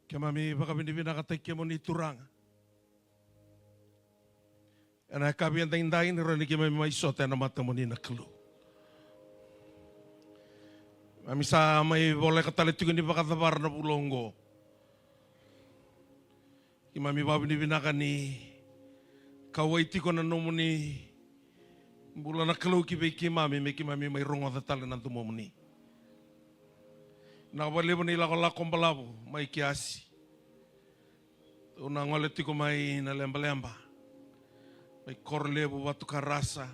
Kemami baka binibina katay kemo ni turang. Ana kabiyan tayong dahin ni kemami may sote na mata mo ni naklo. Mami sa may boleh katalit ni baka tabar na bulonggo. Kemami baka binibina ka ni kawaiti ko na nomo ni bulan naklo kibay kemami may rongo tatali ng tumo ni. Nakabali mo nila ko lakong balabo, may kiasi. Unang waliti ko may nalemba-lemba. May korlebo batu karasa,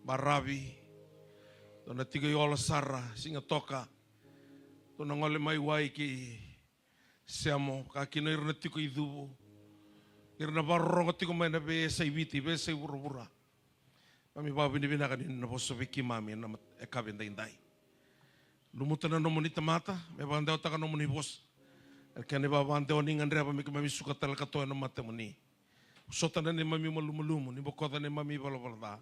barabi. Doon na tigay ola sara, singa toka. Doon na ngole may wai ki siamo, kakinoir na tiko idubo. Irna barong tiko may nabe sa ibiti, be sa ibura-bura. Mami babi ni binakanin na po sa wiki mami na ekabinday-inday. Lumutan na nomo ni tamata, may bandaw taka nomo ni bos. Kaya ba bandaw ni ngandre pa may kami suka talaga to na mata mo ni. Sota na ni mami malumulumo, ni bokota ni mami balabala.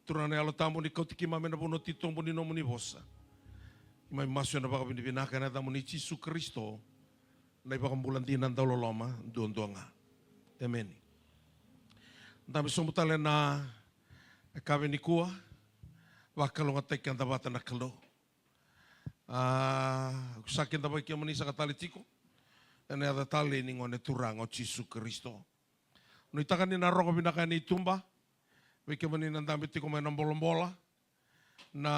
Turana ni alotamo ni kautiki mami na puno titong po ni nomo ni bos. May masyo na baka binibinakan na tamo ni Jesu Kristo na ibakang bulantinan daw loloma, doon nga. Amen. Dami sumutala na kami ni kuwa, wakalong at tayo tabata na kalo. Sakin tapay kaya manisa katalitiko. Ano yata tali ni ngone turang o Jesu Kristo. No itakan ni naro ko binaka ni tumba. Wike manin ang dami tiko may nambolombola. Na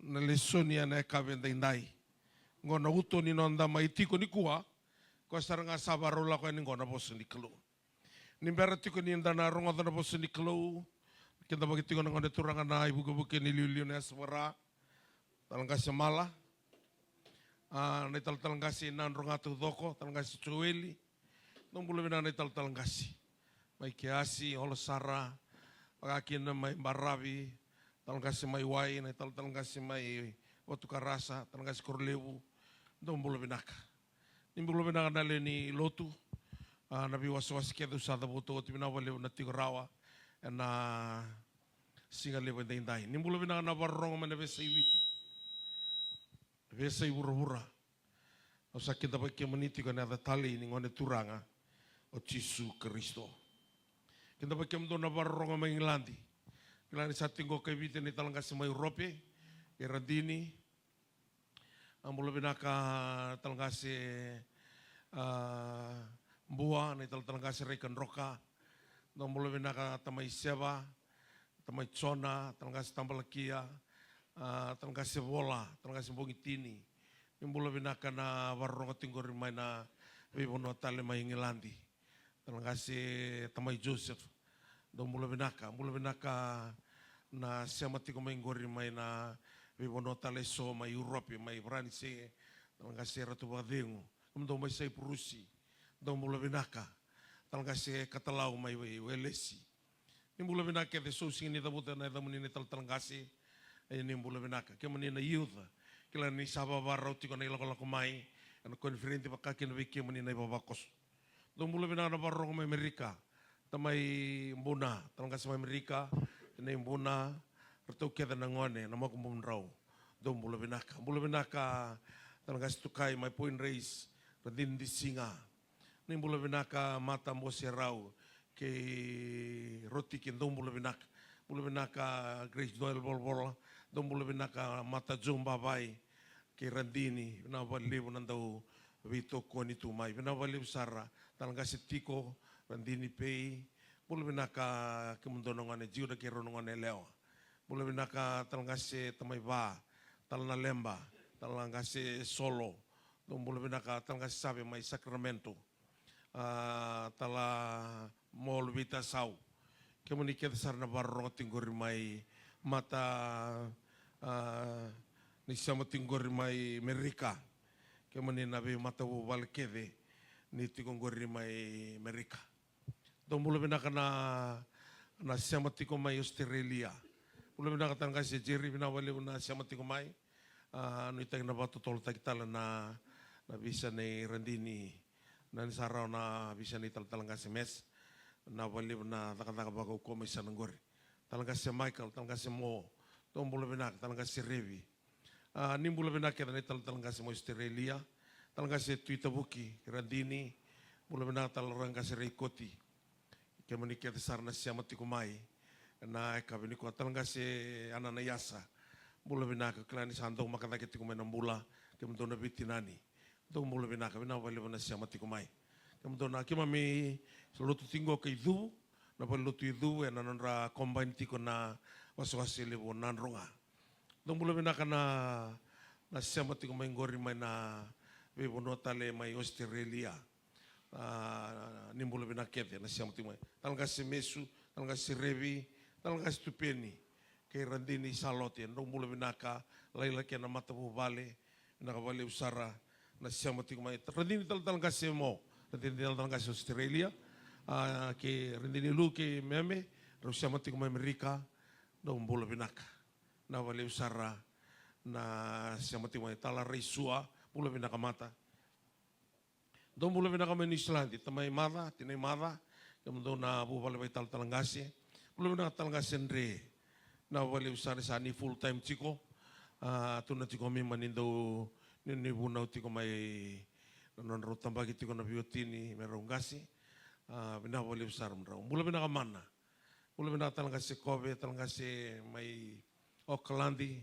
leson niya na ekabenda inday. Ngona uto ni nonda maitiko ni kuha. Kwa sarang sabarola ko ni ngona boso ni klo. Nimbera tiko ni nda na rongo na boso ni klo. Kita bagi tiko na ngone turang na ibu-buke ni liu-liu na aswara. Talangkasi mala, na talangkasi nanrongatu doko, talangkasi cueli, nung bulu bina na talangkasi, may kiasi, holosara, pagakin na may barabi, talangkasi may wai, na talangkasi may otukarasa, talangkasi korlewu, nung bulu binaka. Nung bulu binaka nali ni lotu, nabi waswas kedu sa tabuto, tibinawali na tigurawa, na singali ba inday. Nung bulu binaka na barong manabe sa iwiti. Vesa ibura-bura. O sa kita pakai meniti kan ada tali ni ngone turanga o Jesu Kristo. Kita pakai mendo na barong ma Inglandi. Inglandi sa tinggo kay vite ni talang kasi may Europe, Eradini. Ang mula binaka talang kasi buah ni talang kasi rekan roka. Ang mula binaka tamay seba, tamay chona, talang kasi tambalakia. Talang kasi bola, talang kasi bongitini. Imbula binaka na warong tinggor may na bibono tali may Ngilandi. Talang kasi tamay Joseph. Dong mula binaka na siya mati ko may ngori may na bibono tali so may Europe, may Franse. Talang kasi ratu badengo. Dong may say Prusi. Dong mula binaka. Talang kasi katalaw may welesi. Imbula binaka de so sing ni tabutan na tamun ni talang kasi ini bula binaka ke menina youth kila ni saba barau tiko na ilako lako mai ana konferenti pakaki na wiki menina babakos dong bula binaka na barro ko mai Amerika tamai mbuna talangka sa Amerika na mbuna rto keda na ngone na mo kumrau dong bula binaka talangka stukai mai point race radin di singa ni bula binaka mata mo serau ke roti kin dong bula binaka Grace Doyle bol dong bulu binaka mata jumba bai ke randini na baliw nandau vito ko ni tumai na baliw sara talanga sitiko randini pei bulu binaka kemundonongan ne jiu da ke ronongan ne leo bulu binaka talanga se tamai ba talana lemba talanga se solo dong bulu binaka talanga sabe mai Sacramento tala mol vita sau kemuniket sarna barro tinggor mai mata ni sama tinggor mai Amerika kemani nabe mata wal kede ni tinggor mai Amerika dong bulu binaka na sama tinggor mai Australia bulu binaka tangga si Jerry binawali na sama tinggor mai no itang na batu tol takitala na bisa ni randini na sarau na bisa ni talanga si mes na wali na takataka bago ko may sananggor talanga si Michael talanga si Mo tong bulu binak talanga si Revi nimbula binak kita ni talanga si Australia Talang kasi tuita buki, randini, mula bina talarang kasi reikoti. Kaya manikita sarna siya matikumay. Na kabini ko talang kasi ananayasa. Mula bina ka klani sandong makatakit kumay ng mula. Kaya mito na bitinani. Ito mula bina ka, binawali mo na siya matikumay. Kaya mito na kimami, saluto tinggo kay du, napaluto idu, nanonra combine tiko na waswasili mo nanronga. Ito mula bina ka na siya matikumay ngori may na bibuno tale may Australia. Nimbula binakete na siya matikumay. Talang kasi mesu, talang kasi revi, talang kasi tupeni. Kay randini salote, nung mula binaka, laylaki na mata po bale, nakabali usara, na siya matikumay. Randini talang kasi mo, randini talang kasi Australia, kay randini lu kay meme, ro siya matikumay Amerika, nung mula binaka. Nakabali usara, na siya matikumay. Tala reisua, mula binaka mata. Doon mula binaka may Islandi, tamay mada, tinay mada, kemudian na bubala bay talangasi, mula binaka talangasi andre, na wali usari sani full time tiko, tuna tiko mi manindo nibunaw tiko may nanonro tambagi tiko na biotini merong gasi, binawali usar mraw. Mula binaka mana, mula binaka talangasi Kobe, talangasi may Aucklandi,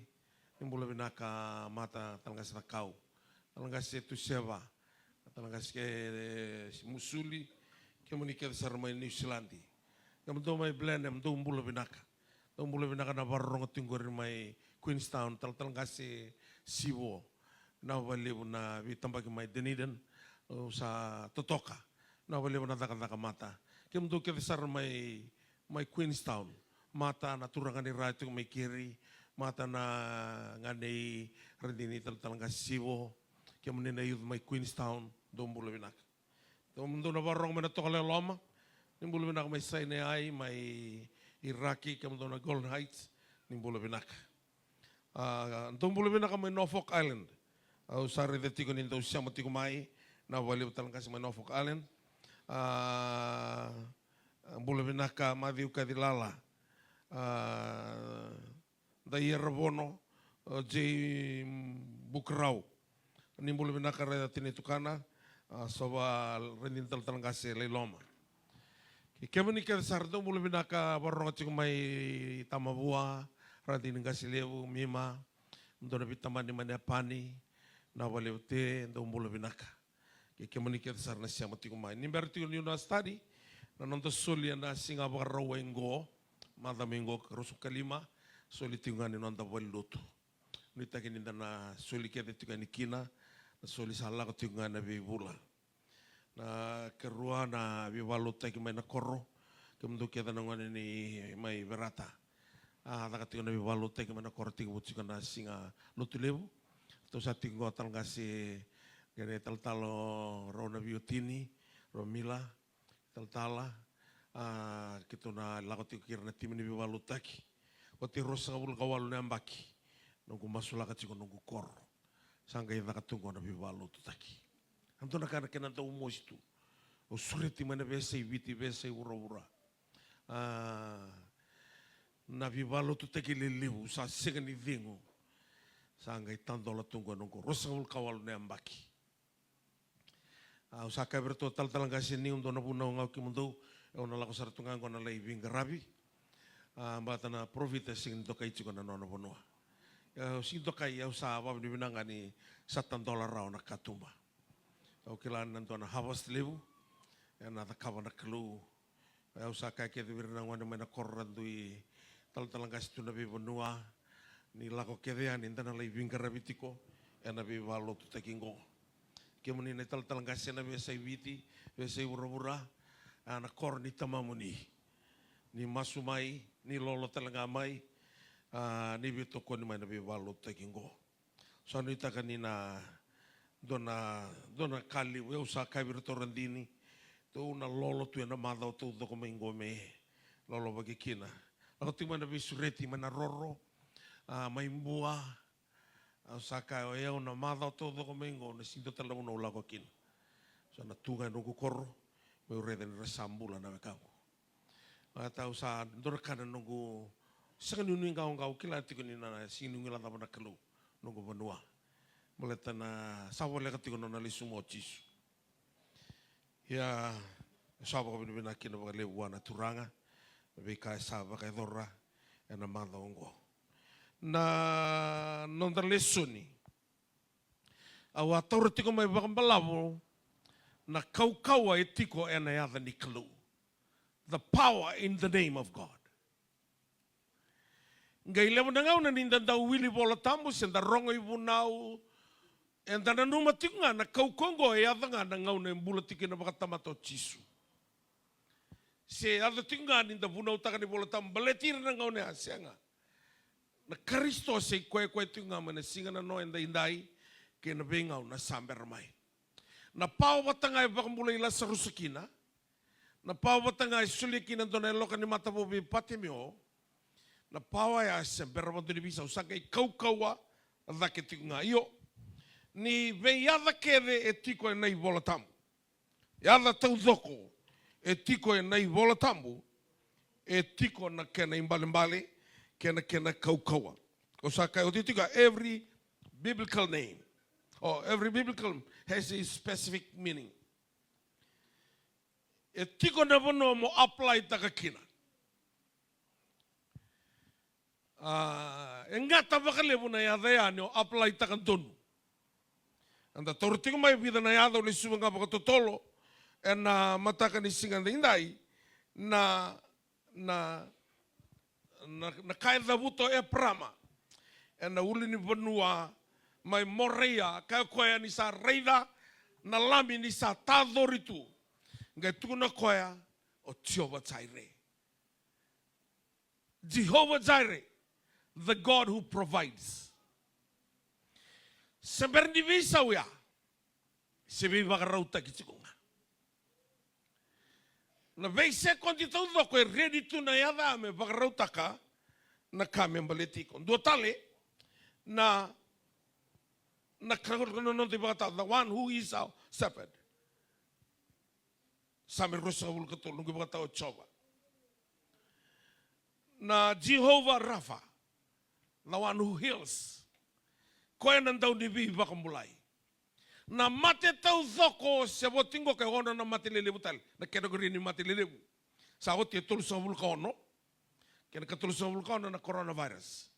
mula binaka mata talangasi Nakau, talangasi Tuseva. Talaga si Musuli, kemudian sarmai New Zealandi. Kemudian may blend, kemudian mula binaka. Mula binaka na barong tinggur may Queenstown, talaga si Siwo. Na wali na bitambag may Dunedin sa Totoka. Na wali na taka mata. Kemudian kita sarmai may Queenstown. Mata na turangan ni Raito may Kiri. Mata na ngani rendini talaga si Siwo. Kemudian na youth may Queenstown. Doon mula binak. Doon na barong may natokala loma. Nimbula binak may Sinai, may Iraqi, kemudian na Golden Heights. Nimbula binak. Doon mula binak may Norfolk Island. Usari dati ko nindaw siya matikumay. Nawaliw talang kasi may Norfolk Island. Mula binak Matthew Kadilala. Daya Rabono, J. Bukrao. Nimbula binak reda tinitukana. Soba rendintal talang kasi leloma. Kemani ka sardo mula binaka barong at may tamabua, radin kasi lewu, mima, doon na bitaman ni Maniapani, nawaliw te, doon mula binaka. Kemani ka sar na siya matikumay. Nimberti yun na study, nanonto suli na singa barawengo, madamingo karusok kalima, suli tingan ni nonta waluto. Nita kininda na suli kaya tingan ni Kina, na soli salah ko tingan na bibula. Na kerua na bibalot tayo may nakoro. Kemudian kita nangon ini may berata. Taka tingan na bibalot tayo may nakoro tinggal bukan na singa lutulebu. Terus sa tinggal tal kasi gani tal-talo rona biotini, romila, tal-tala. Kita na lakot tinggal na timin bibalot tayo. Koti rosa kabul kawal na ambaki. Nunggu masulakat siko nunggu koro. Sangga yang nakatunggu na bibalo tu taki. Anto nakana ta umos tu. O sureti mana besa ibiti besa ura-ura. Na bibalo tu taki lilibu sa segan idingo. Sangga itando la tunggu nunggu. Rosa ul kawal na ambaki. Usaka berto tal-talang kasi ni undo na punaw ngaw kimundo. Ewan na lako saratungan ko na laibing garabi. Bata na profita sing to kay chiko na nono punua. Sinto kay sa apa binanga ni $7 raw na katumba. Kilan nanto na hawas lebu, na kawan na kelu. Sa kay kaya binang wana may na korrandui tal-talang kasi tu nabi benua ni lako kedean inta na laibing karabitiko na bi walo tu takingo. Kemuni na tal-talang kasi na besa ibiti, besa ura-ura na kor ni tamamuni. Ni masumai, ni lolo talaga mai. Ni bito ko ni may nabibalot taking go. So ano ita kanina dona kali we usa kay birto randini to na lolo tu na madaw to do ko mingo me lolo bagi kina. Ako ti man bisureti man roro may mua usa kay eu na madaw to do ko mingo na sinto tala mo ula ko kin. So na tunga no ko korro me reden resambula na ka. Ata usa dor kana no sa kanunung kau kila tiko ni na sinung ila tapon nakelu nunggu benua Maleta na sawa le katiko na lisu mo chisu. Ya sawa ko binibina kina ba le buana turanga. Bika sawa ka dora na madongo. Na nonda lesoni. Awa tauro tiko mai bakambalawo na kaukaua e tiko e na yada ni kalu. The power in the name of God. Ngai lewa na ngau na ninda dau wili bola tambu senda rongo ibu nau. Enda na numa tiko nga na kaukongo e yada nga na ngau na mbula tiki na bakatamato chisu. Se yada tiko nga ninda vuna utaka ni bola tambu. Baletira na ngau na asianga. Na Kristo se koe tiko nga mana singa na no enda indai. Ke na bengau na samber mai. Na pau watanga e bakamula ila sa rusakina. Na pau watanga e sulikina dona e loka ni matapobi patimio. Na pau e ase beramantu ni bisa usaka i kaukaua dhake tiku ngā io. Ni vei yada kere e tiko e nei vola tamu. Yada tau dhoko e tiko e nei vola tamu. E tiko na kena imbalimbali kena kaukaua. Usaka o tiko every biblical name. Or every biblical has a specific meaning. E tiko na vono mo apply taka kina. E ngata wakalevu na yada ya ne o apply taka tonu. Anda toro tiko mai vida na yada o le suwa ngapa katotolo. E na mataka ni singa indai. Na kaida vuto e prama. E na uli ni vanua mai morea ka koea ni sa reida na lami ni sa tadoritu ngai tuna koea o Jehovah Jireh. Jehovah Jireh, the God who provides. Seberni visa uya sebi bagarauta kitikunga. Na veise konti tau doko e ready tu na yada me bagarauta ka na kame mbaletiko. Dua tale na the one who is our shepherd. Same rosa vulkatul nungu bata o chova. Na Jehovah Rapha, the one who heals. Koe nandau ni vi vakamulai. Na mate tau dhoko se votingo ke hono na mate lelebu tal. Na kategori ni mate lelebu. Sa oti e tolu sa vulkaono. Kena ka tolu sa vulkaono na coronavirus.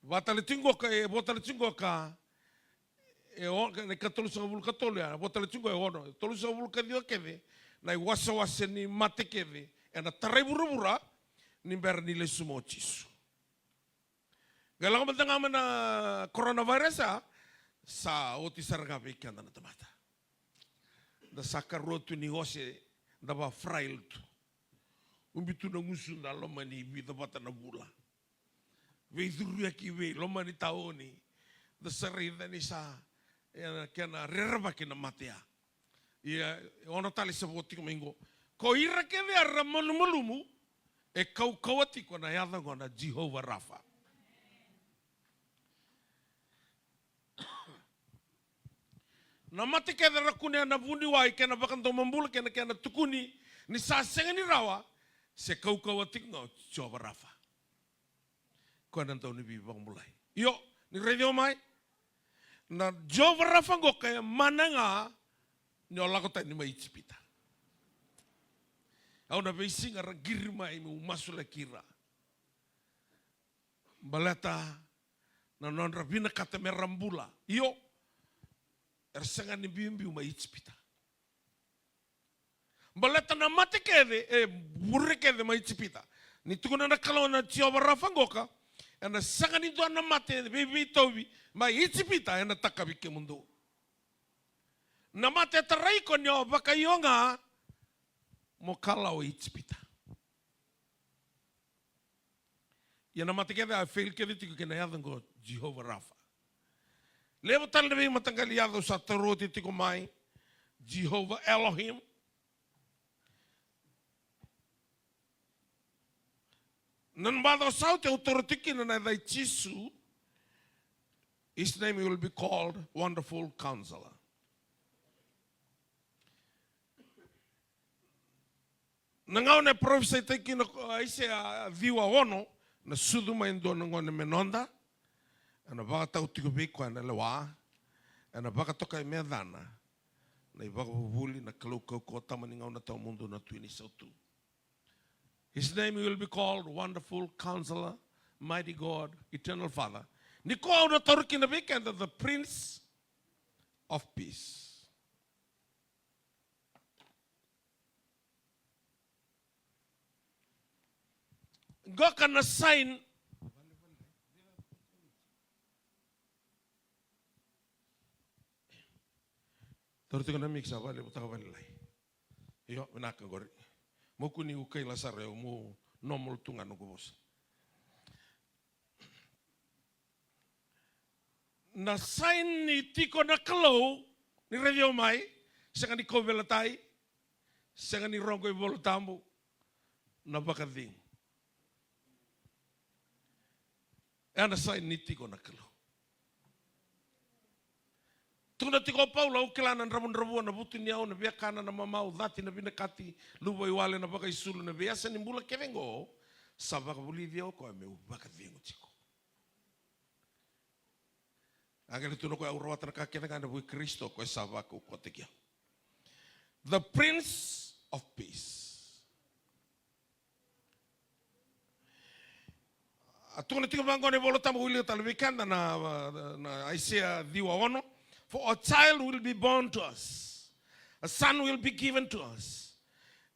Vatale tingo ka e o ne katolu sa vul katolia botale tungo e ono tolu sa vul kadio keve na wasa ni mate keve e na tarebura ni ber ni le sumo chisu galang bentanga mana coronavirus sa oti sarga vekya na tamata da sakarotu ni hose da ba frail tu umbitu na ngusu na lomani bi da bata na bula ve duru ki ve lomani taoni da sarida ni sa kena rerva kena matea. Ia ono tali se voti komingo. Ko ira ke vea ramolumumu e kaukauati kona yada ngona Jehovah Rapha. Na mate ke rakune na vundi wai kena bakanto mambula kena tukuni ni sa senga ni rawa se kaukauati ngo Jehovah Rapha. Kona ntau ni bibang mulai. Yo ni radio mai. Na Jehovah Rapha ngo kaya mananga ni olakota ni maitipita. Au na beisinga ragirma imu masula kira. Balata na non rabina kata merambula. Iyo ersanga ni bimbi maitipita. Balata na mate kede e burre kede maitipita. Ni tukuna na kalau na Jehovah Rapha ngo ka na sanga ni doa na mate bibi tobi mai itipita ena takabike mundu. Na mate tarai ko nyo baka yonga mo kala o itipita. Ya na mate keda fail keda tiko kena yada ngo Jehovah Rapha. Levo tal levi matangali yada sa taroti tiko mai Jehovah Elohim. Nan bado saute autorotiki na dai chisu. His name will be called Wonderful Counselor. Nangau ne professor teki na aise a viwa ono na suduma indo ngone menonda ana ba tau tiko be ko na lewa Ana baka toka e mea dana, na i baka vuvuli na kalau kau kota maningau na tau mundu na tuini sautu. His name will be called Wonderful Counselor, Mighty God, Eternal Father. Ni ko au na taruki na weekend the Prince of Peace. Goka na sign Tortiko na mix vale butaka vale lai. Yo menaka gori. Moku ni ukai la sareo mo nomol tunga no gobos. Na sign ni tiko na kalau ni radio mai sanga ni kovelatai sanga ni rongo i voltambo na bakading. Ana sign ni tiko na kalau. Tuna tiko Paula o kelana rabon na butu ni au na biakana na mamau dati na binakati luwa iwale na baka isulu na biasa ni mbula kevengo sa baka Bolivia ko me baka vengo tiko. Agale tuno ko auro watra ka kena kana bui Kristo ko sa baka ko tekia. The Prince of Peace. Tuna tiko bangone bolo tamu wili talbikanda na Isaiah diwa ono. For a child will be born to us, a son will be given to us,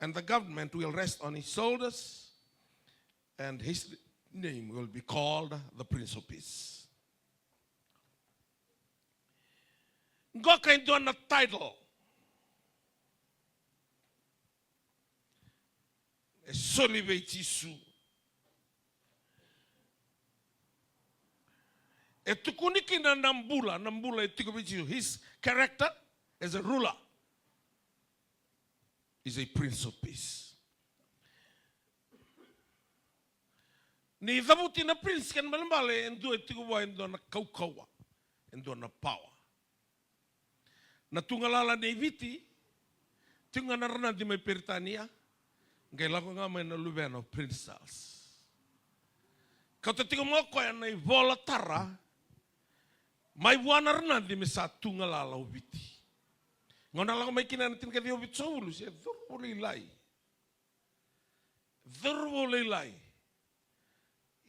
and the government will rest on his shoulders, and his name will be called the Prince of Peace. Ngoka into na title. E solive tisu. Etukuniki na nambula etikubichi. His character as a ruler is a Prince of Peace. Ni dhabuti na prince kan malambale endo etikuwa endo na kaukawa endo na power. Na tungalala na iviti tunga na rana di may peritania ngai lako nga may nalubeno Prince Charles. Kau tetigo mo ko yan na ivola tara mai wana rana di mesa tungalala ubiti. Ngona lang may kinanatin ka di ubit sa ulo siya dhurbo leilai.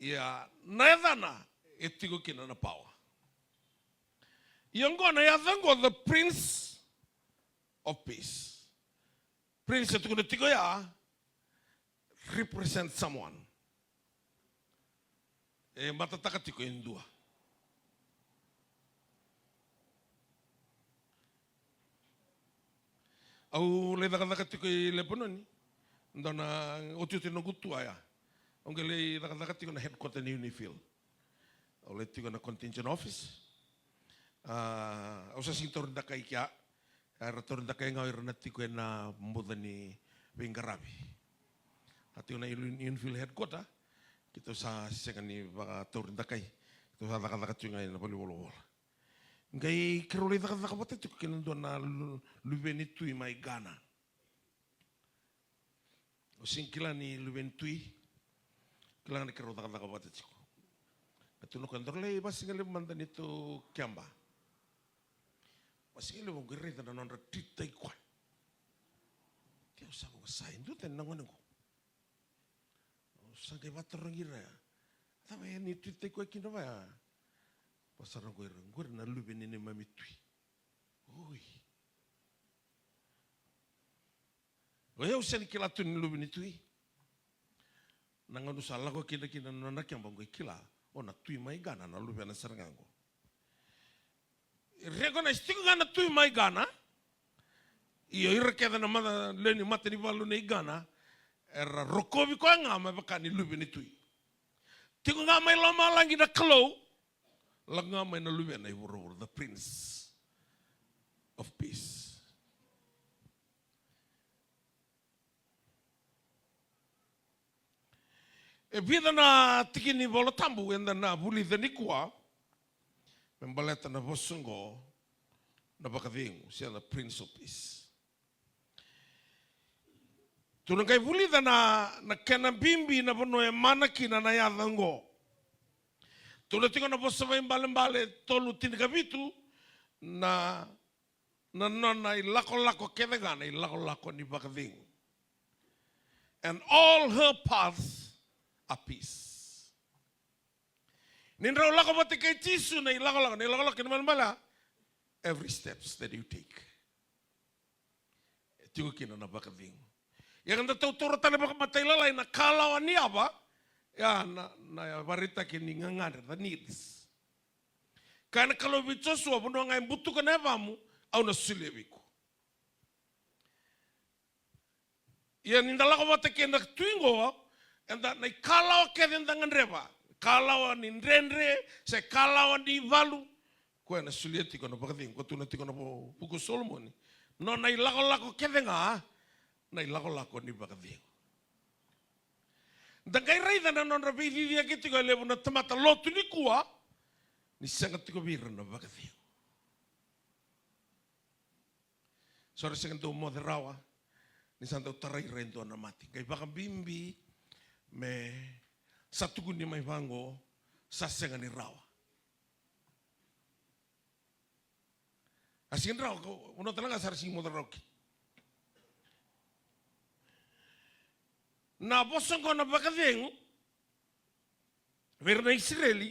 Ya naedana etigo kinana pawa. Yang gona ya dhango the Prince of Peace. Prince etigo na tigo ya represent someone. Matataka tiko indua. Au le daka tiko I lepononi. Ndona otiuti no gutua ya. Onge le daka tiko na headquarter ni Unifield. Au le tiko na contingent office. Au sa sintor daka ikia. Rator daka ngau irana tiko na mboda ni Wingarabi. Atiko na Unifield headquarter. Kita sa senga ni baka tor daka I. Kita sa daka tiko na boli wolo. Ngai kerole daka bata tiko kinando na lubeni tui mai Ghana. O singkila ni lubeni tui kila ni kerole daka bata tiko. Katuno kandorle basingale mandan itu Kiamba. Basingale mo gere na non retita ikwa. Tio sa mo sa indu ten nangono. O sa ke batorangira. Tama ni tita ikwa kinova ya. Pasarang gue na lubeni ni mamitui. Oi. Oya usani kila tu ni lubeni tui. Nanganu salah ko kina nona kiamba gue kila. Ona tui mai Ghana na lubeni sarangango. Recognize tiku Ghana tui mai Ghana. Iyo irakeda na mata leni mata ni valu nei Ghana. Era rokobi ko ngama bakani lubeni tui. Tiku ngama lama langi na kalau. Langa may naluyan ay wuro, the Prince of Peace. E vida na tikini bola tambu enda na buli dhanikwa, membaleta na bosungo na bakadingu siya na Prince of Peace. Tunangay buli na kenabimbi na bono e manaki na nayadhango. Tula tinga na bosa vai mbale tolu tinga vitu na nona I lako kevenga I lako ni bakading. And all her paths are peace. Nindraw lako mati kay Jisu na lako naman mala every steps that you take. Tigo kina na bakading. Yang anda tahu torotan na matay lalay na kalawan niya ba? Ya na barita kini ngangar the needs. Kana kalau bicosu abuno ngai butu kana vamu au na sulewiku. Ya nindala ko mata kena twingo enda na kalaw keden dangan reba. Kalaw ni renre se kalaw ni valu. Ko na sulieti kono bakading ko tuna tikono buku Solomon. No na ilako kedenga na ilako ni bakading. Dan kai raida na non rabi dia gitu ko levo na tamata lotu ni kuwa ni sangat tiko biran na bakading. Sore sangat tu moderawa ni sangat utarai rento na mati. Kai baka bimbi me satu kundi mai bango sasenga ni rawa. Asin rawa ko uno talaga sarsing moderawa. Na bosong ko na bakading ver na Israeli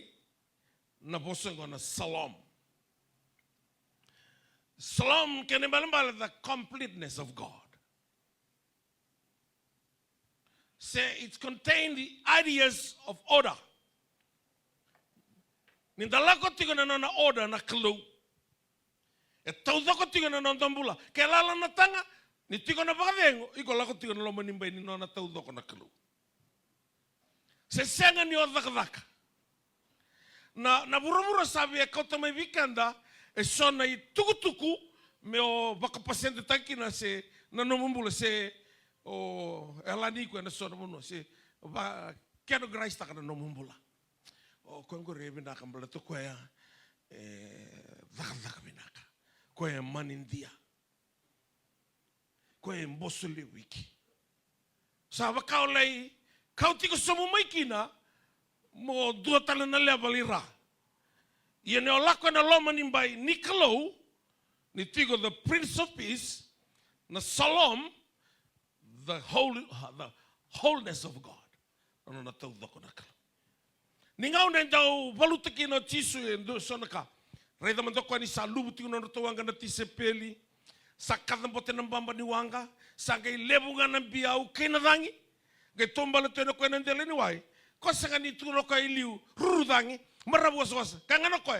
na bosong ko na Salam. Salam kanibalambala the completeness of God. Say it contained the ideas of order. Nindala ko tigo na na order na clue. E tauda ko tigo na tambula. Kelala na tanga ni tigo na bakading iko la ko tigo na loma nimbay ni na tauda ko na clue. Se senga ni odakadaka. Na buru-buru sabi e kota may vikanda e sona I tuku-tuku me o baka pasyente tanki na se nanomumula se o elani ko na sona muno se ba keno graista kana nomumula. O kongo rebe na kambala to ko ya daka binaka. Ko ya manindia. Ko ya mbosole wiki. Sa ba kaulai kau tiko somo maikina mo dua tala na lebalira. Ia ne olako na loma nimbai Nicolou, ni tigo the Prince of Peace, na Salom, the wholeness of God. Ano na tau dako na kalo. Ningau na jau balutaki no Jisu e ndo sonaka. Reida mandoko ni sa lubu tigo na rotoanga na tisepeli. Sa kadampote ng bamba ni wanga. Sa kay lebunga ng biyaw kinadangi. Kay tombala to na ko na ndele ni wai. Ko sa kani tulo ko iliu rurudangi. Marabuas-was. Kangano ko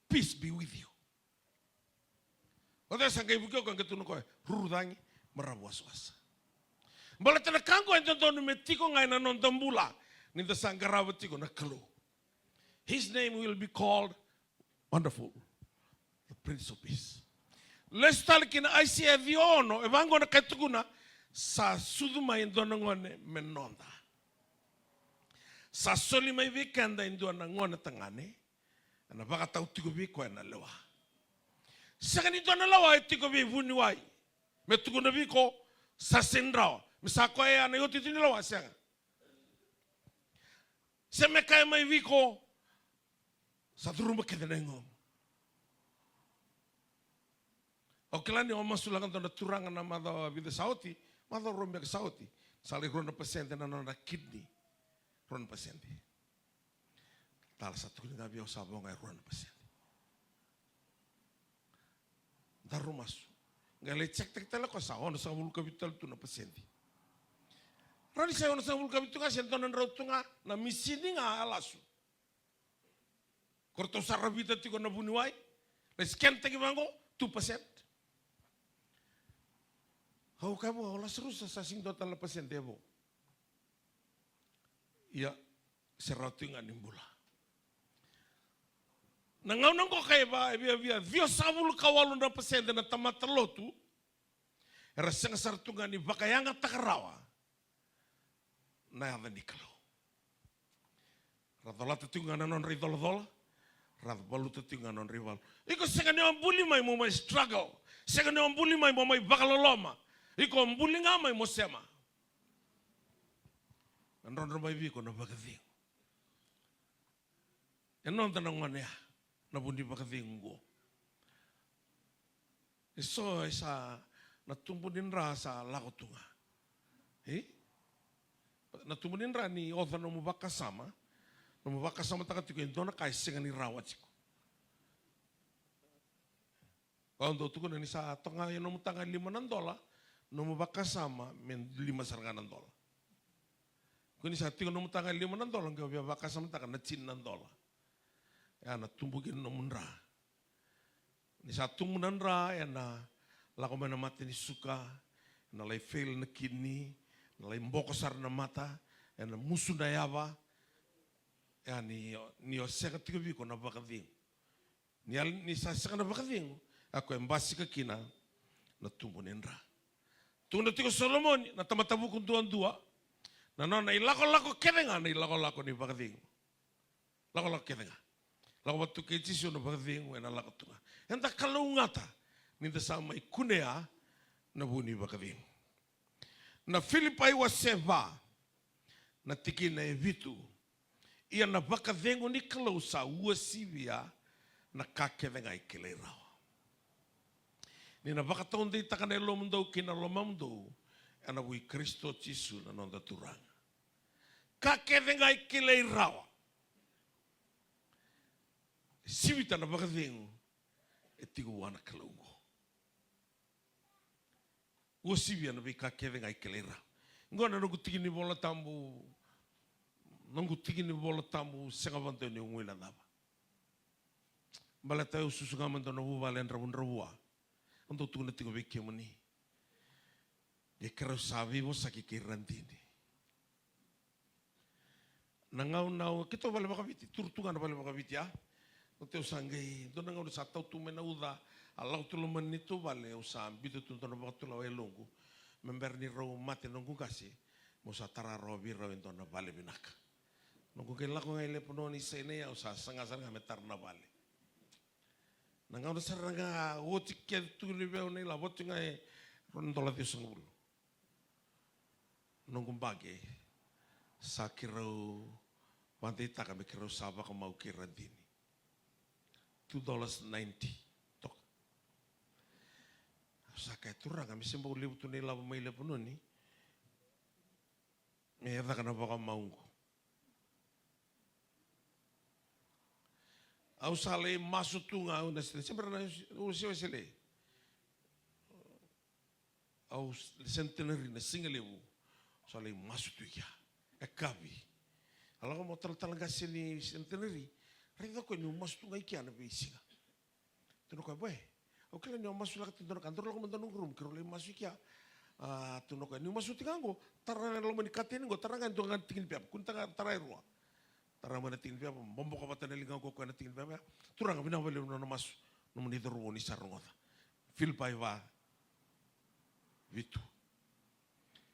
peace be with you. Oda sa kay bukyo kang katuno ko rurudangi marabuas-was. Bala tana kango ento no metiko ngai na non tambula. Ninda sangarawati ko na kalo. His name will be called Wonderful, the Prince of Peace. Lestal kina Isaiah viono evango na katukuna sa suduma indona ngone menonda. Sa soli mai vikenda indona ngone tangane na baka tau tiko bi ko na lewa. Sa kani dona lawa tiko bi vuni wai. Metukuna bi ko sa sendrao. Misako e ana yoti tini lawa sa. Se me kai mai viko sa turumba kedenengo. O kelani o masulangan tona turangan na mada vida sauti, mada rombe ke sauti. Sali rona pasyente na na kidney. Rona pasyente. Tala satu ni gabi o sabong ay rona pasyente. Daru masu. Ngale cek tek tela ko sa ono sa mulka vital tu na pasyente. Rani sa ono sa mulka vital ka sento na rautunga na misini nga alasu. Korto sarabita ti ko na buniwai. Les kente ki mango 2%. Kau kamu olah serus sasing total la pasyente bo. Iya seratu nga nimbula. Nangaw nang ko kay ba via sabul kawalu na pasyente na tamatalotu. Era sang sartu nga ni bakayanga takarawa. Na yada nikalo. Radola tatunga na non ridol. Radbalu tatunga non rival. Iko senga ni ambuli mai mo mai struggle. Senga ni ambuli mai mo mai bakaloloma. Iko ambuli nga mai mo sema. Nandron mai viko na bakading. Enon tanang ngania na bundi bakading go. So sa natumpunin ra sa lakotunga. Natumpunin ra ni otha no mubakasama. No mubakasama takatiko indona kai singa ni rawatiko. Kalau tuku ni sa tengah yang nomu tangan $5, nomu bakasama men $5. Kuni sa tiga nomu tangan $5, kau biar bakasama tangan $9. Ya na tumbukin nomu nra. Ni sa tumbu nra ya na lako mana mati ni suka, na lai fail na kidney, na lai mbokosar na mata, ya na musu na yaba, ya ni oseka tiga biko na bakading. Ni sa seka na bakading. Ako embasi ka kina na tumbo nendra. Tungo na tiko Solomon na tamatabu kung duan-dua. Na ilako-lako kedenga na ilako-lako ni bakading. Lako-lako kedenga. Lako batu kechisyo na bakading na lako tunga. Henta kalau ngata ninda sama ikunea na buni bakading. Na Filipai wa seva na tiki na evitu. Ia na bakading ni kalau sa uasivia na kakedenga ikelera. Ni na baka taon di takana lomdo kina lomamdo ana bui Kristo Jesu na nonda turang. Kakedengai kilei rawa. Sivita na baka dengo etigo wana kalungo. Ua sivia na bi kakedengai kilei rawa. Ngona nungu tiki ni bola tambu sengavante ni unguila daba. Bala tayo susungamento na bubalen rabun-rabua. Untuk tuna tiga beki mani, dia kerau sabi mo sakit kirantini. Nangau kita balik makabiti, turtungan balik makabiti ya. Untuk usanggai, itu nangau udah satu tu menauda, alau tu lemen itu balik usam, bitu tu nang waktu lawe longgu, memberni rau mati nonggu kasih, musa tara robi rau itu nang balik binak. Nonggu kelak ngai lepono ni sene ya usah sangat-sangat metar na balik. Nangau na saranga wotik kia tuli beo ni la wotik ngai rondola tiu sangul. Nunggu bagi sakirau wantita kami kirau sabak mau kirantini. $2.90 tok. Sakai turang kami sembau libu tu ni la mai lepo noni. Mereka kana baka maungku. Au sale masuk tunga au na sile sempre na usia sile au centenary na singalebu sale masuk tu ya kabi ala ko motor talaga sini centenary rida ko ni masuk tunga ikia na bisinga tuno ko boy o kila ni masuk la tuno kantor ko mandano room kiro le masuk ya tuno ko ni masuk tingango tarana lo menikatin go taranga tunga tingin piap kun tarai ruang. Tara mana tingin pia bombo ka bata nelinga ko na tingin pia turang bina bale no mas no moni doru ni sarongota Filipai va vitu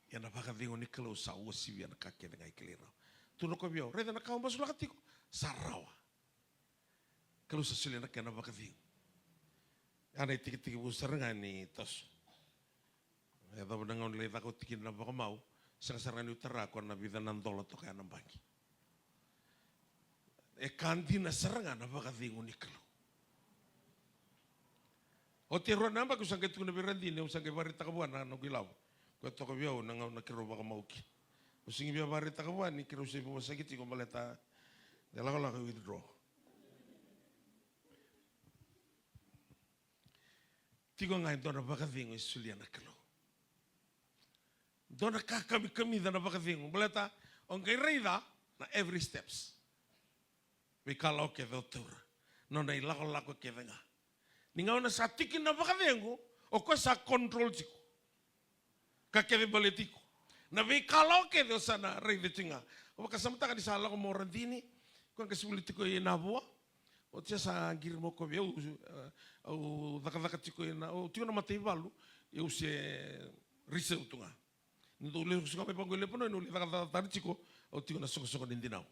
ya na baka dingo ni kelo sa o sivia na kake na kelera tuno ko bio reda na ka masu lakatiko sarawa kelo sa sile na kana baka dingo ana tiki bu sarenga ni tos ya da benang le ta ko tiki na baka mau saranga ni utara ko na vida nan dolo to kana bangi kanti na serangan apa kata ni kalau. Hotel ruang nambah kusang ketu na berandi ne usang ke barita kabuan na nugilaw. Ko to ko biao nang na kiro baka mauki. Using biao barita kabuan ni kiro se po sakit ko maleta. Dala ko la ko withdraw. Tigo ngai dona baka dingo isulia na kalau. Dona kami na baka dingo maleta on kay reida na every steps. Kalau ke doutor, nona ilako ke venga. Ningau na satikin na baka vengo, o ko sa control tiko. Kakeve baletiko. Na kalau ke do sana rei de tinga. O baka samta ka di sala ko morantini, ko ka sulitiko e na boa. O tia sa girmo ko veu, o daka tiko e na, o tio na matei valu, eu se riseu tunga. Ndo le suka me pango le pono no le daka tiko, o tio na soko nindinau.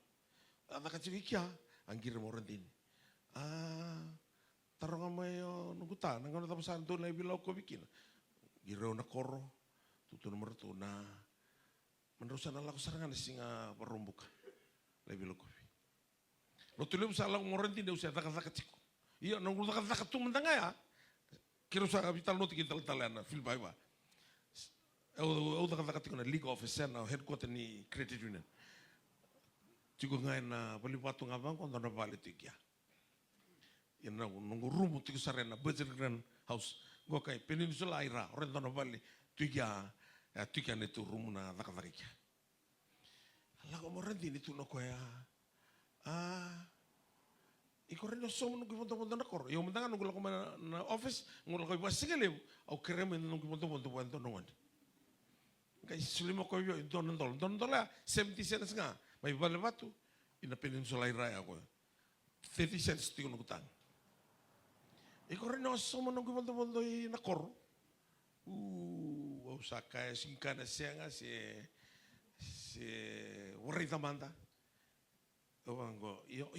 Daka tiko kia. Anggir mo rin din. Tarong may nugutan. Nang natapasan doon na ibilaw ko bikin. Giraw na koro. Tuto na marito na. Manrusan na lako sarangan na singa parumbuk. Ibilaw ko. No tuloy sa alang mo rin din. Usiya daka-daka tiko. Iya, nang daka-daka tumanda nga ya. kiro sa vital noti kita talana Filipai ba. Eu da kata kena legal officer na headquarter ni credit union. Tigo ngai na bali patu ngabang kon na bali tikia. Ina nungu rumu tigo sarena budget grand house. Go kai peninsula ira orang na bali tikia tikia netu rumu na dakatakia. Lago mo rendi ni tu no ko ya. Iko rendo somo nungu ponto na kor. Yo mendanga nungu lako na office nungu lako basigale au kereme nungu ponto no wan. Kai sulimo ko yo don 70 cents nga mai vale watu ina peninsula ira ya ko 30 cents tigo no kutang. Iko rendo somo nungu ponto na kor. Osaka sinkana senga se warita manda. Go yo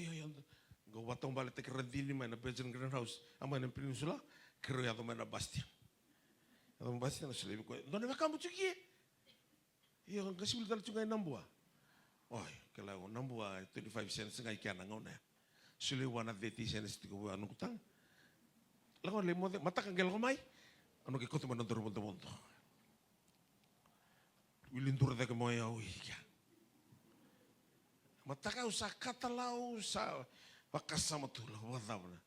go watong balik te kerendini mana Belgian Grand House ama na peninsula kero ya mana Bastia. Atong Bastia na sila ko. Dona ba kamu cuki? Iyo kasi ulit na cungay nambua. Oy, kala ko nambua 25 cents ngay kaya nangaw na. Sila 130 cents ti ko anong kutang. Lako lemo mata kang gel ko mai. Ano kay ko to manondor mo. Wilindur da mo ya uy. Mataka usa katalau sa pakasama tulo wadawna.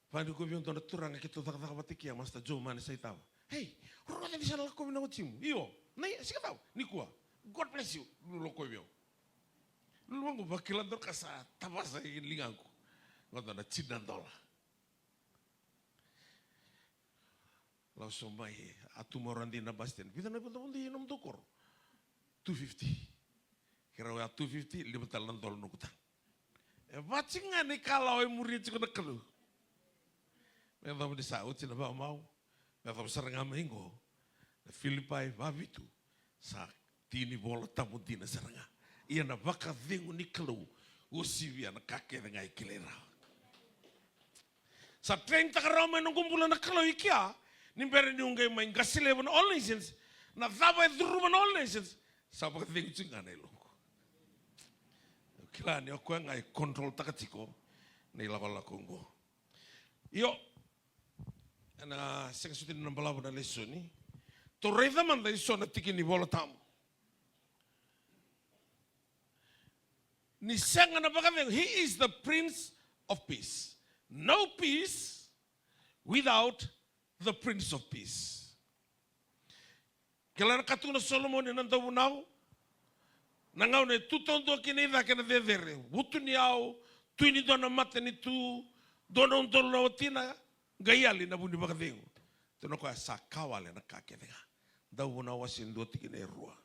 Panu ko bion tona turanga kito tak batikia masta jo man sa itaw. Hey, ro na bisa ko bina utim. Iyo, nay sikataw ni kuwa. God bless you. Lulo ko bion. Lulo ngo bakilandor kasa tabasa linganku. Ngoto na chidandola. Langsung mai atumorandi na basten. Bita na punta di nom tukor. 250. Kira wa 250 libetal nantol nukutan. Bacingan ni kalau murid cikgu nekelu. Memang di saut cina bawa mau. Memang serangam minggu. Filipai babitu. Sa tini bola tamu tina serangam. Ia na bakat dengu nikelu. Usiwi na kakek dengan ikilera. Sa train takarau menunggumbula nekelu ikia. Nimbere ni ungai main gasile ban all nations. Na daba duru ban all nations. Sa bakat dengu cingan elo. Kila ni aku ngai kontrol takatiko ni lawala Kongo. Yo, na seng suti na balabu na leso ni. To reza man dai so na tiki ni bola tamu. Ni seng na bagawe, he is the Prince of Peace. No peace without the Prince of Peace. Kila na katuna Solomon ni nandawu nau. Nangau ne tutondo kini da kena dedere. Wutu ni au, tuini dona mate ni tu, dona untolo na watina, gayali na buni bakadengu. Tino kwa sa kawale na kakedenga. Dawu na wasindu tikine rua.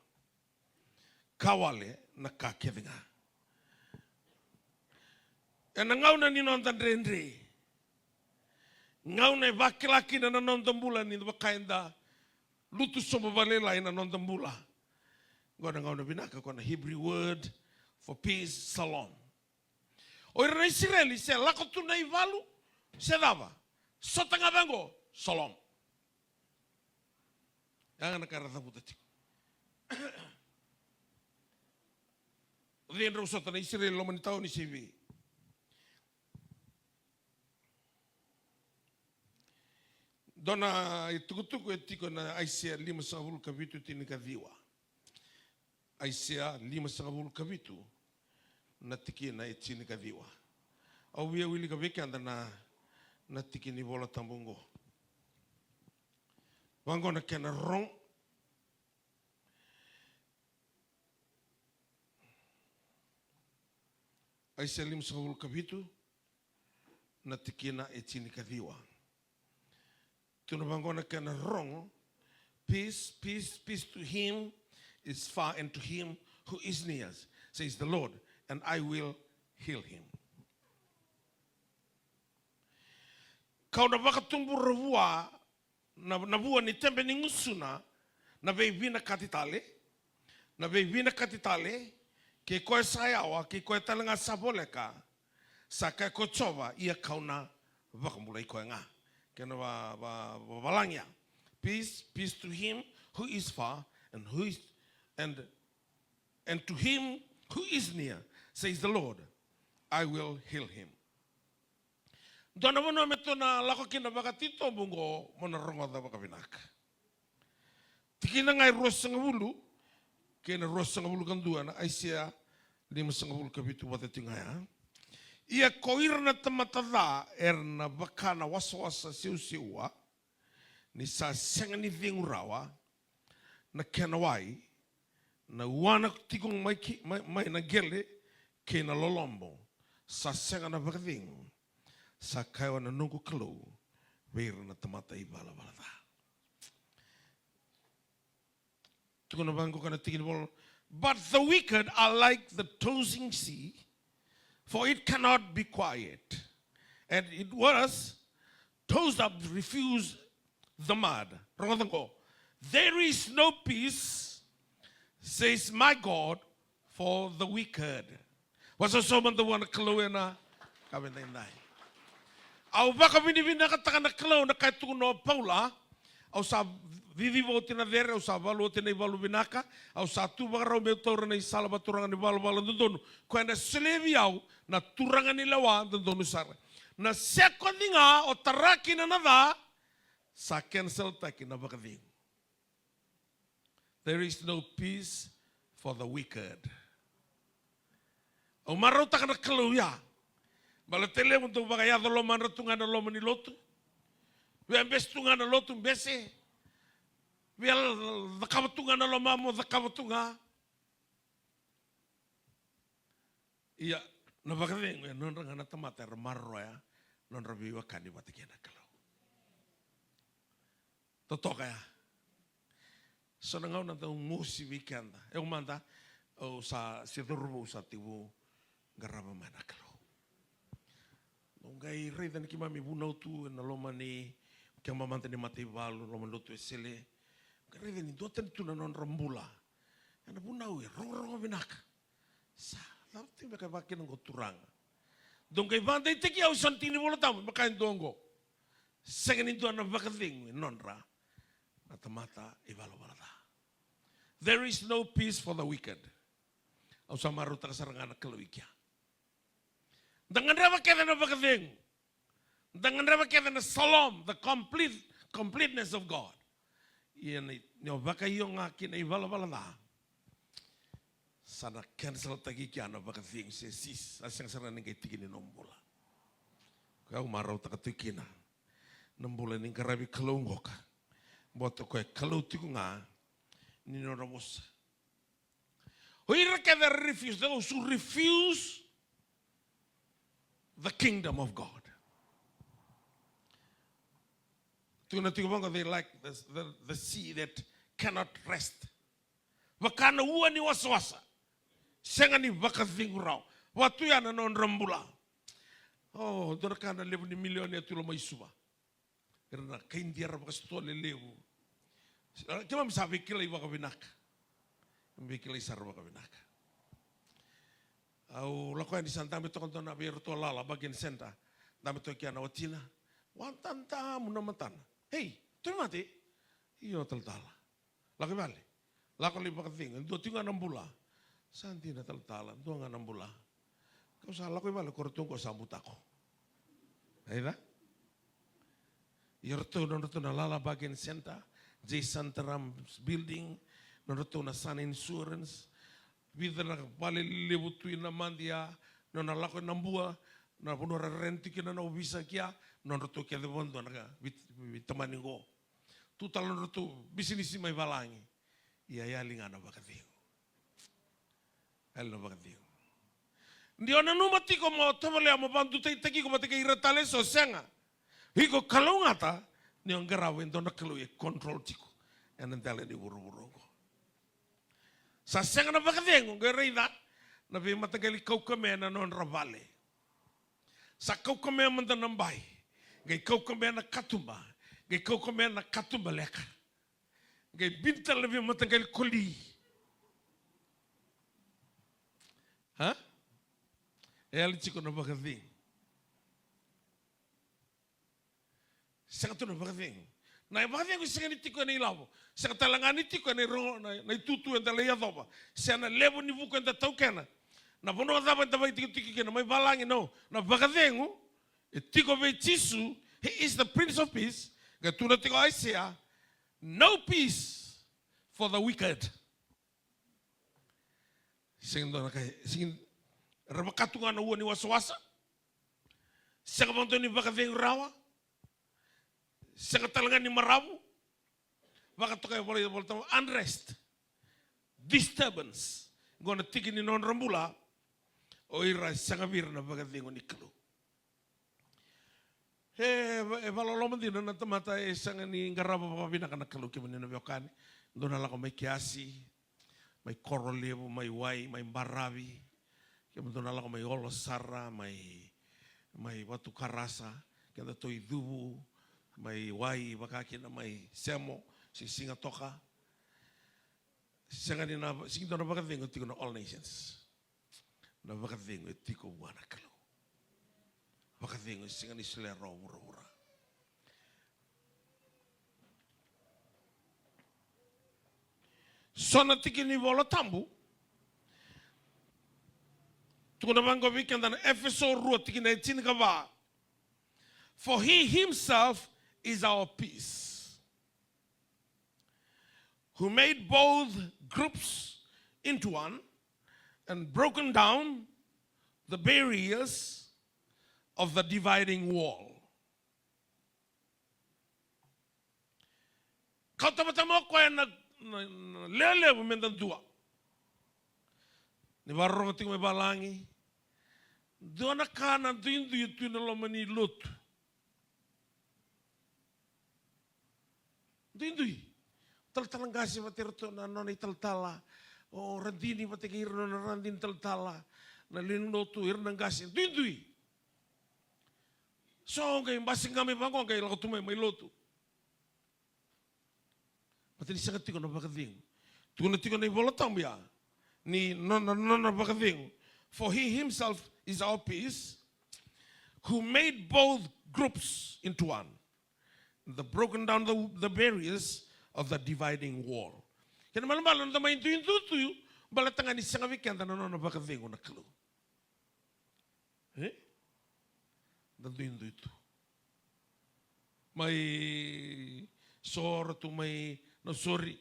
Kawale na kakedenga. E nangau na ni nonton rendre. Ngau na bakilaki na nonton bula ni bakaenda. Lutu somo balela na nonton bula. Gona ngau na binaka kona Hebrew word for peace, salom. Oira na Israeli se lakotu na ivalu se dava. Sotanga bango, salom. Yang na karata putatiku. Rian sota na Israeli lo manitao ni sivi. Dona itukutuku etiko na Isaiah 5 kapitu tinikadhiwa. Aisyah 5 kapitu na tiki na itini kadhiwa. Au wia wili kaveke anda na tiki ni bola tambungo. Wango na kena rong. Aisyah 5 kapitu na tiki na itini kadhiwa. Tuna wango na kena rong. Peace, peace, peace to him is far, and to him who is near, says the Lord, and I will heal him. Kau na wakatumbu ravua, na bua ni tembe ni ngusuna, na veivina katitale, ke koe sayawa, ke koe talanga saboleka, sa kai ko chova, ia kau na wakamulai koe ngā. Kena walangya. Peace, peace to him who is far, and who is and to him who is near, says the Lord, I will heal him. Dona mo meto na lako kina bakatito bungo monarongo da bakabinak. Tikina ngai rosang bulu, kena rosang bulu kandua na Aisyah 5 kapitu wate tingaya. Ia koirna tamatada erna bakana waswasa siu-siua ni sa sengani vingurawa na kenawai na wana tikong mai na gele kena lolombo sa sengana bakading sa kaiwa na nungku kelu weirna tamata ibala balada. Tukuna bangko kana tikin bol. But the wicked are like the tossing sea, for it cannot be quiet. And it was tossed up, refused the mud. There is no peace, says my God, for the wicked. Wasa soman the one kalawena kabinay. Au baka binibina katakan na kalaw na kahit tuno Paula, au sa vivivo tina vere, au sa valu tina ivalu binaka, au sa tu bagarau me taura na isala baturangan ni valu dondonu. Kaya na selevi au na turangan ni lawa dondonu sara. Na sekondi nga o taraki na nada sa cancel taki na bakading. There is no peace for the wicked. Au marau taka na kaluya. Balatele untuk bagaya do loman ratungan na loman ni lotu. Wiang bestungan na lotu bese. Wiang dakabatungan na lomamo dakabatunga. Iya, na bakading non rangana tamata marro ya. Non rabi wakani batikena kalau. Toto kaya. Sonangau nanta musi weekend. Manda o sa sidurbo sa tibu garaba mana kalau. Ngai rei dan kimami bunau tu na loma ni kaya mamanta ni mati balu loma lotu esele. Ngai rei dan doten tu na non rambula. Ana bunau e rong binaka. Sa tapi baka bakin ngo turang. Dong kay banda iteki au santini bola tamu baka ndongo. Sengen itu ana bakating nonra. Mata-mata ibalo balada. There is no peace for the wicked. Au samaru ta sarangan keluikia. Dengan raba kaya na bakating. Dengan raba kaya na salam, the completeness of God. Iyan ni baka yung akin ay bala-bala. Sana cancel tagi kaya na bakating sis asyang saraning kay tigin ni nombola. Kaya umaraw takatukin na. Nombola ning karabi kalunggo ka. Boto ko kaluti ko nga ninoramos. Huwag ka na refuse. Those who refuse the kingdom of God. They like the sea that cannot rest. Wakana uwa ni waswasa. Senga ni bakating raw. Watu yan non rambula. Oh, doon ka na 11 million ya tulo may suba. Karena kaindiar bakastole lewu. Cuma bisa vikilai bakabinak. Vikilai sar bakabinak. Au lakukan di sana tapi tokon tona biar tua lala bagian senta. Tapi tokia na watina. Wantanta munamatan. Hey, tu mati. Iyo taltala. Laki balik. Laku liba kating. Dua tiga 6 bulan. Santi na taltala. 2 6 bulan. Kau salah laku balik. Kau tunggu sambut aku. Aida. Yerto nonoto na lala bagian senta. Jason Teram building. Nonoto na Sun Insurance. Vida na bale lebutu na mandia na lako nambua na puno renti kina na ubisa kia na roto kia de bondo na vitamaningo tu talo roto bisnis mai balangi ia linga na bakatiu el na bakatiu ndio na numa tiko mo tabale mo bandu taki ko matike iratale so senga hiko kalungata ni ngarawe ndo na kalu e control tiko enandale ni buru-burungo. Sa senga na bakating, ngereida, nabi matagali kau kame na non ravale. Sa kau kame mandanambay, gay kau kame na katumba, gay kau kame na katumba leka. Gay bintal nabi matagali kuli. Ha? Ali chiko na bakating. Senga tu na bakating. Na bakating ko senga ni tiko na ilaw. Sa katalangan iti ko na itutu ang talaya doba. Siya na lebo ni buko ang tataw kena. Na puno ka dapat iti kena may balangin no. Na bakadengo E tiko ve Jisu, he is the Prince of Peace. Ga tuna tiko Isaiah, no peace for the wicked. Sing rabakatunga na uani wasawasa. Saka bantu ni baka veng rawa. Saka talangan ni marabu. Baka toka boleh unrest, disturbance. Gona tiki ni non rambula. Oira saka vir na baka veng ni kelu. Valoloman din na tamata sanga ni ngaraba baka binaka na kelu kibani na biokani. Dona lako may kiasi. May korolevo, may wai, may baravi. Kaya dona lako may olosara, may watu karasa. Kaya toi dubu, may wai, bakakina may semo, si singa toka. Sanga ni na, sing dona baka vengo tiko na all nations. Na baka vengo tiko wana kalo. Baka vengo singa ni sila ro ura. Sona tiki ni vola tambu. Tukuna bango weekend dan Efeso rua tiki na itin kava. For he himself is our peace, who made both groups into one and broken down the barriers of the dividing wall. Kau tama-tama ko yan lele mentan tua. Ni warro ting me balangi. Dona kana dindu itu na lomani lot. Dindu. Tal-talang gasi materto na noni tal-tala. O randini patikir na randin tal-tala. Na linlotu irnang gasi. Dindu. So kay basing kami bangko kay lakotumay may lotu. Patini sangat tiko na bakading. Tiko na ibola tambia. Ni no bakading. For he himself is our peace, who made both groups into one. The broken down the barriers of the dividing wall. Kaya malam-malam na may intu-intu balatangan ni sangat weekend na bakading na kalo. Dantu intu. May sor tu may no sorry,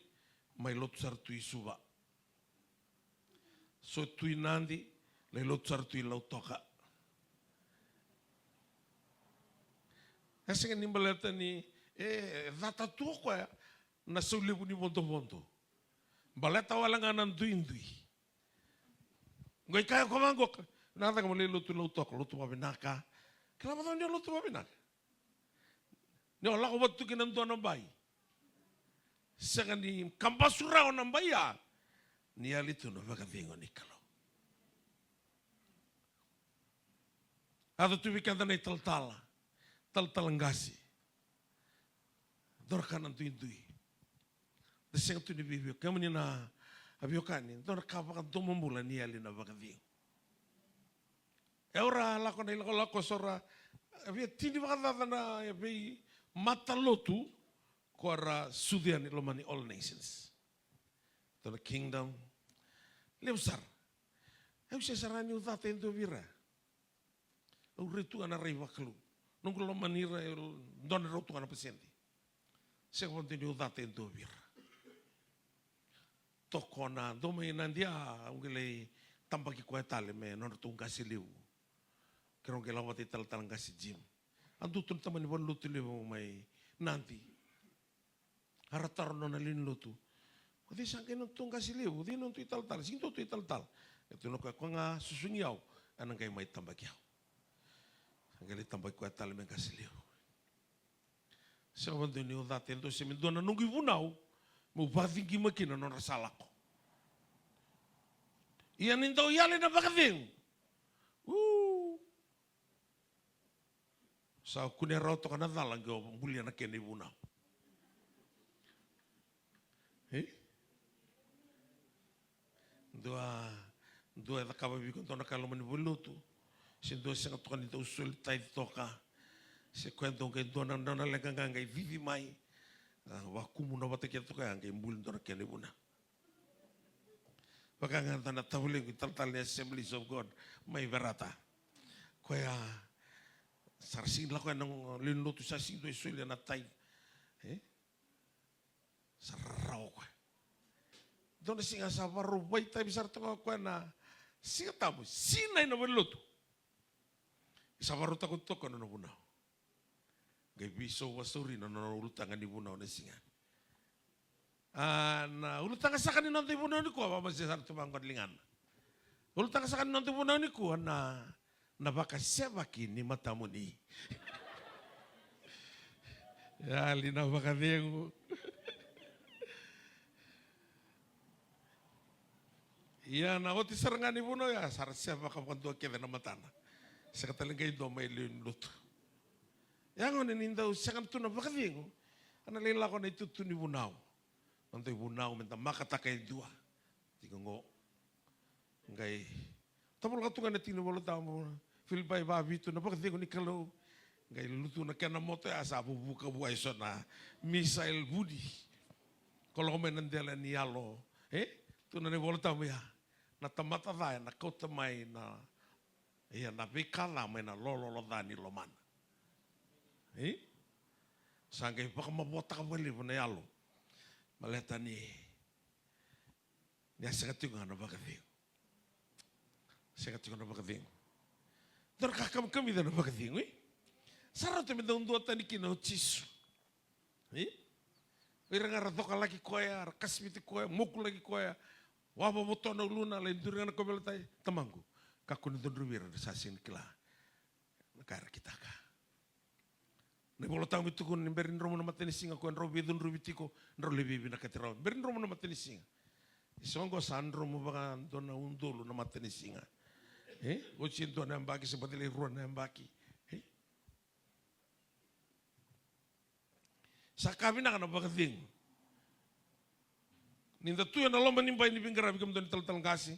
may lot sartu isuba. So tui nandi, lay lot sartu ilaw toka. Kasi nga nimbalata ni, data tuwa ko ya, nasulibu ni bonto-bonto. Balata wala nga nanduindui. Ngoy kaya kumangok, nata ka mali lutu ilaw toka, lutu mabinaka. Kenapa tahu dia lutu mabinaka? Ni wala ko batu kinantuan ng bayi. Saka ni kampasura o ng baya, niya lito na magavingo ni kalo. Ato tuwikan na tal-talang gasi. Dorka ng tuindui. Dasang ito ni Bibyo, kaya mo niya na abiyokani, dorka baka tumumula niya lina magavingo. Eura lako na ilako sora, abiya tindi baka tata na yabi matalotu, Kora sudian ilomani all nations. To the kingdom. Leusar. Heu se sarani utate ento vira. O ritu ana reiva kalu. Nungku lomani ra don rotu ana paciente. Se continue utate ento vira. Tokona dome nandia ungele tampaki ko etale me non tu ngasi liu. Kero ke lawati tal ngasi jim. Antu tun tamani bon lutu liu mai nanti. Haratar no na linlotu. Kodi sangke no tungga siliu, di no tu tal-tal, sinto tu tal-tal. Ito no ka nga susungiaw, anang kay may tambakyaw. Ang galit tambak ko tal men kasiliu. Sa wando ni udate ento se mendo na nungi vunaw, mo bavingi makina no rasala ko. Iyan into yale na bakading. Sa kuneroto ka na dalang go bulia na kene vunaw. Dua da kaba bi kontona kalo mani bulutu. Se do se ngato kanito usul tai toka. Se kwento ke dona dona lekanga ngai vivi mai. Wa kumu na wate ke toka ngai mbul dona kene buna. Pakanga tana tawle ki tal Assemblies of God mai verata. Koya Sarsing lako nang lindo tu sasing tu isu na tai. Sarau ko. Doon singa sa barubay tayo bisar to ko na singa tamo sinay na weluto. Isa baru takut to ko na bunaw. Gay biso wasuri na ulutang ni bunaw na singa. Na ulutang sa kanin nanti bunaw ni ko apa masih sarto bangkot lingan. Ulutang sa kanin nanti bunaw ni ko na baka sebaki ni matamu ni. Ya lina baka dengu. Iya na oti serangan ibu no ya sarsia baka pantua kita na matana. Sekataling kayo do may liun luto. Yang on ninda usakan tu na baka dengu. Ana lila ko na itutu ni bunaw. Nanti bunaw minta makata kay dua. Tigo ngo. Ngay. Tapos katungan na tinubalo tamo. Filipay babi tu na baka dengu ni kalau. Ngay luto na kena moto ya sa bubuka buhay so na misail budi. Kalau kami nandela ni yalo. Tu na ni bolo tamo ya. Na tamata dai na kota mai na na vikala mai na lolo dani loman. Sangkai baka mabota ka bali na yalo. Maleta ni asakatigo na baka ding. Asakatigo na baka ding. Dor kakam kami na baka ding. Sarata mi daun dua tani kina chisu. Ira ngara toka lagi koya, kasmiti koya, muku lagi koya. Waba botona uluna lain durana ko belatai tamangku. Kaku ni dondruwira sasin kila. Nakara kita ka. Ne bolo tamu itu kun berin romo na mateni singa ko robi dondruwi tiko ndro lebi na katira. Berin romo na mateni singa. Isongo sandro mo baka dona undolo na mateni singa. Ucin to na mbaki seperti le ruan na mbaki. Sakabi na kana baka ding. Ninda tu yang dalam menimba ini pinggarabi kami tuan tel kasih,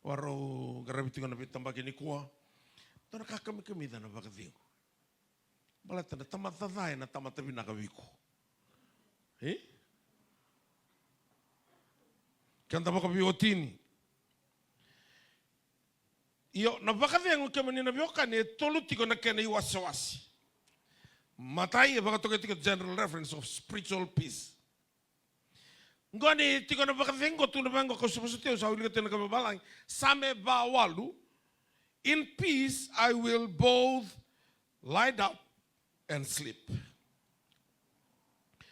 waro garabi tu kan nabi tambah kini kuah, tuan kami dah nabi kavingu, balat tanda tamat tadai na tamat tapi nak kaviku, kan tambah kavi otini, iyo nabi kavingu kami ni nabi okan ni tolu tiko nak kena iwas-was, matai baga toke tiko general reference of spiritual peace. Ngoni tiko na baka vengo tu na vengo ko suppositio sa uli na kababalang same bawalu in peace I will both lie down and sleep.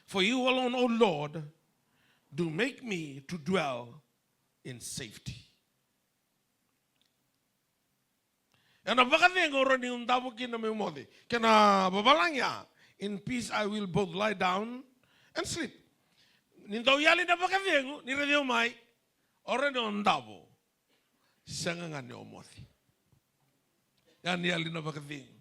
For you alone, O Lord, do make me to dwell in safety. Ana baka vengo ro ni undabo kina me modi. Kana babalang ya in peace I will both lie down and sleep. Nintau yali na baka vengo, ni radio mai, ora no ndabo. Sanga ngani omothi. Yan yali na baka vengo.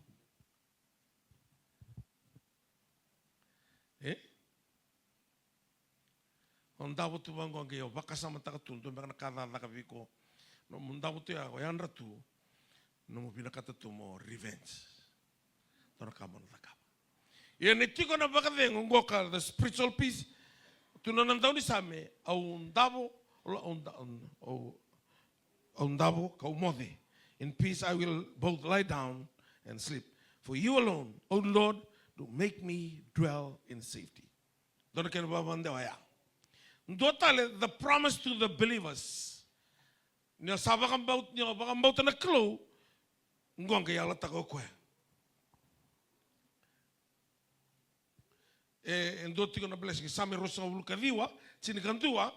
Ondabo tu bango nge yo baka sama taka tuntu baka nakada laka viko. No mundabo tu ya yan ratu. No mo pinakata tu mo revenge. Tona kama na taka. Yan itiko na baka vengo ngoka the spiritual peace. Tunanantau ni same au ndabo kau mode. In peace I will both lie down and sleep. For you alone, O Lord, do make me dwell in safety. Dona kena babande waya. Ndotale the promise to the believers. Nya sabakam baut nya bakam baut na klo. Ngong kaya la tako kwe. Ndoti kona blessing sami rosa ulukadiwa sinikantua.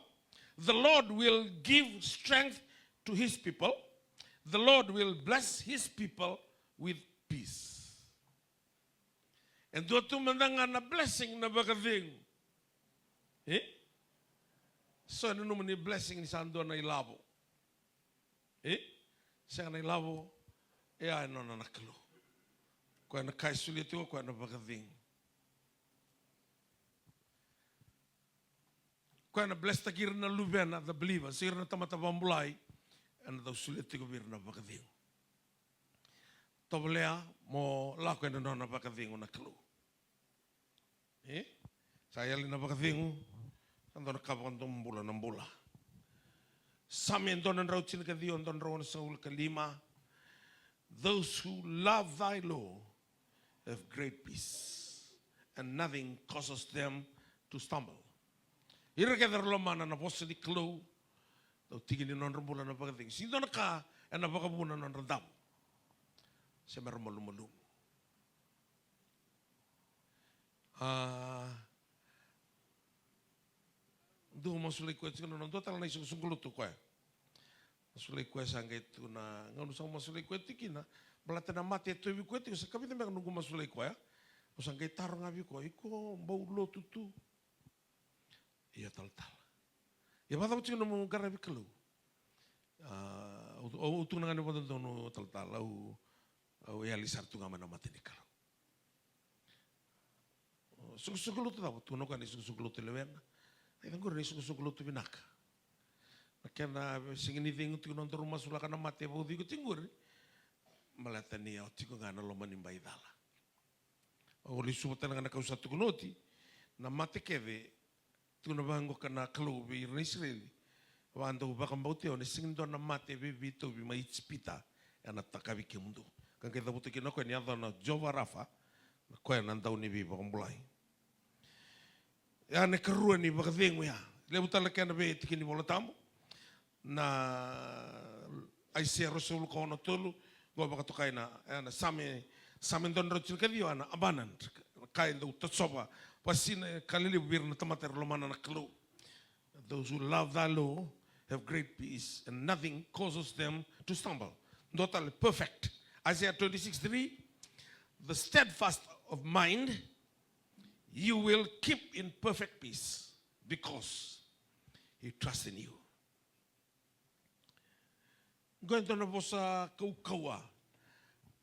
The Lord will give strength to his people. The Lord will bless his people with peace. And do tu mendangan na blessing na bakading. So ano naman ni blessing ni Sando na ilabo. Siya na ilabo, ano na nakalo. Kaya na kaisulit ko, kaya na bakading. Kaya na bless takir na lubena, the believers, sir na tamatabambulay, ano daw sulit ko bir na bakading. Toblea mo lako na na bakading na kalo. Saya lina bakading, ando nakabang tumbula ng bula. Sami ando ng raw sinakadiyo, ando ng raw sa ulkalima. Those who love thy law have great peace, and nothing causes them to stumble. Ira kedar lo mana na posa di klo, tau tigi ni non rembulan na pagating. Sinto na ka, na pagabuna non rendam. Sa meron malum-malum. Do masulay ko ito non do tala na isang sunggulo to ko. Masulay ko sang itu na ngano sang masulay ko ito kina. Balata na mati ito ibi ko ito sa kapit na nunggu masulay ko ya. Usang kay tarong abi ko iko baulo tutu. Iya tal-tal. Ya bata mo tingnan mo garabi kalau. Utung na nga naman doon tal-tal. Au ya lisar tu ngama na mati ni kalau. Sugu-sugu tu tahu, tu no kan sugu-sugu tu lewen. Ay tanggur ni sugu-sugu tu binaka. Makanya singini tingu tu nonton rumah sulaka na mati bau tiku tinggur. Malatani au tiku ngana lo manimbai dala. Oli subatan ngana kau satu kunoti na mati keve tu na bango kana klu bi Israel. Wando bakam bauteo ni singdo na mati bi bito bi maitspita ana takabi kemundo. Kan kita butuh kina ko ni adana Jova Rafa. Ko na ndau ni bi bakam bulai. Ya ne kerua ni bakadengu ya. Le butala kana be tikini bola tamu. Na Aisyah Rasul ko na tolu go bakatukai na same don rocil kadio ana abanan kain do tsoba pasine kalili bir na tamater lomana na klo. Those who love thy law have great peace and nothing causes them to stumble. Totally perfect. Isaiah 26:3, the steadfast of mind you will keep in perfect peace because he trusts in you. Ganto na bosa kau-kawa.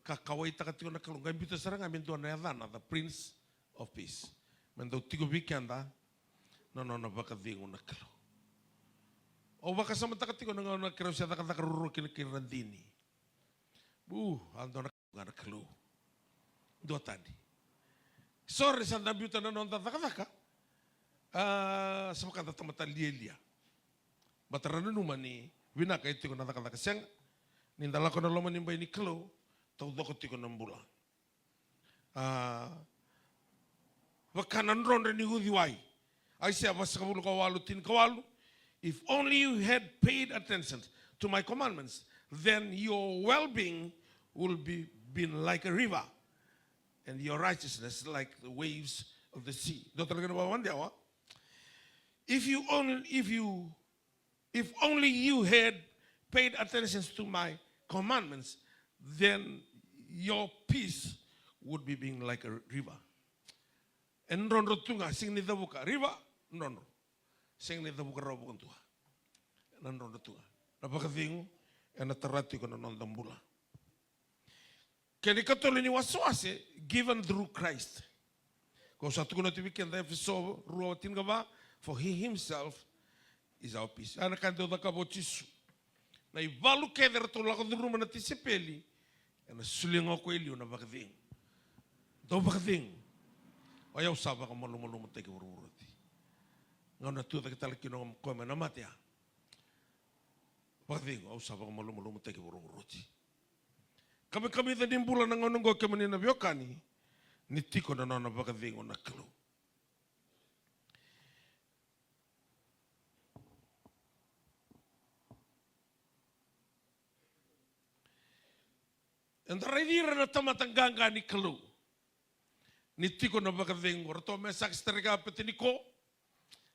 Kakawai takatiko na kalungan bito sarang amin tuan na yadana, the Prince of Peace. Mendo tigo bikanda, no baka dingo na kalo. O baka sama takatiko na kiro siya takakaruro kinakirandini. Ando na kalo. Dua tadi. Sorry sa nabiutan na nonton takataka. Sama kata tamata liya. Batarana numan ni winaka ito ko na takataka. Siyang nindala ko na loman yung bay ni kalo. Tau doko tiko ng bulan. Wakanan ron rin ihudiway. Ay siya basta kabulo kawalu tin kawalu. If only you had paid attention to my commandments, then your well-being will be been like a river, and your righteousness like the waves of the sea. If only you had paid attention to my commandments, then your peace would be being like a river. And ronro tunga sing ni dabuka river ronro sing ni dabuka robo kuntua. Nan ronro tunga. Napakatingu na tarati ko na nondambula. Kani katolo ni waswase given through Christ. Kung sa tuko na tibikin da episodo ruwa tinga ba, for he himself is our peace. Ana kanto da kabotisu. Na ivalu keder to lako duru na tisepeli. Na sulingo ko ilio na bakading. Do bakading. Ayaw saba ka malum-malum tayo ururoti. Ngayon na tuwa kita laki nung kome na matya. Bakading, ayaw saba ka malum-malum tayo ururoti. Kami-kami din bulan ng anong go kami na biyokani. Niti ko na na bakading o naklo. And raidira na tamatanganga ni kalo. Niti ko na bakading o rato may sakstariga pati ni ko.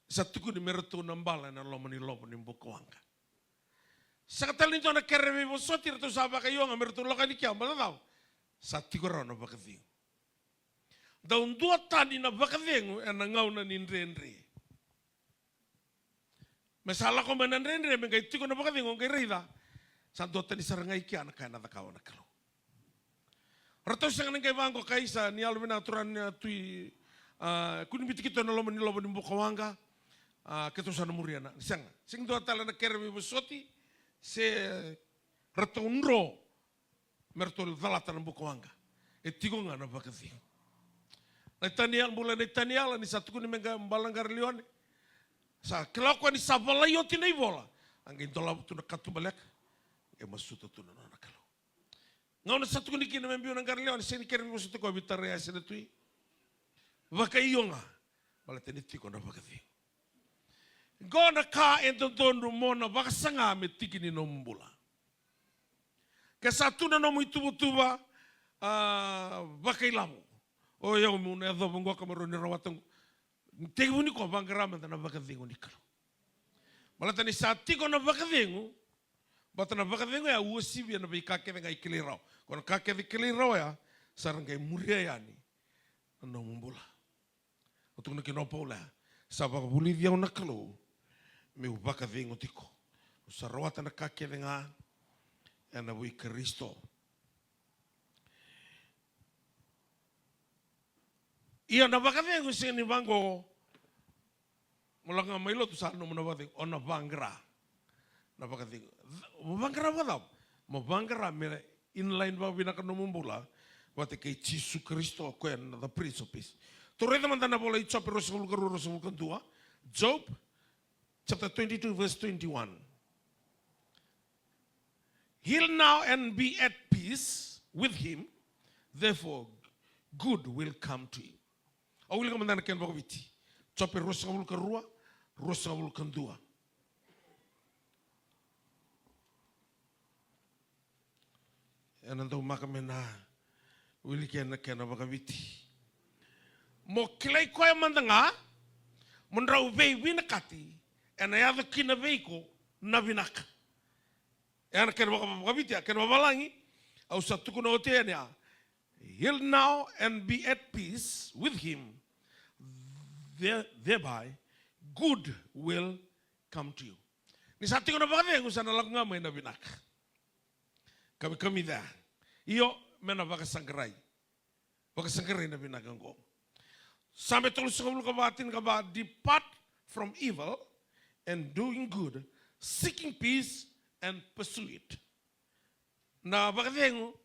Sa tuko ni merto ng bala na lomani-lomo ni bukwanga. Sa katalin ito na keremi mo so tira to saba kayo nga merto lo kani kya malalaw. Sa tiko raw na bakading. Daun dua tani na bakading ang nangaw na ninrenre. Masala ko man ninrenre may tiko na bakading o kay rida. Sa dua tani sarangay kya na kaya natakaw na kalo. Rato siya nga kay bangko kaysa ni alwin aturan niya tuy kunin bitikito na loman ni loman ni bukawanga kito sa namuriana. Siya nga. Sing dua tala na keremi mo soti se rato unro mertol dalata ng bukawanga. Etigo nga na bakading. Naitanial mula naitanial ni satu kuning balanggar lione. Sa kelakwa ni sabalayo tinay bola. Ang gintola tu nakatubalik. E masuto tu na nakalo. Ngau na satu ni kina membiu nang karleo ni sini kere musuh ko bitare ya sini tui. Waka ionga bala teni tiko na waka thi. Gona ka entontondo mona waka sanga me tiki ni nombula. Ke satu na nomu itubutuba waka ilamu. O ya mu na do bongo kamero ni rawatong. Tegi uni ko bangrama na waka thingu ni kalo. Bala teni satiko na waka thingu. Bata na waka thingu ya uosibi na bikake venga ikilirao. Kono kake ikilirao ya sarangay muria yani. Ano mumbula. Otung na kinopola. Sa waka buli diyaw na kalo. Me waka thingu tiko. Sa rawata na kake venga. Ana bui Kristo. Ia na waka thingu sini bango. Mulanga mailo tu sa no muna waka thingu. Ona bangra. Na waka thingu. Mabangra wadam. Mabangra mele. Inline ba binakan mumbula. Wate kay Jesu Kristo ko yan the Prince of Peace. Tureta man na bola itso pero sa lugar sa kantua. Job chapter 22 verse 21. Heal now and be at peace with him. Therefore good will come to you. Awil ka man na ken bakawiti. Chope rosa ka rua, rosa ka kantua. Enanto makamena wili kena bakawiti. Mo kilay ko ay mandanga mundraw vei winakati ena yada kina veiko na vinaka. Ena kena bakawiti kena babalangi au satu kuno otenya. Heal now and be at peace with him. Thereby good will come to you. Ni satu kuno bakawiti usana laku ngamay na vinaka. Kami dah. Iyo mena baka sangrai. Baka sangrai na binagang ko. Sampai tulis sa kabul kabatin kaba depart from evil and doing good, seeking peace and pursue it. Na baka dengo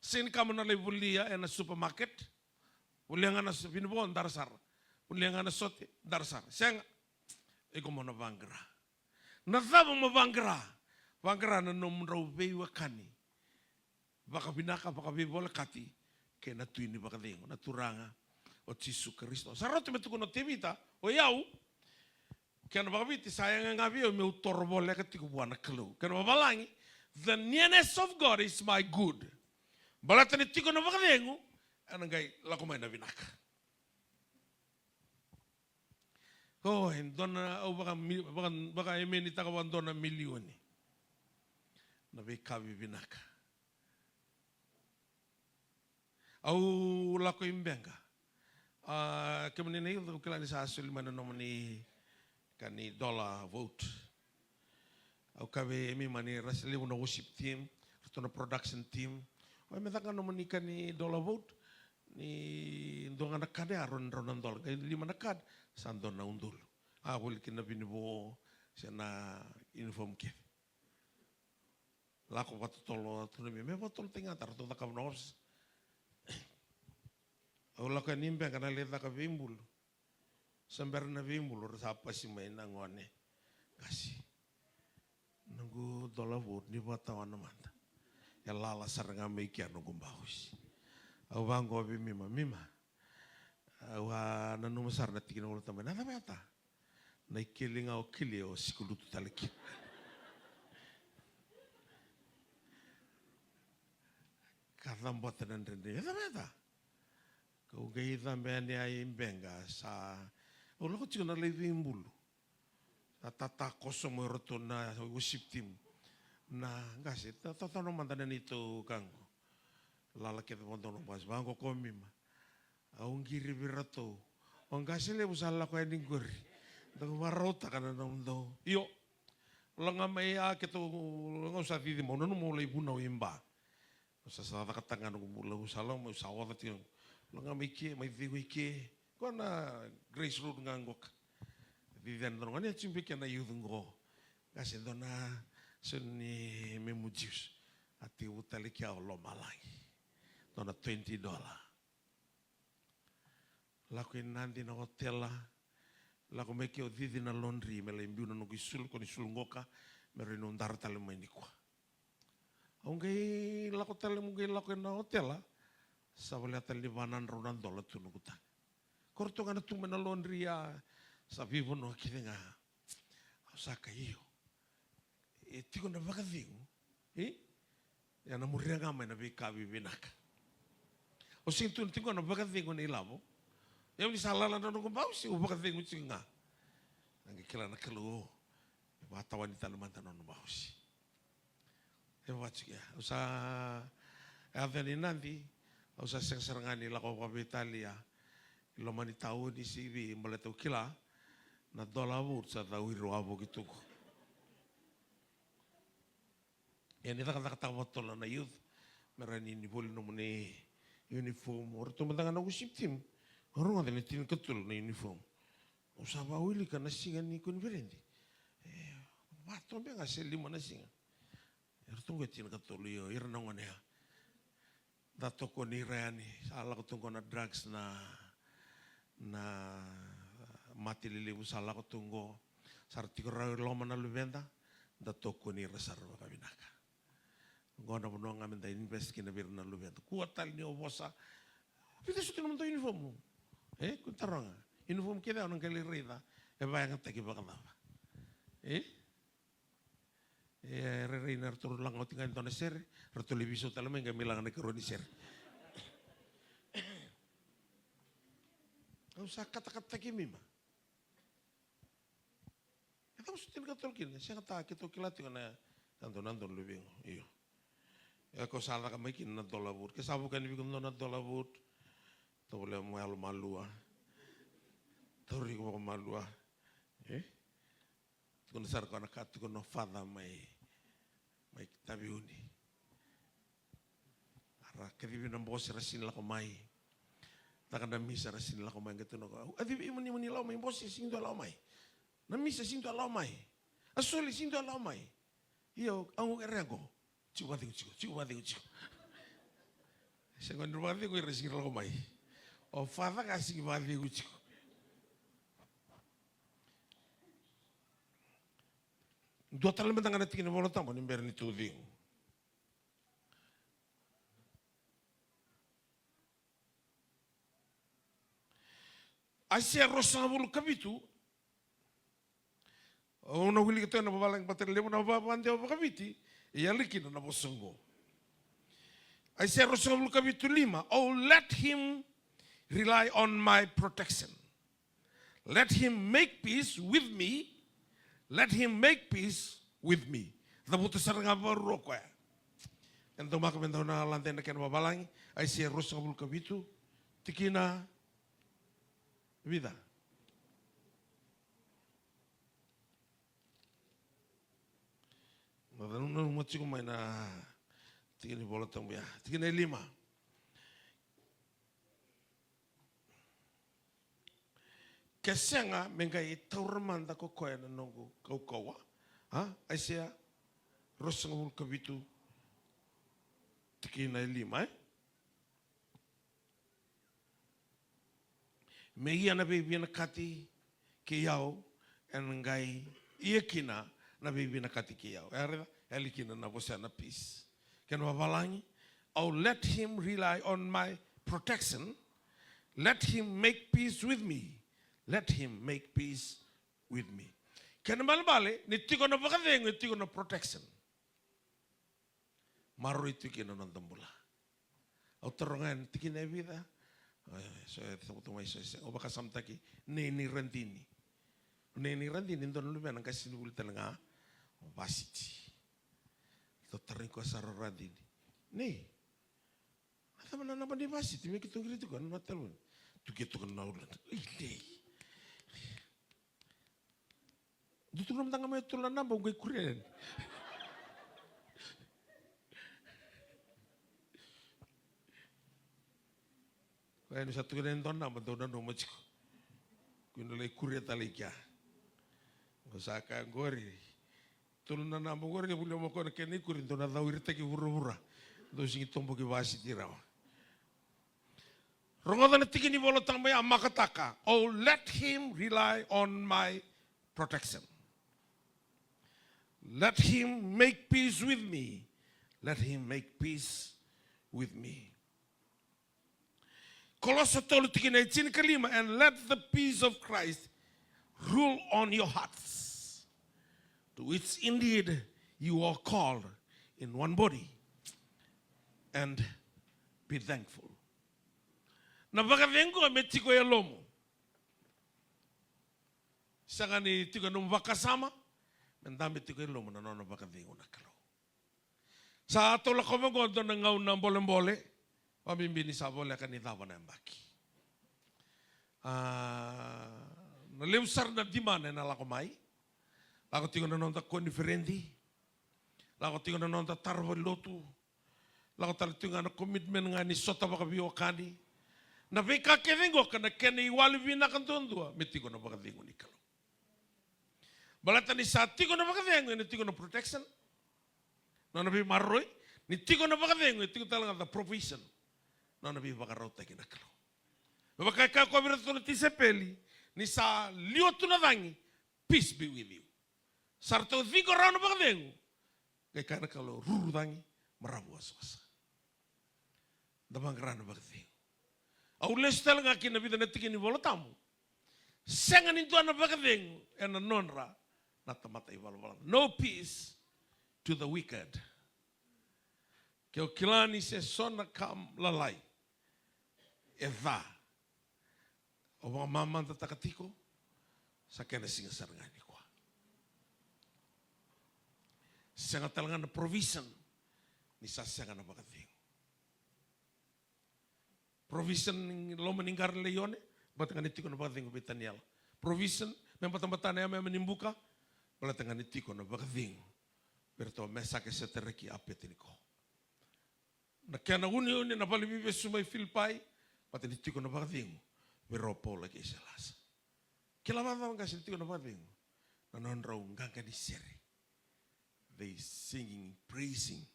sin kamu na lebulia na supermarket. Uliang na binubon darsar. Uliang na sote darsar. Sayang iko mo na bangra. Nazabo mo bangra. Bangra na nomraw bewa kani. Baka binaka baka bibola kati ke na tuini baka dengo na turanga o Jesu Kristo. Sarot me tukuno tibita o yau ke na baka biti sayang nga bio me utorbole ka tiku buana kelu. Ke na babalangi the nearness of God is my good. Balata ni tiku na baka dengo anangay lakumay na binaka. Oh, dona o baka emenita ka dona milioni. Na bikabi binaka. Au lako imbenga. Kemudian ini untuk kelani hasil mana nomini kani dollar vote. Au kabe emi mani rasli una worship team, una production team. Au meta kan nomini kani dollar vote ni ndonga nakade aron ronan dollar. Kaya lima nakad sandon na undul. Awal kina binibo sana inform ke. Lako patutolo tunemi me patutolo tinga tar tu takam nos. Ola ka nimbe kana leta ka vimbulu. Sambar na vimbulu apa sih main ngone. Kasih. Nunggu dola vote ni batawan manta. Ya lala saranga meikia nunggu bahus. Au bango bi mima. Au nanu masar na tikin ulo tamai. Nada mata. Na ikilinga o kili o sikulutu taliki. Katham botan rende. Nada mata. Kau gay também ai imbenga sa o loko tiko na levi imbulu tata kosong meroto na worship team na ngasi tata no mandanan itu kango lala kita montono pas bango komima au ngiri birato o ngasi le busala ko ending gori do marota kana no yo langa mai a keto ngosa di mo no mo le buna imba sa sa katanga no mula usala mo sawa tio Langa miki mai viwi ki kona Grace Road ngangok vivian dona ni chimpi kana yudungo kasi dona suni memujus ati utali kia lo malai dona $20 lakuin nanti na hotel laku meki o vivi na laundry mele imbiu na nuki sul koni sul ngoka mere nundar tale mai nikwa Aunque la hotel mungkin la kena hotel lah. Sabali atal di banan ronan dola tu nukutan. Korto ngana tu mena laundria sabi bono kidenga. Osaka iyo. Tiko na bakadingo. Ya na muria ngama na bikabi binaka. O sintu tiko na bakadingo ni labo. Ya ni salala na nunggu bau si bakadingo singa. Nangi kila na kelu. Bata wanita lumanta na nunggu bau si. Ya usa ni nanti. Usa serangani la ko Italia. Ilo mani tahu di sini mulai tahu kila. Na dola wud sa tahu iru abo gitu. Ya nita kata botol na youth. Merani ni boleh nomone uniform. Orang tu mentangan aku sip tim. Orang ada ni tin ketul na uniform. Usa bawili kan nasingan ni konferensi. Bato be ngasih lima nasingan. Ertungo tin ketul yo irnongan ya. Dato ko ni reani salah ko tunggu na drugs na mati lilibu salah ko tunggu sarti ko rawi loma na lubenda dato ko ni resar kabinaka ngona bono ngamen da invest kina bir na lubenda kuatal ni obosa pita suti naman to uniform kuntaranga uniform kita onang kali rida bayang taki bakala Reina Arturo lang o tingnan ito na sir. Ratuli biso talaman yung gamilang na karo ni sir. Ang sa kata-kata kimima. Ito mo sutin katulkin. Siya kata kito kilati ko na nandun lubing. Iyo. Ako sala ka may kinadolabut. Kasabo ka nibigong no nadolabut. Ito wala mo malu-malua. Tori ko malua. Kung nasar ko nakati ko no father may tabiuni. Ara kadibi ng boss rasin la kumay. Takanda misa rasin la kumay gato no ko. Adi imuni law may boss sindo law may. Na misa sindo law may. Asuli sindo law may. Iyo ang erego. Chiwa digo. Segundo wadi ko rasin la kumay. O father kasi wadi ko. Dua talam bentang ada tiga bola tamu ni berni tuding. Asia rosa bulu kabitu. Ona wili kita na babalang pater lemo na babante o kabiti. Ia likin na bosongo. Asia rosa bulu kabitu 5. Oh, let him rely on my protection. Let him make peace with me. Let him make peace with me. Tabuto sarang baru ko. Ento makamento na lantai na kena babalang ay siya rosang bulu kabitu tikina vida. Nadanun mo chiko may na tikini bola tang biya. Tikina 5. Kasi nga, mengay tauraman da ko koya na nongo kaukawa. Ay siya, rosang mul kabitu, tiki na 5. Megi na baby na kati kiyaw, ngay iya kina na baby na kati kiyaw. Elikina na bosa na peace. Kaya mabalangi, oh, let him rely on my protection. Let him make peace with me. Let him make peace with me. Kaya malbale, niti ko na bakadeng, niti ko na protection. Maro ito kinanandambula. O tarongan, tiki na vida. So, ito tumay sa isa. O baka samtaki, nini randini. Nini randini, doon lumiyan, ang kasi sinubulitan nga, basiti. Ito tarin ko sa randini. Ni, nata man na naman di basiti, may kitong grito ko, ano natalun? Tukito ko na ulan. Ay, dito naman tanga may tulan na, bawang kuren. Kaya nung satu kenen doon na, doon na numach ko. Kung nalay kuren talay kya. Masaka gori. Tulan na naman gori, buli mo ko na keni kuren, doon na daw irita ki hura-hura. Doon singi tombo ki basi tiraw. Rongodan na tiki ni bolotang may amakataka. Oh, let him rely on my protection. Let him make peace with me. let him make peace with me. Kolose 3:19-5, and let the peace of Christ rule on your hearts, to which indeed you are called in one body, and be thankful. Na vakavengo ametiko ya lomo. Sagani tiko num vakasama, mendame tiko ya lomo na nona vakavengo na kalo. Sa tola komengo dona ngau na mbole-mbole, pamimbini sa bole akan itawa na mbaki. Na leusar na dimana na lako mai, lako tiko na nonta konferendi, lako tiko na nonta tarwa lotu, lako tiko na komitmen ngani sota baka biwakani, na veka kevengo kana kene iwali vina kantondua, metiko na baka vengo ni kalo. Balata ni sa tiko na baka vengo, ni tiko na protection, na nabi marroi, ni tiko na baka vengo, tiko talaga the provision, na nabi baka rauta kina kalo. Baka ka ko birato na tisepeli, ni sa liotu na vangi, peace be with you. Sarto vigo rano baka vengo, kay kana kalo ruru vangi, marabu aswasa. Damang rano baka vengo. Au lestel nga kina vida na tiki ni volatamu. Senga nintu ana baka vengo, ena nonra, na tamata iwala. No peace to the wicked. Keo kilani se sona kam lalai. Eva. O mga mamanta takatiko, sa kena singa sarangani kwa. Senga talaga na provision, ni sa senga na baka vengo. Provision lo meninggar leone, batangan itiko na baka vengo betanial. Provision, membatang-batang na menimbuka, batangan itiko na baka vengo. Berto mesa ke setereki apetiniko. Na kena uni na palibibe sumai Filipai, batangan itiko na baka vengo. Beropo lagi selas. Kilababa mga itiko na baka vengo. Nanonraw nganga ni sere. They singing, praising.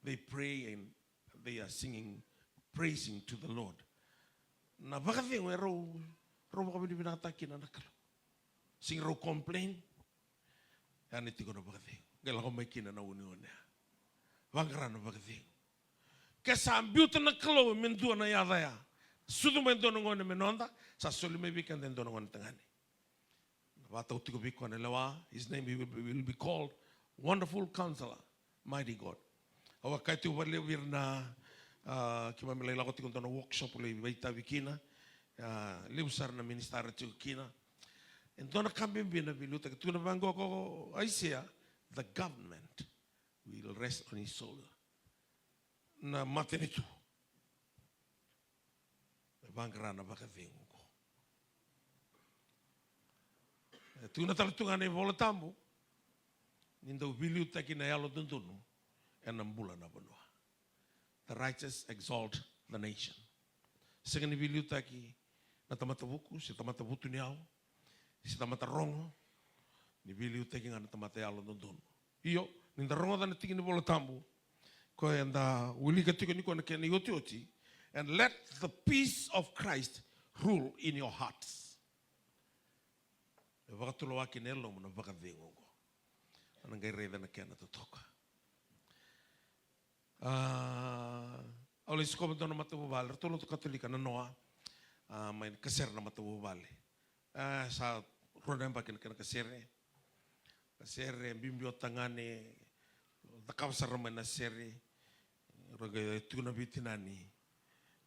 They pray and they are singing, praising to the Lord. Na baka vengo ero baka binataki na nakalo. Sing ro complain. Yan itiko na baka vengo. Gala ko may kina na union niya. Wangara na baka vengo. Kesa ambiuta na kalo mendua na yada ya. Sudu mendono ngone menonda. Sa soli may bikan den dono ngone tangani. Wata utiko biko na lewa. His name will be called Wonderful Counselor, Mighty God. Awa kai tu wale wir na kima milay lako tikon tono workshop ulay baita bikina. Leusar na ministara tiko kina. Entona kambing bina biluta tu na bango ko Isaiah, the government will rest on his shoulder. Na matenitu. Bangara na baka vengo ko. Tu na talatunga na volatamu. Nindo biluta kina yalo dunduno. Enambula na banua. The righteous exalt the nation. Segani biluta ki na tamatabuku, si tamatabutu niao. Si tamata rongo, ni bili uteki nga na tamata yalo nondono. Iyo, ninda rongo da na tiki ni bolo tambu, ko yanda uli ka tiko niko na kena yoti oti, and let the peace of Christ rule in your hearts. E waka tulo waki nelo mo na waka vengo ko. Anang kay reda na kena tutoka. Aulay suko mo na matububali, tulo to katolika na noa, may kaser na matububali. Sa rodem bakin kena kasere bimbio tangane takaw sa raman na sere roga tuna bitinani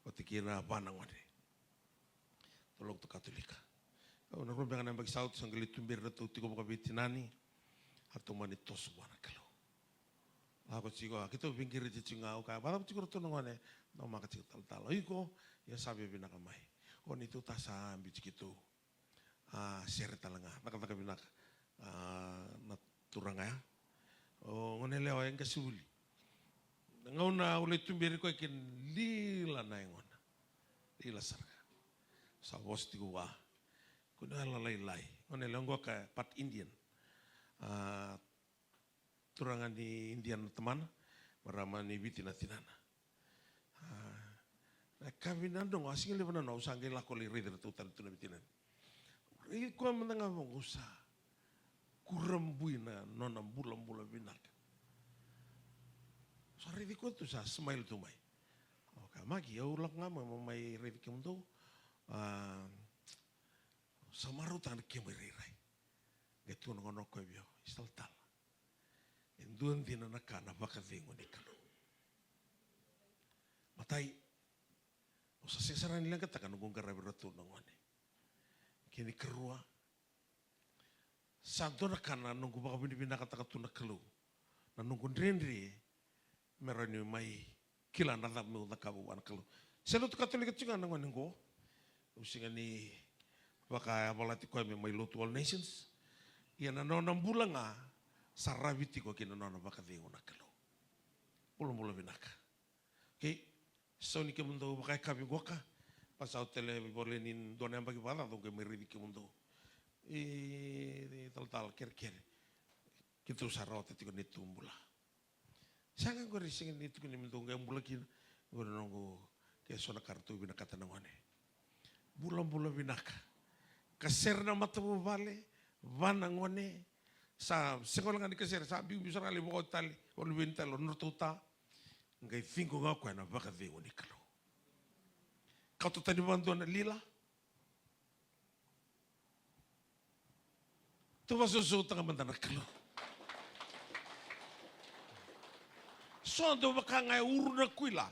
otikira banang wade tolong to katolika na robe ngana bag south sangli tumbir to tiko ka bitinani ato manitos wana kalo ako chigo kito bingkir di chingao ka bala chigo to ngone no makati tal iko ya sabi binakamay on itu tasa bichikito share talaga nakataka binak na turanga o ngone leo yang kasuli ngauna ule tumbiri ko ikin lila na ngona lila sarga sa bosti gua kuno lai ngone leo ka pat Indian turanga ni Indian teman marama ni bitina tinana kabinando asing le bana no sange la ko le rider tu tan tu bitina iko mendengar mengusaha kurembuina nona bulan binak. Sorry ko tu sa smile tu mai. Oka magi ya ulak ngama mai revi ke mundo. Samaru tan ke mai rai. Getu ngono ko bio istal tal. Enduan dina nakana baka vengo ni kalo. Matai usa sesaran nila katakan nung karabi ratu nangone. Kini kerua. Santo nakana nunggu baka binibina kata tu nakalo. Na nunggu ndrendri merani mai kila nada meu da kabu wan kalau selo tu katolik tsinga nang wanengo usinga ni baka abalati ko mai lotu all nations ya na nona bulanga sarabiti ko kina nona baka vengo na kalau pulo binaka okay so ni ke mundo baka kabi goka pasau tele bolenin dona bagi bala do ke meri ke mundo tal ker kitu sarot tiko ni tumbula. Sangat gue risingin itu kini mentung yang bulakin gue nunggu kayak sona kartu bina kata nangone. Bulan binaka. Keser nama tabu bale, vanangone. Sa sekolah ngani keser sa biu bisa kali bawa tali, walau bintal onor tuta. Ngai fingo ngaku na baka vengo ni kalau. Kau tu tadi bantu na lila. Tu masuk tengah bandana kalau. So do baka ngai uruna kuila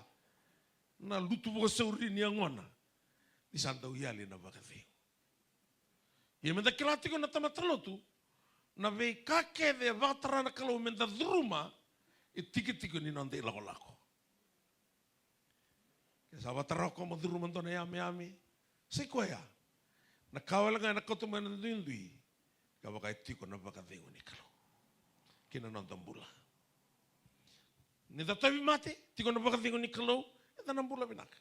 na lutu bo sauri ni angona di santa uyali na baka ve ye menda kilati ko na tamatalo tu na ve kake de vatra na kalau menda druma tiki ni nande lako ke sabatara ko mo druma to na yami se ko ya na kawala nga na koto man ndui ka baka tiko na baka ve ni kalau kina nandambula ni tatawi mate tiko na bakavingo ni kalau eta na bula binaka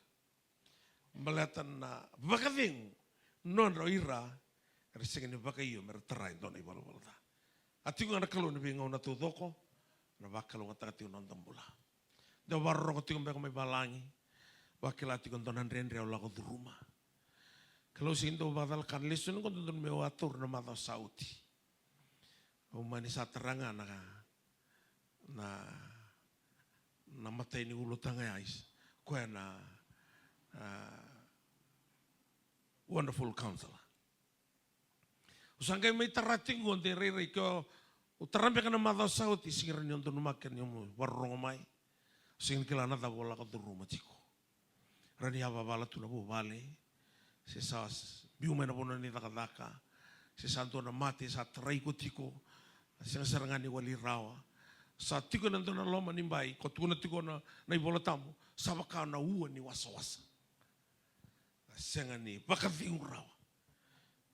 balatan na bakavingo non roira resing ni bakayo mer trai don i bala bala atiko na kalau ni bingo na tudoko na bakalo ngata tiko non tambula do barro ko tiko baka may balangi bakila tiko don andre ola ko duruma kalau sindo badal kan lesun ko don me watur na mata sauti o mani sa teranga na mata ini ulu tanga ais ko na wonderful counselor usangay may tarating ko de rere ko utarambe kana mata sauti singira ni onto numaken yo warro mai sing kilana da bola ko duruma chiko rani aba bala tu na bo vale se sas biu mena bono ni daka se santo na mate sa trai ko tiko sing serangani wali rawa sa tiko na dona loma ni bai ko tuna tiko na ibola tamu sabaka na ua ni wasa senga ni baka vingu rawa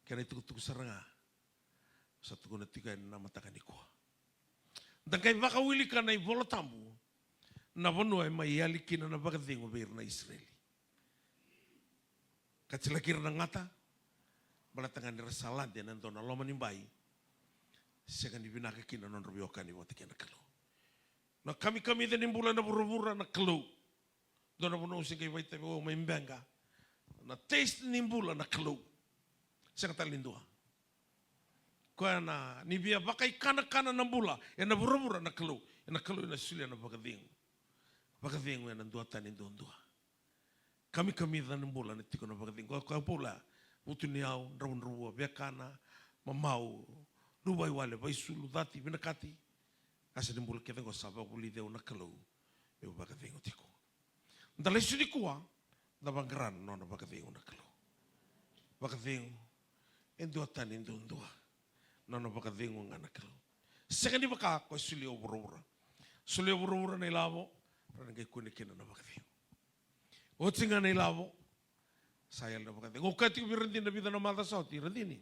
kena itu tuku seranga sa tiko na tika na mataka ni ko dan kai baka wili ka na ibola tamu na bono ai mai ali kina na baka vingu bir na Israeli kacilakir na ngata balatangan ni rasalan dia na dona loma ni bai senga ni binaka kina non robioka ni wati kena kalau na kami din bulan na buru-buru na kelu. Doon na puno using kay Waite o may mbenga. Na taste ni bulan na kelu. Sa katalindua. Kaya na nibiya bakay kana-kana ng bula. Yan na buru-buru na kelu. Yan na kelu na sulia na bagading. Bagading yan ang duatan ng dua. Kami din ng bulan iti ko na bagading. Kaya pula, buto niyaw, rawon-rawa, biyakana, mamau, lubay wale, baisulu, dati, binakati. Asa ni mula kita ko saba uli deo na kalau eu baka vengo tiko. Ndalai sudi kuwa na bangran no na baka vengo na kalau. Baka vengo endo tan endo ndua no na baka vengo nga na kalau. Saka ni baka ko suli obura. Suli obura na ilabo para ngai kuni kina na baka vengo. Otsinga na ilabo sayal na baka vengo. Okati ko birandin na vida na mata sauti randini.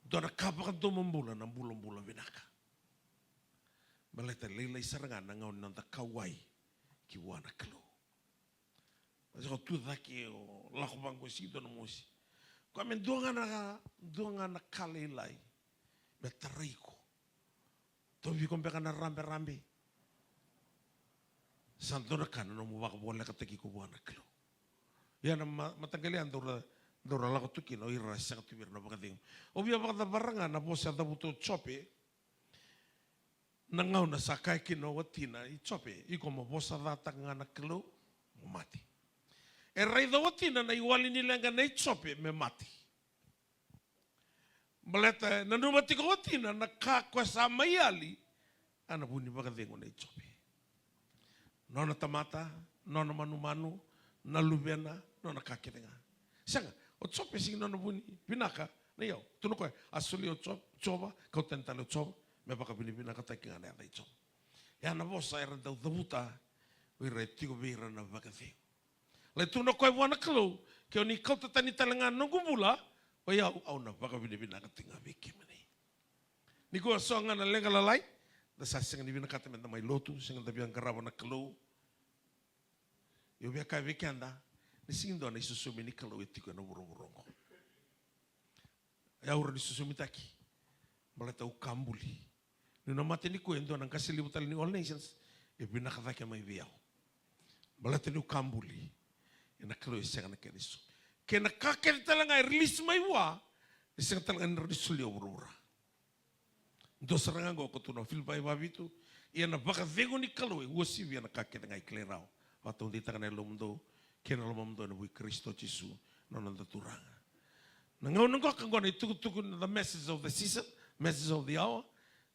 Dona kapakan to mambula na bulan binaka. Baleta lelai sarangan na ngaw nang kawai ki wana kalo. Mas ko tu daki o lako bangko si dono mosi. Ko men duanga na kalelai. Betariko. Tobi ko peka na rambe. Santo na kana no mubaka bola kataki ko wana kalo. Yan matangalian dora lako tuki no ira sa katubir na bakating. Obia baka barangan na bosa da buto chope. Nangau na sakai kino watina I chope I komo bosa data ngana kelo mo mati. E rai da watina na iwali nilenga na I chope me mati. Maleta na numati ko watina na kakwa sa mayali ana buni bagadengo na I chope. Nona tamata, nona manu-manu, na lubena, nona kaketenga. Sanga, o chope sing nona buni pinaka na yau. Tuno koe asuli o choba, kau tentale o choba. Me baka bini-bina ka taiki ngane ata I choba. Ya na bosa era dau dabuta, wira tiko bira na baka thing. Lai tuna koe wana kalau, ke o ni kau tatani talenga nungu mula, o iau au na baka bini-bina ka tinga wiki mani. Ni kua soanga na lenga lalai, da sa singa ni bina kata menta mai lotu, singa da biang karawa na kalau. Yo bia kai wiki anda, ni singindo na isusumi ni kalau e tiko na wuro-wurongo. Ya ura ni susumi taki, maleta u kambuli. Nuna mate ni koe ndo nang kasi libutali ni All Nations, e bina kathake mai viau. Maleta ni u kambuli, e na kalau e senga na kene su. Kena kake ni talanga e release mai wa, e senga talanga ni release li o wuro-wura. Ndo saranga go kotuna Filipai wabitu, ia na baka vengo ni kalau e uasi via na kake na ngai klerao. Wata undi tangana e lomundo, kena lomundo na bui Kristo Jesu, nonanda turanga. Na ngau nungo kangona I tuku-tuku the message of the season, message of the hour,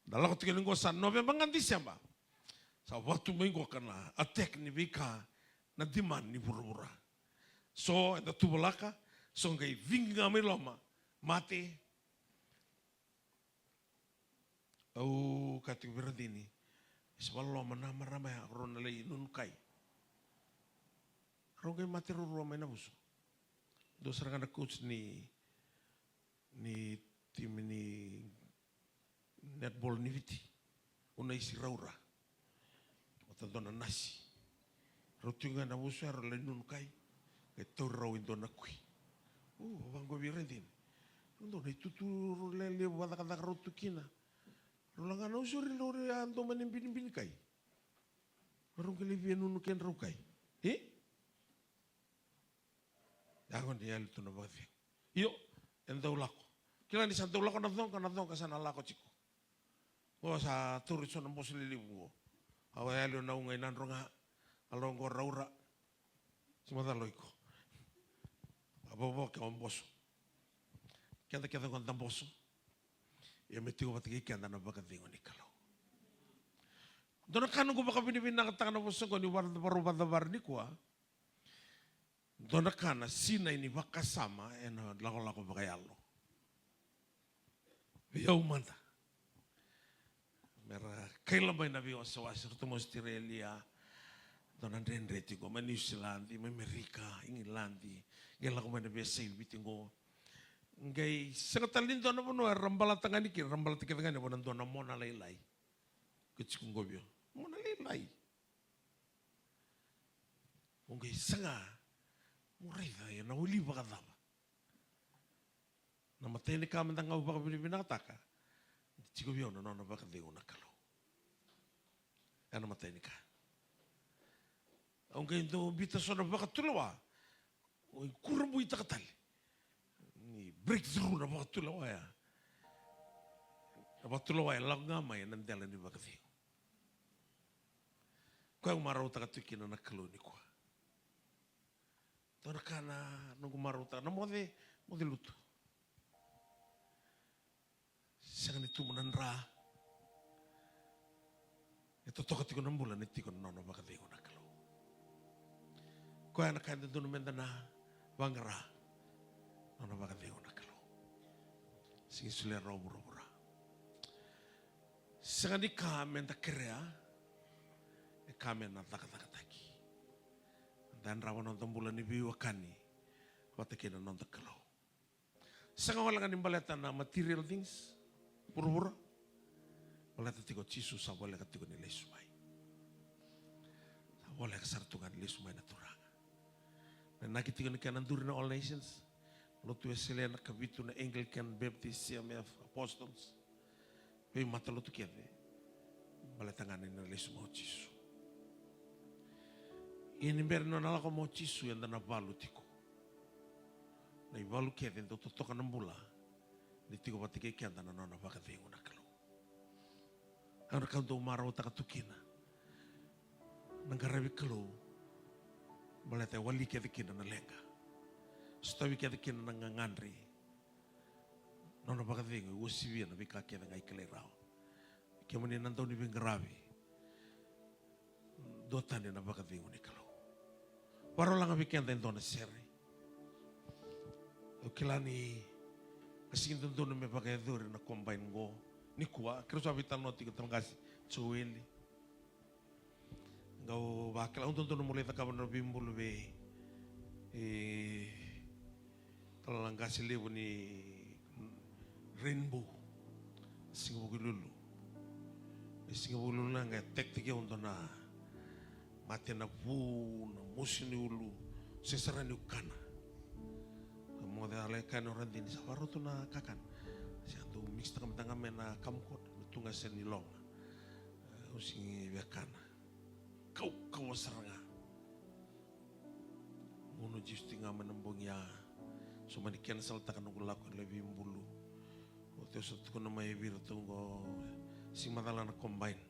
da lako tika ningo sa November ngan December. Sa watu maingo kana attack ni vika na demand ni wura-wura. So, da tubalaka, so ngai vinga mai loma, mate, au kati viradini, isbal loma na marama ya rona lei nunukai. Rongai mate rurua mai na busu. Do sarangana coach ni tim ni netball ni viti. Una isi raura. Wata dona nasi. Rotunga na busu ara le nunukai. Kai tau rau indona kui. Wango viradini. Ndo na ituturu le wadakadaka rotukina. Rolanga na usuri lori ando manimbini kai. Marunga le via nunuken raukai. Jangan dia itu na bafi. Iyo, endau lako. Kila ni santo lako na donka sana lako chiku. O sa turi sona mosili libu. Awa yalo na unga inandronga alongo raura. Simada loiko. Abobo ke omboso. Kenda kon tamboso. Ya metigo batigi kenda na baka dingo ni kalau. Dona kanu ko baka binibina katanga na boso ko ni baru ni kuah. Dona kana sina ini baka sama ena lako bakayalo. Biau manta. Mera kaila mai na biau sawasir tu Australia. Dona ndrendreti ko New Zealand, Amerika, England, ngela ko mai na biau sail bitingo. Ngai sangatalin dona bono rambala tangani ki rambala tiketangani bono dona mona lai. Kutsikung gobio. Mona lai. Ngai sanga Murida ya na uli baka dava. Na matene ka mandanga baka binibina kataka. Chiko biyo na nona baka dego na kalau. Ya na matene ka. Aunque indo bita sona baka tulawa. O kurambu ita katali. Ni breakthrough na baka tulawa ya. Na baka tulawa ya langama ya nandela ni baka dego. Ko yung marau takatukin na kalau ni kwa. Tona kana nungu maruta na mode luto. Sangan itu menandra. Itu toka tiko nambula ni tiko nono baka dego na kalau. Ko ana kain tu mendana bangara. Nono baka dego na kalau. Sing sule robura. Sangan di kamen ta krea. E kamen na taka taki. Dan rawan nonton bulan ni biwakani wata kena nonton kalau. Sanga walangan imbaleta na material things pura-pura. Baleta tiko Yesus sa wala katiko ni lesumai. Sa wala kasartungan lesumai na turanga. Na nakitiko ni kananduri na All Nations. Lotu esele na kabitu na Anglican Baptist CMF Apostles. Pei mata lotu kiade. Baleta ngani na lesumai Yesus. Ini berno nala ko mo Yesu yang na balu tiko. Na ibalu kete ndo totoka nambula. Ni tiko batike kianda na nona baka dengo na kalau. Ang kanto umaraw takatukina. Nangkarabi kalo. Balete wali kia kina na lenga. Stawi kia kina nangangandri. Nono bakatingo usibia na bika kia ngai kelerao. Kia mani nantau ni bingarabi. Dotani na bakatingo ni kalo. Waro lang bikian tento na seri. Kilani asing tento na me pakai duri na combine go. Ni kuwa kero sabi tano tiga tangasi cueli. Gau bakal untuk tento mulai takaban na bimbulu be. Talang kasi lebu ni rainbow. Singabu lulu. Singabu lulu na ngai tek tiga untuk na mati na pu na musin ni ulu sesaran ni ukana. Mo de ale kan orang dini sawaru tu na kakan. Siantu mix tengah mena kamkot tunga seni long. Usingi bekana. Kau seranga. Mono justi ngamen nembong ya. Cuma di cancel takkan aku lakukan lebih bulu. Waktu itu aku nama ebir tunggu sing matalan combine.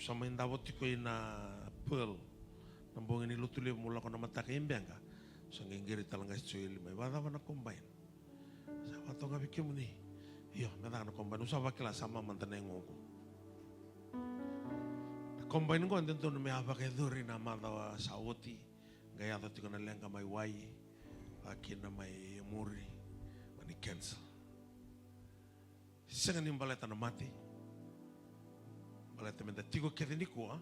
Sama yang dapat tiko ina pearl. Nembong ini lutu le mula kono mata kembang ka. Sangeng geri talang gas cuy lima. Wada mana combine. Saya tahu nggak bikin ni. Iya, mata kana combine. Usah pakai sama mantan yang ngoku. Combine ko tentu neme apa kayak duri nama tawa sawoti. Gaya atau tiko naleng kamai wai. Akin namai muri. Mani cancel. Sangan nimbalai tanah mati. Balai temen tiko kete ni kuah.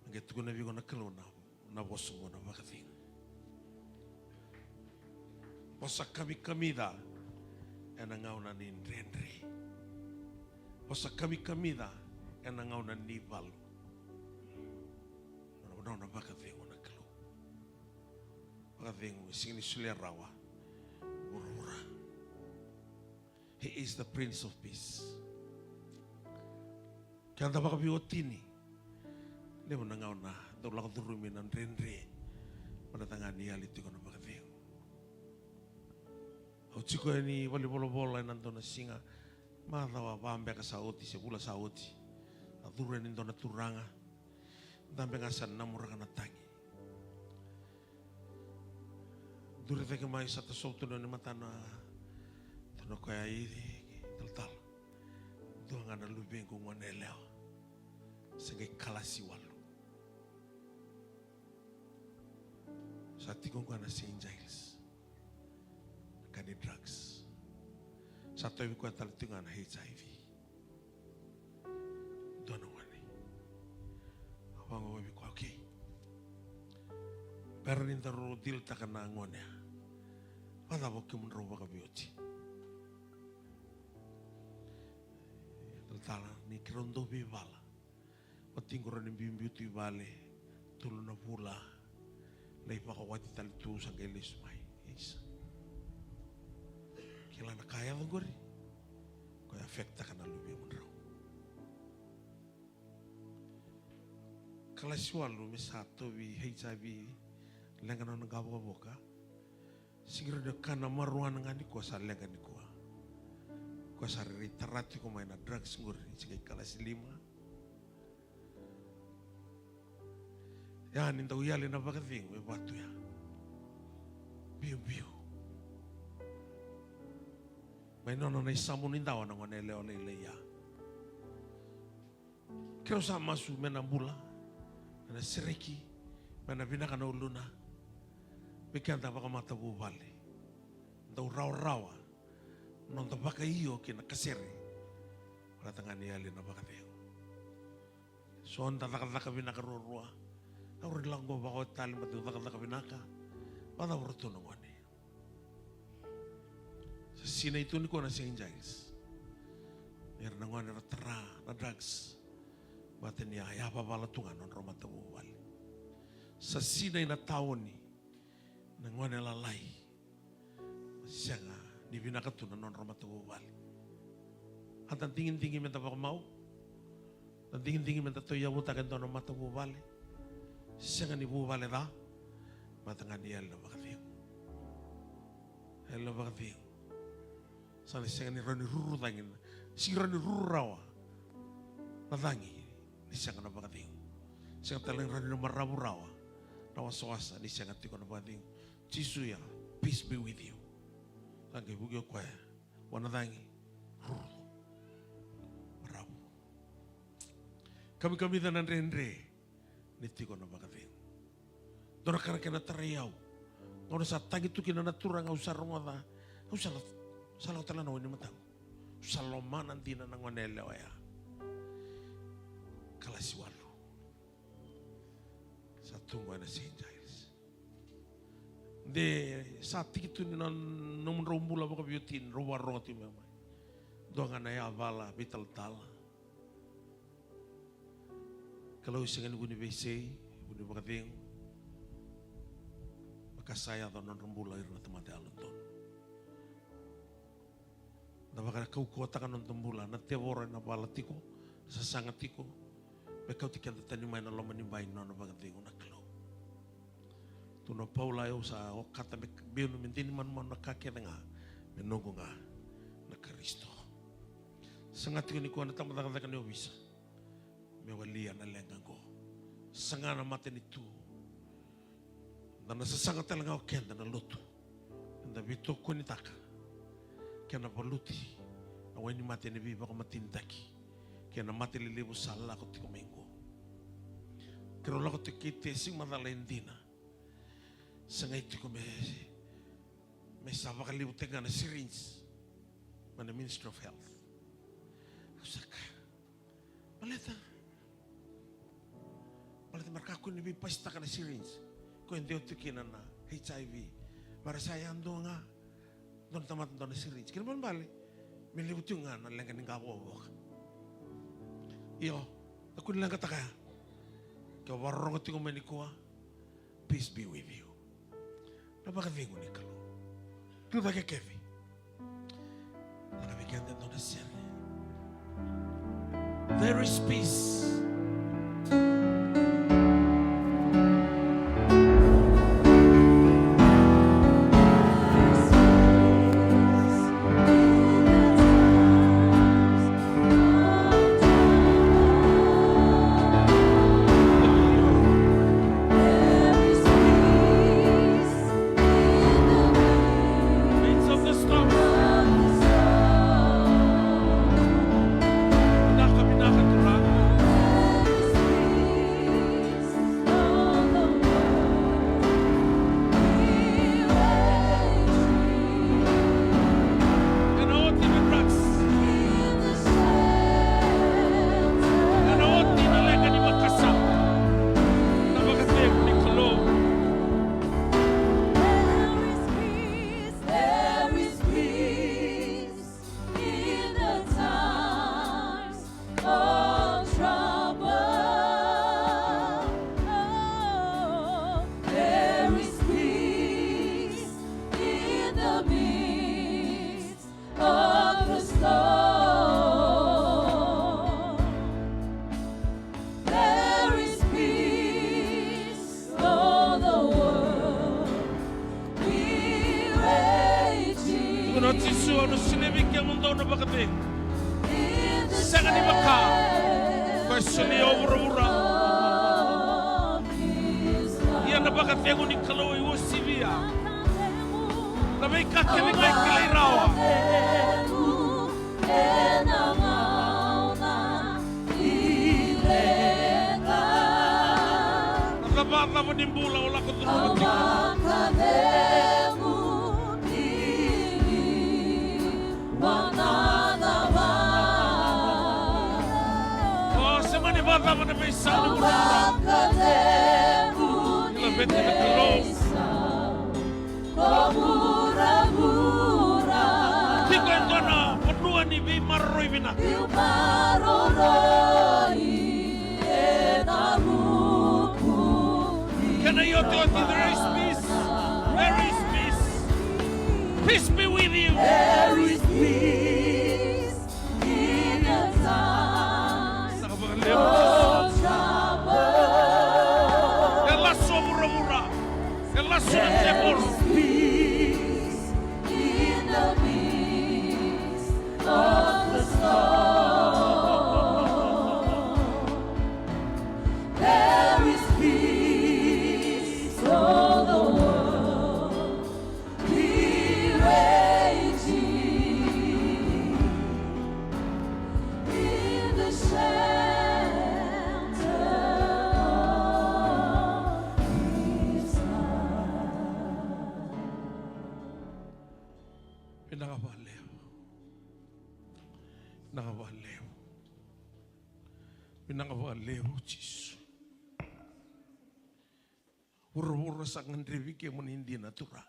Nggak tuh nabi ko nakalona. Na bosu ko na bakating. Bosa kami-kamida enangau na nin renre. Bosa kami-kamida enangau na nibal. Nona bakating na kalo. Bakating sini sulia rawa. Murmura. He is the Prince of Peace. Kaya baka biotini. Dia menangau na dolak turumin nan renre. Pada tangan dia litu kono bakating. O chiko ni wali bola nanto na singa matawa bambe ka sauti sebula sauti adure ni dona turanga dambe ngasan namura kana tangi dure teke mai satu soto ni matana tono kaya iri tal do ngana lubeng ko ngoneleo sege kalasi walu sati ko kana St. Giles kani drugs. Satu ibu kuat dengan HIV. Dona wani. Awang ibu kuat okay. Pernin taru dil takkan nangonnya. Pada waktu menroba kabiuci. Tala ni kerondo bibala. Patingguran bimbi tu bale. Tuluna pula. Lai pakawati tali tu sanggelis mai. Kila na kaya lang gori. Kaya afekta ka na lubi mo raw. Kalaswalo misato bi HIV lenga na nagawa ka. Siguro na ka na maruan nga ni ko sa lenga ni ko. Ko sa ritarati ko may na drugs ngori. Sige kalas 5. Yan, hindi uyali na bakating. May bato ya. Biyo. May nono na isamunin daw ng onele ya. Kaya sa masu menambula, na seriki, menabina ka na uluna, bigyan tapa ka matabubali. Daw raw-rawa, nung tapa ka iyo kinakasiri, wala tangan niyali na baka tayo. So, ang tatakataka binakarurua, awin lang ko bako tali matutakataka binaka, wala wurto ng wani. Sina itu ni ko na St. Giles. Meron nga na tara na drugs. Batin niya, ayapa balatungan ng romatawal. Sa sinay na tao ni, nang nga nalalay. Siya nga, ni binakatunan ng romatawal. At ang tingin-tingin menta pa kumao. Ang tingin-tingin menta to yawutakan to ng romatawal. Siya nga ni buwale da. Batangan niya, hello bakatiyo. Hello bakatiyo. Sana siya ni Rani Ruru tangin. Si Rani Ruru rawa. natangi ni siang na pakating. Siang talang rani na marabu-rawa na wasawasa ni siang atiko na pakating. Jisuya, peace be with you. Tangi bugyo kwa ya. Wanatangi. Marabu. Kami-kami tanan renre. Nitiko na pakating. Dora karena kena terayau. Ngau sa tangi tu kina natura ngau sa rongota. Ngau salah tala na wani matang. Salomanan tina nang wanele waya. Kalasiwalu. Sa tunggu na St. Giles. De sa tikitu ni nung rombula baka biyutin ruwarong ti mama. Doang na ya bala bital tala. Kalau isingan guni bese, guni baka ting. Kasaya atau non rembula irna temate alunton. Nabakara kau kuota kan non tembula na tewora na balatiko sa sangatiko. Bekau tikan tani mai na loma nimbai non bagatiko na klo. Tuno Paula eu sa o kata biunu mintini man na kake nga menunggu nga na Kristo. Sangatiko ni ko na tamata kan yo bisa. Mewalia na lengang ko. Sangana mate ni tu. Dan nasasangat talaga ako kaya na luto. Na bito ko ni taka. Kaya na paluti. Away ni mati ni biba ko matindaki. Kaya na mati lilibo sa ala ko ti kumingo. Kaya wala ko ti kiti sing madalendina. Sa ngay ti ko may saba kalibo tenga na syringe. Mana Ministry of Health. Kusaka. Paleta. Paleta markako ni biba pasta ka na syringe. Kung hindi utikinan na HIV. Para saya ando nga. Doon tamat doon na syringe. Kaya naman bali. Milibot yung nga. Nalang ka kawawak. Iyo. Ako nilang kataka. Kaya warong ati ko manikuha. Peace be with you. Napakatingo ni Kalo. Tuta ka Kevi. Nakabigyan din doon na sir. There is peace. Peace be with you. There is peace in the times of trouble. Ela sobra-mura. Ela There is peace in the midst of the storm. Nakavaleu. Pinakavaleu, Jesus. Ura-ura sa ngandrivi ke hindi natura.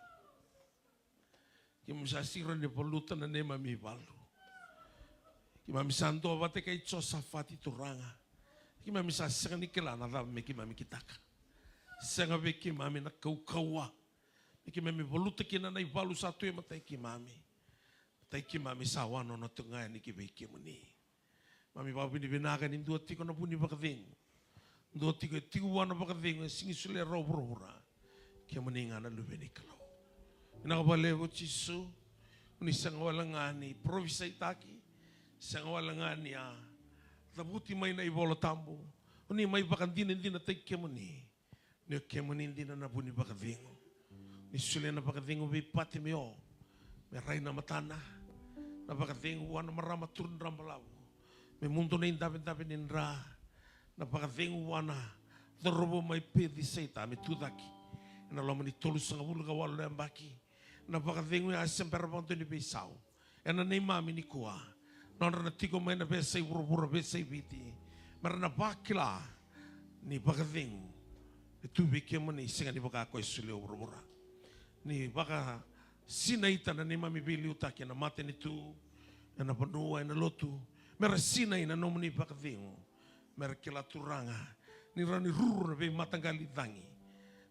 Kimusasira ni polutan na ne mami balu. Kimami santo abate kay Josaphat ituranga. Kimami sasira ni kilana dame kimami kitaka. Senga be kimami na kaukawa. Kimami poluta kina na ibalu satu ya matai kimami. Matai kimami sawano na tungay ni kibiki muni. Mami bawa binibinakan in dua tiko na puni bakading. Dua tiko tiwa na bakading singi sule ro-ro-ro. Kimani nga na lubeni kalau. Inakabalewo Chisu, unisang walangani, provisa itaki, sang walangani tabuti may na ibola tambo, uni may bakandin hindi na tay kemuni, ni kemuni hindi na nabuni bakadingo, ni suli na bakadingo may pati meo, may ray na matana, na bakadingo wana marama turun rambalaw, may mundo na indapin-dapin nindra, na bakadingo wana, darobo may pedi seita, may tudaki, na laman itulus ang abul kawal na baki, na bakadingo ya semperabonto ni besau, na ni mami ni kuah, na tiko may na besay buru-buru besay biti, marana bakila ni bakadingo, itu bikin mani singa ni baka ko isuli buru-buru, ni baka sinaita na ni mami bili utaki na mate ni tu, na panua na lotu, mera sinay na nomni bakadingo, mera kila turanga, ni rani ruru na be matanggali dangi,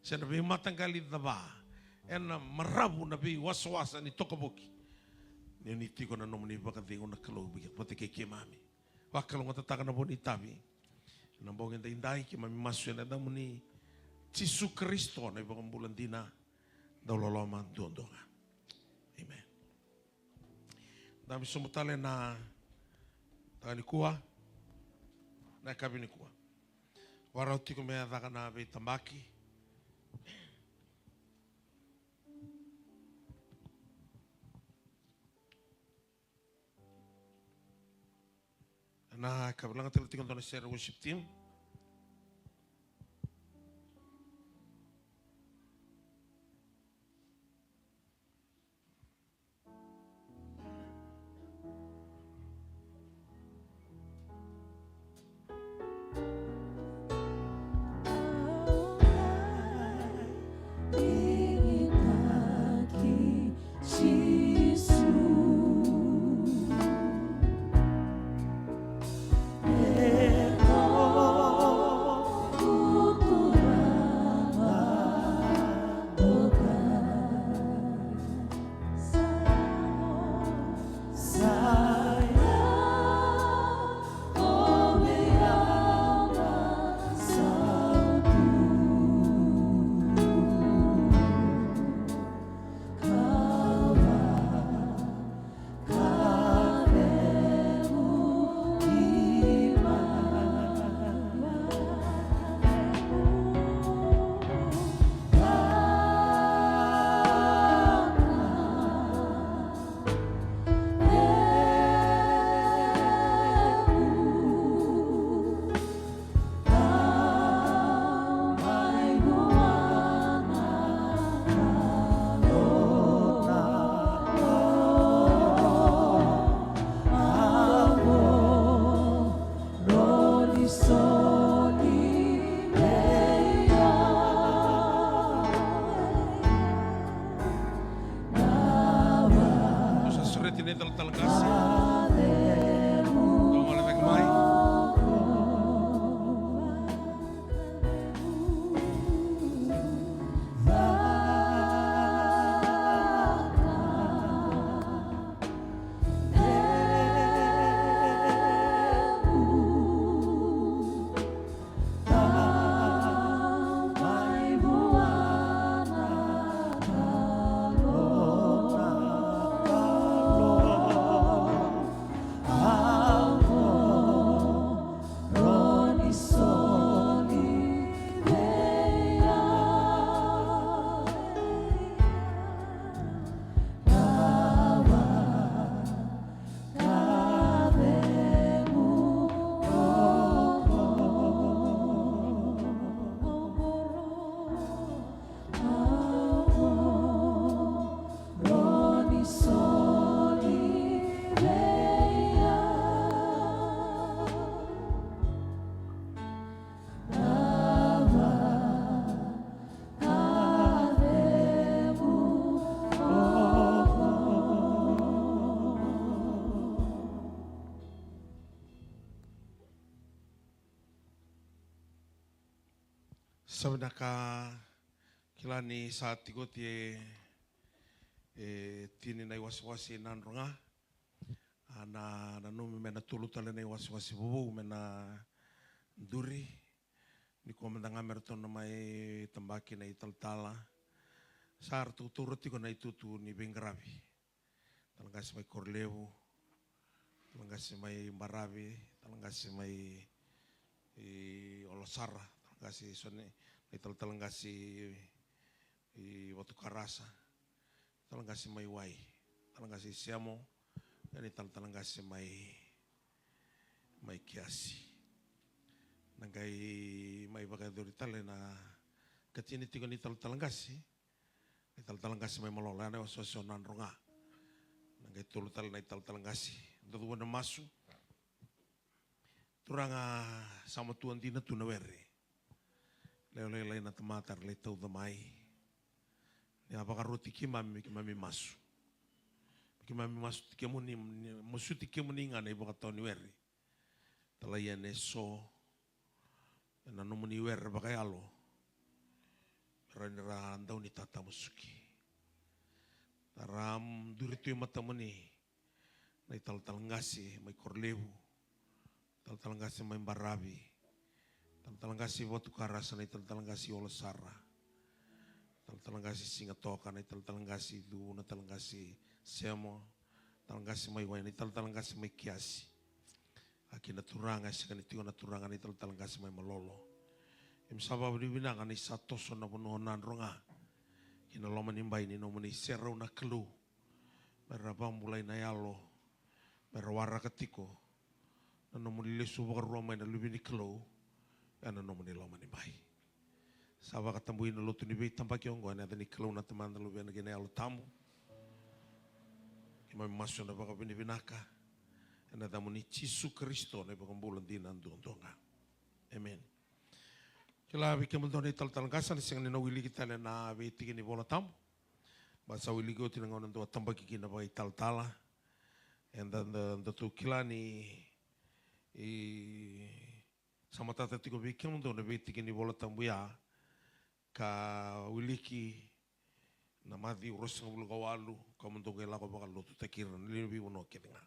siya na be matanggali daba, ena marabu na be waswasa ni tokaboki. Ni tiko na nomni bakadingo na kalobi pati kay kimami. Wakalo matataka na boni tabi. Na bongin da indai kimami masya na damu ni Jesu Kristo na ibang bulan dina daw loloman dondonga. Amen. Dami sumutale na tagani kuha na kabi ni kuha. Warau tiko me adaka na be tambaki. Na kabilang talating ito na share worship team. Oh Sabenaka kilani saat tigo tie tini na wasi-wasi nanronga ana numi mena tulu tale na wasi-wasi bubu mena duri ni ko mendanga merton na mai tambaki na ital-tala sar tu turut ko na itutu ni bengrabi talangasi mai korlewu talangasi mai marabi talangasi mai olosara talangasi sone talangasi watu karasa talangasi mai wai talangasi siamo dan talangasi mai kiasi nagai mai bagai dori tale na katini tigo ni talangasi mai malola na wasosonan ronga nagai tulu tale na talangasi do wana masu turanga sama tuan dina tunawere lele na tamatar le tau damai ni apakah roti kimami masu tikemuni musu tikemuni ngane baka toni weri talayane so na nomuni wer baka yalo ranira andau ni tata musuki taram duritu matamuni na tal ngasi mai korlewu tal ngasi mai barabi tal ngasi watu karasa na tal ngasi olosara tal ngasi singatoka na tal ngasi du na tal ngasi semo tal ngasi mai wai na tal ngasi mai kiasi aki na turanga sekali tigo na turanga na tal ngasi mai malolo im sabab di binanga ni satu sona bononan ronga kina loma nimbai ni nomoni serau na kelu meraba mulai na yalo merawara ketiko na nomoni lesu baka ruang mai na lubi ni kelu na nomoni loma nimbai sawa katambuin na lotu ni bei tambaki ongo na ni kelu na teman na lubi na gene alo tamu kima masu na baka bini binaka na tamu ni Yesus Kristo na baka bulan dinan donga amen. Kila wiki mendoni tal-talangkasan sing ni nawili kita na witi ni bola tam. Basa wili go tinang onan tua tambaki kina bai tal-tala. And then the tu kila ni sama tata tiko wiki mendoni witi ni bola tam buya ka wili ki na mati urus ngabul kawalu ka mendonge la ko bakal tu takir ni bi wono ketinga.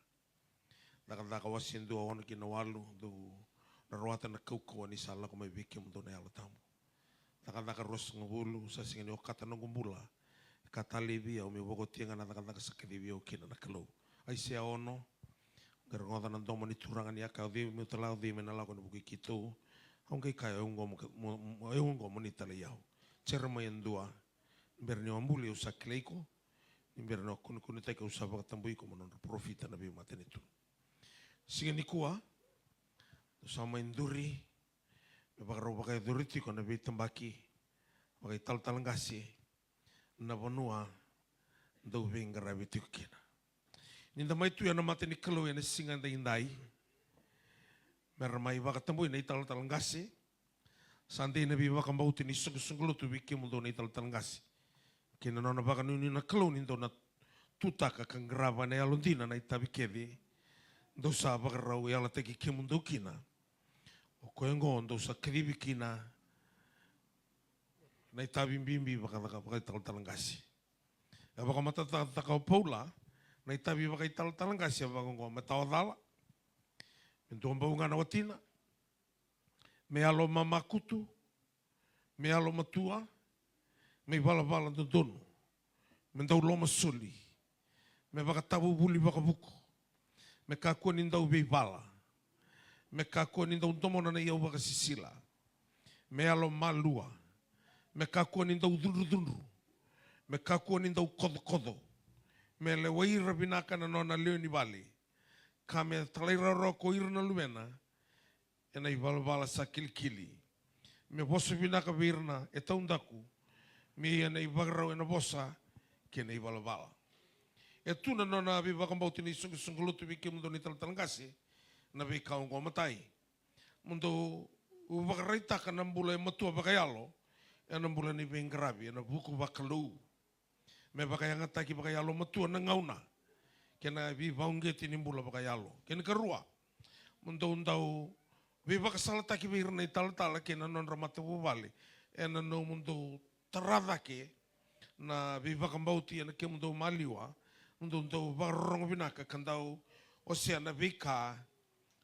Daka wasin do on kina walu do rawata na kauko ni sala ko may bikim do na yalatamu. Taka ros ngubulu sa singin o kata ng gumbula. Katalibi o may bogotiang na taka sakalibi o kina na kalo. Ay siya ono. Garangoda ng domo ni turangan niya ka di mo talaw di menala ko nabuki kito. Ang kay kaya yung go mo ni talayaw. Cer mo yan dua. Berni ambuli o sa kleiko. Berni kun tayo ka usap katambuy ko mo ng profita na biyo matin ito. Singin ni kuwa. Sama induri, bakar bakai duri tiko na bitambaki, bakai tal-talangasi, na banua, daw bingara bitiko kina. Ninda mai tu yana mati ni kalau yana singan da indai, meramai bakatambu ina tal-talangasi, sandi na biwa kambauti ni sungguh-sungguh tu bikin mundo na tal-talangasi. Kina nona baka nuni na kalau nindo na tutaka kang grava na yalundina na itabikedi, dosa bakar rau yala teki kimundo kina. O koe ngondo sa kribi kina na itabim-bimbi baka tal-talangasi. E baka matataka o paula na itabi baka tal-talangasi baka ngo matawadala. Mentuang baunga na watina. Me alo mamakutu. Me alo matua. Me bala-bala dodono. Mentau loma suli. Me baka tabu buli baka buku. Me kakua nindau bei bala. Me kakua ninda untomona na iau baka sisila. Me alo malua. Me kakua ninda udunru-dunru. Me kakua ninda ukodo-kodo. Me le waira binaka na nona leo ni bali. Ka me talaira roko irna lumena. E na ibala-bala sa kilikili. Me boso binaka birna e taundaku. Me ia na ibagrau e na bosa. Ke na ibala-bala. E tuna nona abi baka mbauti ni sungguh-sungguh biki mundo ni tal-talangasi. Na be kaung ko matai. Mundo ubakareita ka nambula matua bakayalo. E nambula ni bengrabi. E na buku bakalu. Me bakayanga taki bakayalo matua na ngauna. Kena bi baungeti nimbula bakayalo. Kena karua. Mundo undau be bakasala taki birna ital-tala kena non ramata bubali. ena no mundo taradake na vivakambauti ena ke mundo maliwa mundo varong vinaka kandau oseana vika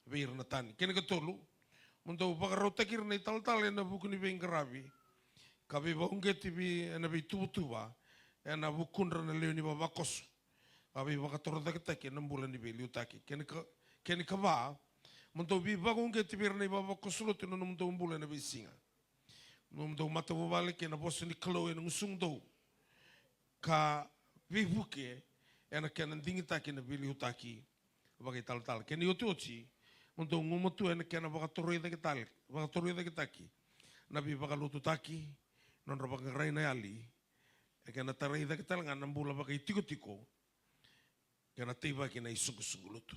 vir na tani kene ka tolu mundo vakarautakir na tal ena bukuni vengaravi ka vivaungeti vi ena vitutuva ena vukundra na leoni vavakoso ka vivakatorodakitaki ena mbula ni viliutaki kene ka va mundo vivaungeti vir na vavakoso lote no mundo mbula na visinga mundo matavuvale ke na boso ni kalo ena ngusungdo ka vivuke ena kena dingitaki na viliutaki vakai tal kene yotochi mundo ngumutu ena kena vakatoroidakitaki na vivakalututaki non rabakarai na ali kena taraidakitala ngana mbula vakai tiko kena teiva kena isugu-sugulutu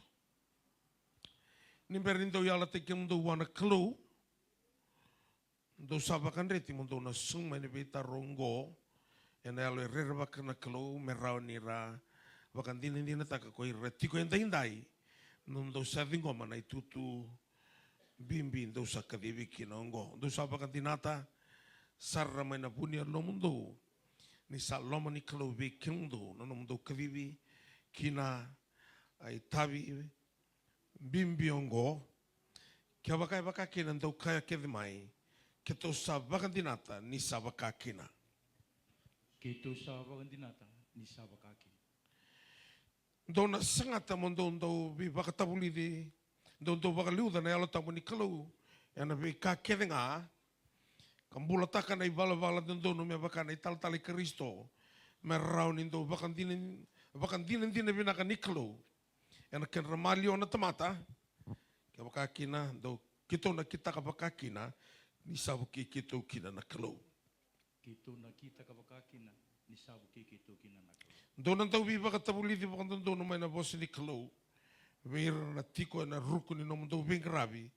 nimberindo yala teke mundo wana kalo do sabakan reti mundo na suma ni beta rongo ena alo rere bakana kalo merau nira bakan dina taka koi retiko indai mundo savingo mana itutu bimbi do sakadivi kinongo do sabakan dinata sarra mai na punia no mundo ni saloma ni kalo vikindo no mundo kavivi kina ai tavi bimbi ongo kia baka kina do kaya kedimai Kito sabakan dinata ni sabakakina. Kito sabakan dinata ni sabakakina. Dona sangata mondo bakatabuli di do bakaliuda na yalo tamu ni kalau yana bi kakedenga kambula taka na ivala do me bakana tal Kristo merau nindo bakan dinin binaka nikalo yana ken ramalio na tamata kabakakina do kito na kita kabakakina ni sabuki kito kina na kalau. Kito na kita kabakakina ni sabuki kito kina na kalau. Donan tau viva katabuli di bakan dono mai na bosi ni kalau. Vir na tiko na ruku ni nomo do vingravi.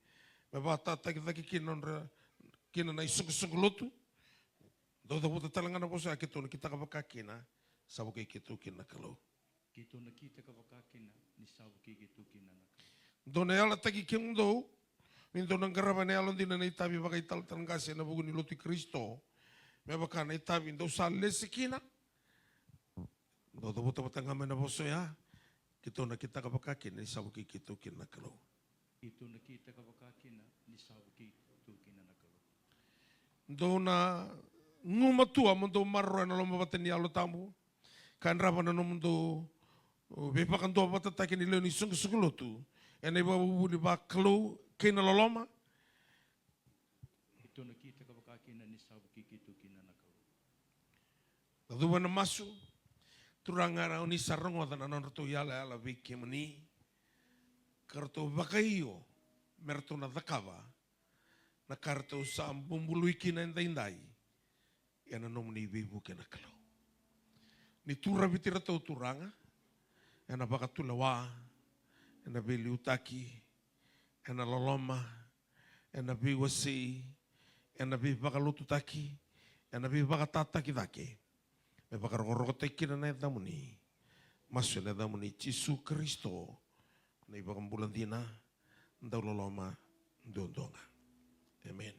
Me bata taki kina na isung lotu. Do buta talanga na bosi akito na kita kabakakina sabuki kito kina na kalau. Kito na kita kabakakina ni sabuki kito kina na kalau. Dona yala taki kimundo. Minto nang karabane alon din na itabi bakai tal kasi na bugun ni Loti Kristo. Me baka na itabi do sale sikina. Do buta ngamen na boso ya. Kito na kita kabakakin ni sabuki kito kina kalau. Kito na kita kabakakina ni sabuki kito kina na kalau. Do na ngumatua mundo marro na lomba bateni alo tamu. Kan raba na mundo bepakan do batatakin ni leoni sungguh-sungguh ene babu di baklo kena loloma. Ito na kita kabakakina ni sabuki kito kina na kalau. Lalu na masu turangara ni sarong watan anon ratu yala ala vike mani karto bakaio merto na dakava na karto sa bumbului kina indai yana nom ni vivu kena kalau. Ni tura vitira tau turanga yana bakatulawa yana beliutaki ena loloma, ena biwasi, ena bibakalututaki, ena bibakatataki dake. Me bakaroroteki na damuni. Masu na damuni Yesu Kristo. Na ibakambulan dina, ndau loloma, ndondonga. Amen.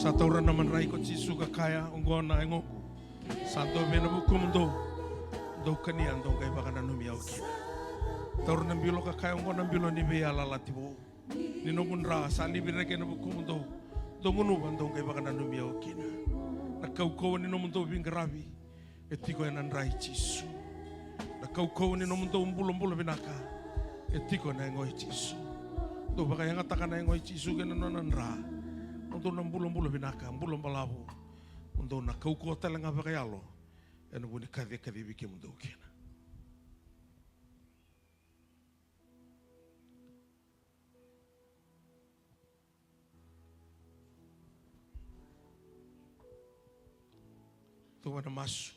Sataura naman rai ko Jisu ka kaya ungona engoku. Santo bena bukum do kanian do kay baka nanumiyaw kina. Taur nang bilo ka kaya ungona bilo ni beya lalatibo. Ninomunra sa libire kay na bukum do ngunuban do kay baka nanumiyaw kina. Nakaukaw ni nomundo bingarabi. Etiko enan rai Jisu. Nakaukaw ni nomundo umbulo binaka. Etiko na ngoy Jisu. Do baka yang atakan na ngoy Jisu kena nonanra. Untuk nang bulo binaka, bulo balabo. Untuk nak kau kota lenga bakayalo. Enu buni kade bikin untuk kena. Tuhan masuk.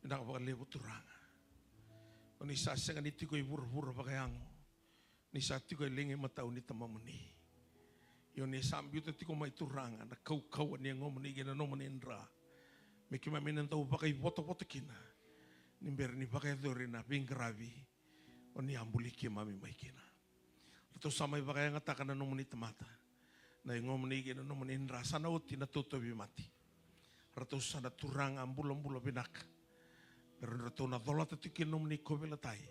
Tidak bakal lebu turang. Oni sasa kan itu kau buru bakayang. Ni satu kau lengi mata uni tamamuni. Yone sambil tu tiko mai turanga na kau ni ngomoni gina nomoni indra. Meki maminen tau pakai foto kina. Nimber ni pakai dorina binggravi. Oni ambuliki mami mai kina. Lato samai pakai ngatakan na nomoni temata. Na ngomoni gina nomoni indra sana uti na toto mati. Rato sana turang ambulo binak. Rato na dola tiki nomoni kobelatai.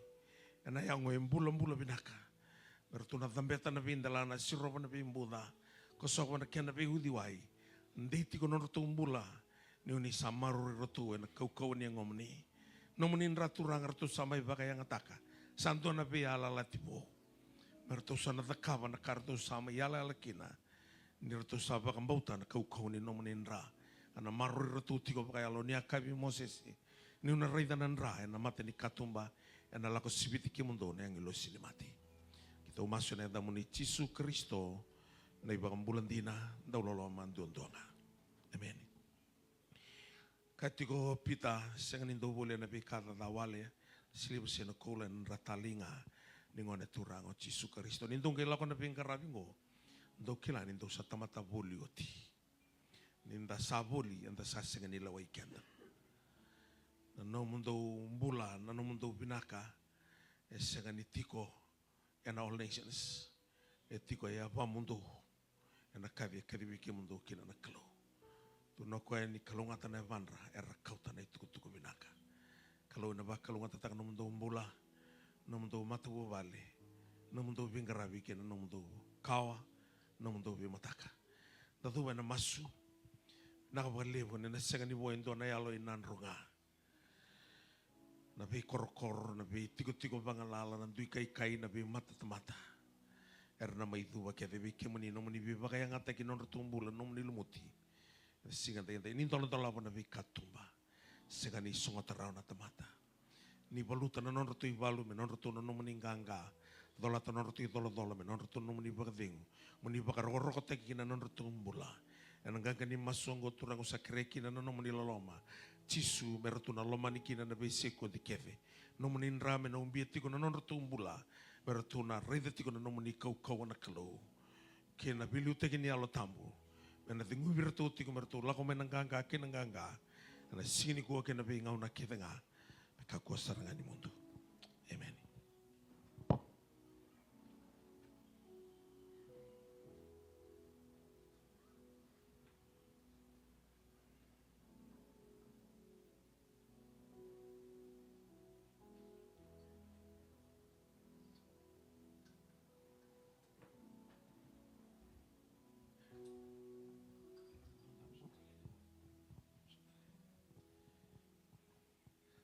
Na yang ambulo binaka. Bertuna tambeta na bindala na siroba na bimbuda. Kosok na kena bihudiwai. Nditi ko nono tumbula. Ni uni samaru rotu na kau ni ngomni. Nomunin raturang ratu samai bagai yang ataka. Santo na biya lalatibo. Bertu sana takava na kartu sama yala lakina. Ni ratu sabak ambauta na kau ni nomunin ra. Ana maru rotu tiko bagai alo ni akabi Moses. Ni una raida nanra na mate ni katumba. Na lako sibiti kimundo na yang ilo sinimati. Kita masuk na damuni Jisu Kristo na ibang bulan dina daw lolo manduandona. Amen. Katiko pita senganin do boleh na bikata dawale silibu seno kulen ratalinga ningone turango Jisu Kristo. Nindong kelako na bingkarabingo do kila nindo sa tamata boli oti. Ninda saboli anda sa senganila waikenda. Nano mundo bula nano mundo binaka senganitiko and all nations. Etiko ya va mundo. And a kavi ki mundo kina na kalo. Tu no ko ni kalungata na vanra era kauta na tuku binaka. Kalau na ba kalungata tak no mundo mbula, no mundo matu vale, no mundo bingarabi kina no mundo kawa, no mundo bimataka. Datu na masu. Nakabalevo na sengani bo endo na yalo inanrunga. Na be korokor, na be tiko bangalala, na dui kai na be mata. Erna mai tuwa kia be kemuni no muni be bakaya ngata ki non tumbula no muni lumuti. Singa tente ni tolo na be katumba. Sega ni songa tarau na tamata. Ni baluta na non rotu ibalu me non rotu no muni nganga. Dola ta non rotu dola me non rotu no muni bakading. Muni bakaroko teki na non rotu tumbula. Nganga ni masongo turango sakreki na no muni loloma. Jisu meratuna lomani kina na beseko di keve. Nomunin rame na umbieti ko na non tumbula. Meratuna redeti ko na nomuni kau na kalau. Kena bilu teki ni alo tambu. Mena tingu biratu tiko meratu lako menanganga kenanganga. Na sini ko kena be ngau na ketenga. Kakua sarangan di mundo. Amen.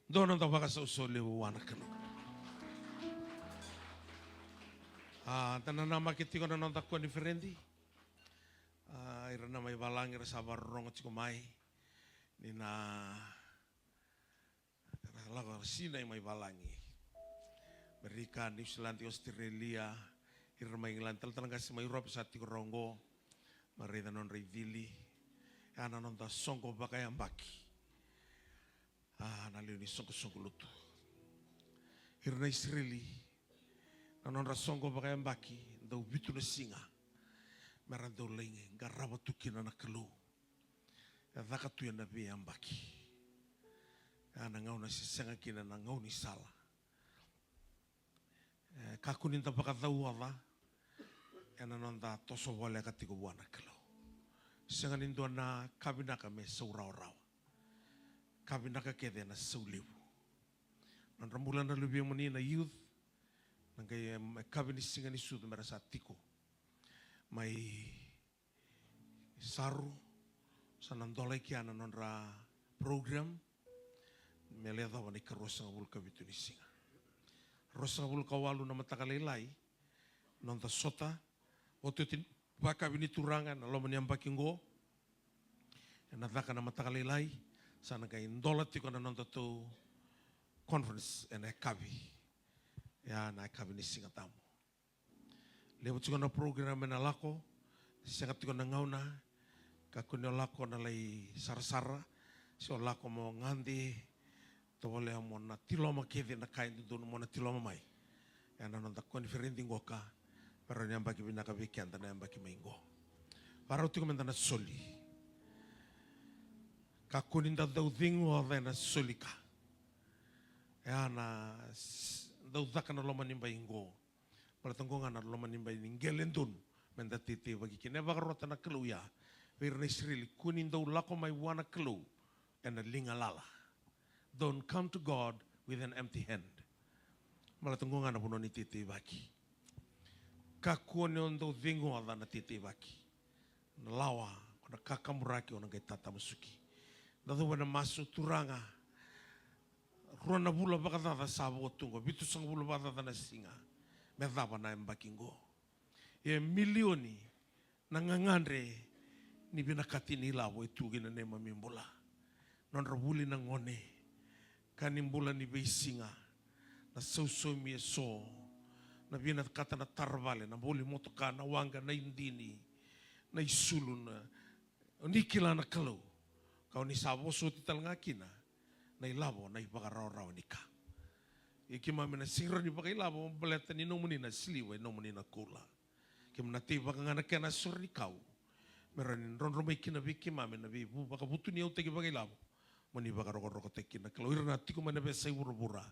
Dono ta baka so le wana kanu. Tanana makiti ko na nonta ko diferenti. Ira na may balang ira sabar rongo chiko mai. Nina lago sina may balangi. Amerika, New Zealand, Australia, ira may England, talang kasi may Europe sa tiko rongo. Marida non revili. Ana nonta songko baka yang baki. Naliu ni songko lutu. Irna Israeli. Nanon rasongko baka yang baki. Dau bitu na singa. Merando lengi. Garaba tukina na kalu. Daka tu yang nabi yang baki. Ngau na sisanga kina na ngau ni sala. Kakunin ta baka tau ala. Nanon ta toso wale katiko buana kalu. Sanganin doon na kabinaka may sauraw-raw. Kabinaka kede na sauliw. Nang rambulan na lubi mo ni na youth, nang kaya kabinis singa ni Sudo merasa tiko. May saru, sa nandolay kaya na nonra program, meleda wani ka rosa nga bulka bitu ni singa. Rosa nga bulka walu na matakalalay, nonta sota, otutin baka biniturangan, alo maniambakingo, nataka na matakalalay, sana kay ndolat tiko na nonta to conference and kabi. Ya na kabi ni singa tamu. Lewat tiko na program na lako, singa tiko na ngauna, kakunyo lako na lay sarasara, so lako mo ngandi, to wale mo na tiloma kede na kain doon mo na tiloma mai. Ya na nonta konferenting goka, pero niya baki binakabikian na niya baki maingo. Para tiko menda na soli. Kakuninda daw dingo na soli ka. Ya na daw daka na loma nimba ingo. Palatanggo nga na loma nimba ingelen dun. Menda titi bagi kine bagarota na keluya. Virna Israeli kunin daw lako may wana kelu. And a lingalala. Don't come to God with an empty hand. Malatanggo nga na puno ni titi bagi. Kakunin daw dingo na titi bagi. Nalawa, kuna kakamuraki o nangay tatamusuki. Dado wana masu turanga. Rona bula bakadada sabo tungo. Bitu sang bula bakadada na singa. Medaba na embakingo. E milioni nangangandre ni binakati nila wo itu gina ne mamimbula. Non rabuli na ngone. Kanimbula ni beisinga. Na sauso mi so. Na binakata na tarvale. Na boli motoka na wanga na indini. Na isulu na. Nikila na kalau. Kau ni sabo so tital ngakina. Na ilabo na ipakaraw-raw ni ka. Ikimami na sira ni pakilabo. Baleta ni nomuni na siliwa. Nomuni na kula. Kimna tiba ka nga na kaya na sur ni kau. Meron ron romay kinabiki mami na bibu. Baka buto niya utagi pakilabo. Muni baka roko-roko teki na kalaw. Ira na tiko manabesay urubura.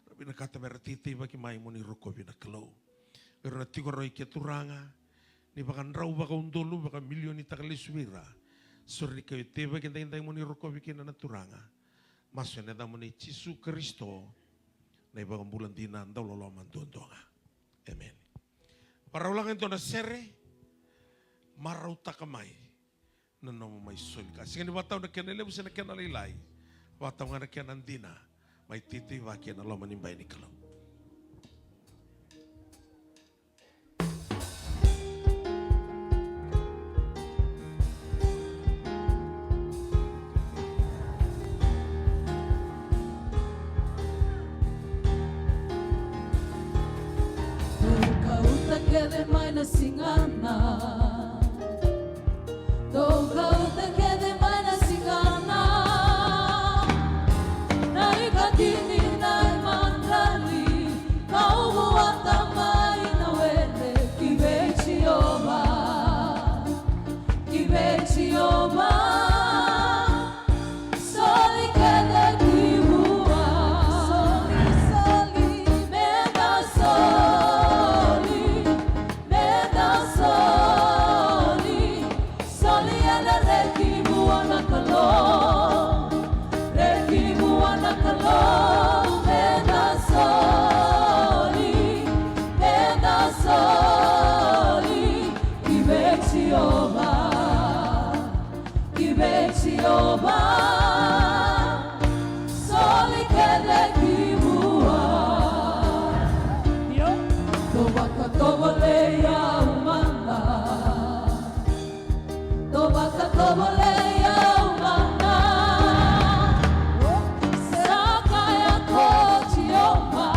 Rabi na kata meratiti baki may muni roko binakalaw. Ira na tiko roy keturanga. Ni baka nraw baka undolo. Baka milyon itakalisuira. Suri kayo tiba kinta-kinta mo ni roko bikin na naturanga. Maso na mo ni Jesu Kristo na ibang bulan dinan daw loloman doon nga. Amen. Para ulangan ito na sere, maraw takamay na may sul ka. Sige ni wataw na kinaliw sa na kinalilay. Wataw nga na kinandina, may titiwa kinaloman nimbay ni kalaw. Quede mais na singana. Toka uta quede mais na singana. Na ikatini na imandali. Kau buata mai na wele. Kibechi oma. Kibechi oma. Soli quede kiwa. Soli, soli. Meda soli. Soli ala rekibu anakalo, meda soli, kibechi oba, soli kele kibua, tobaka toboleya umanda. Tobaka toboleya umana. Sakaya kochioma.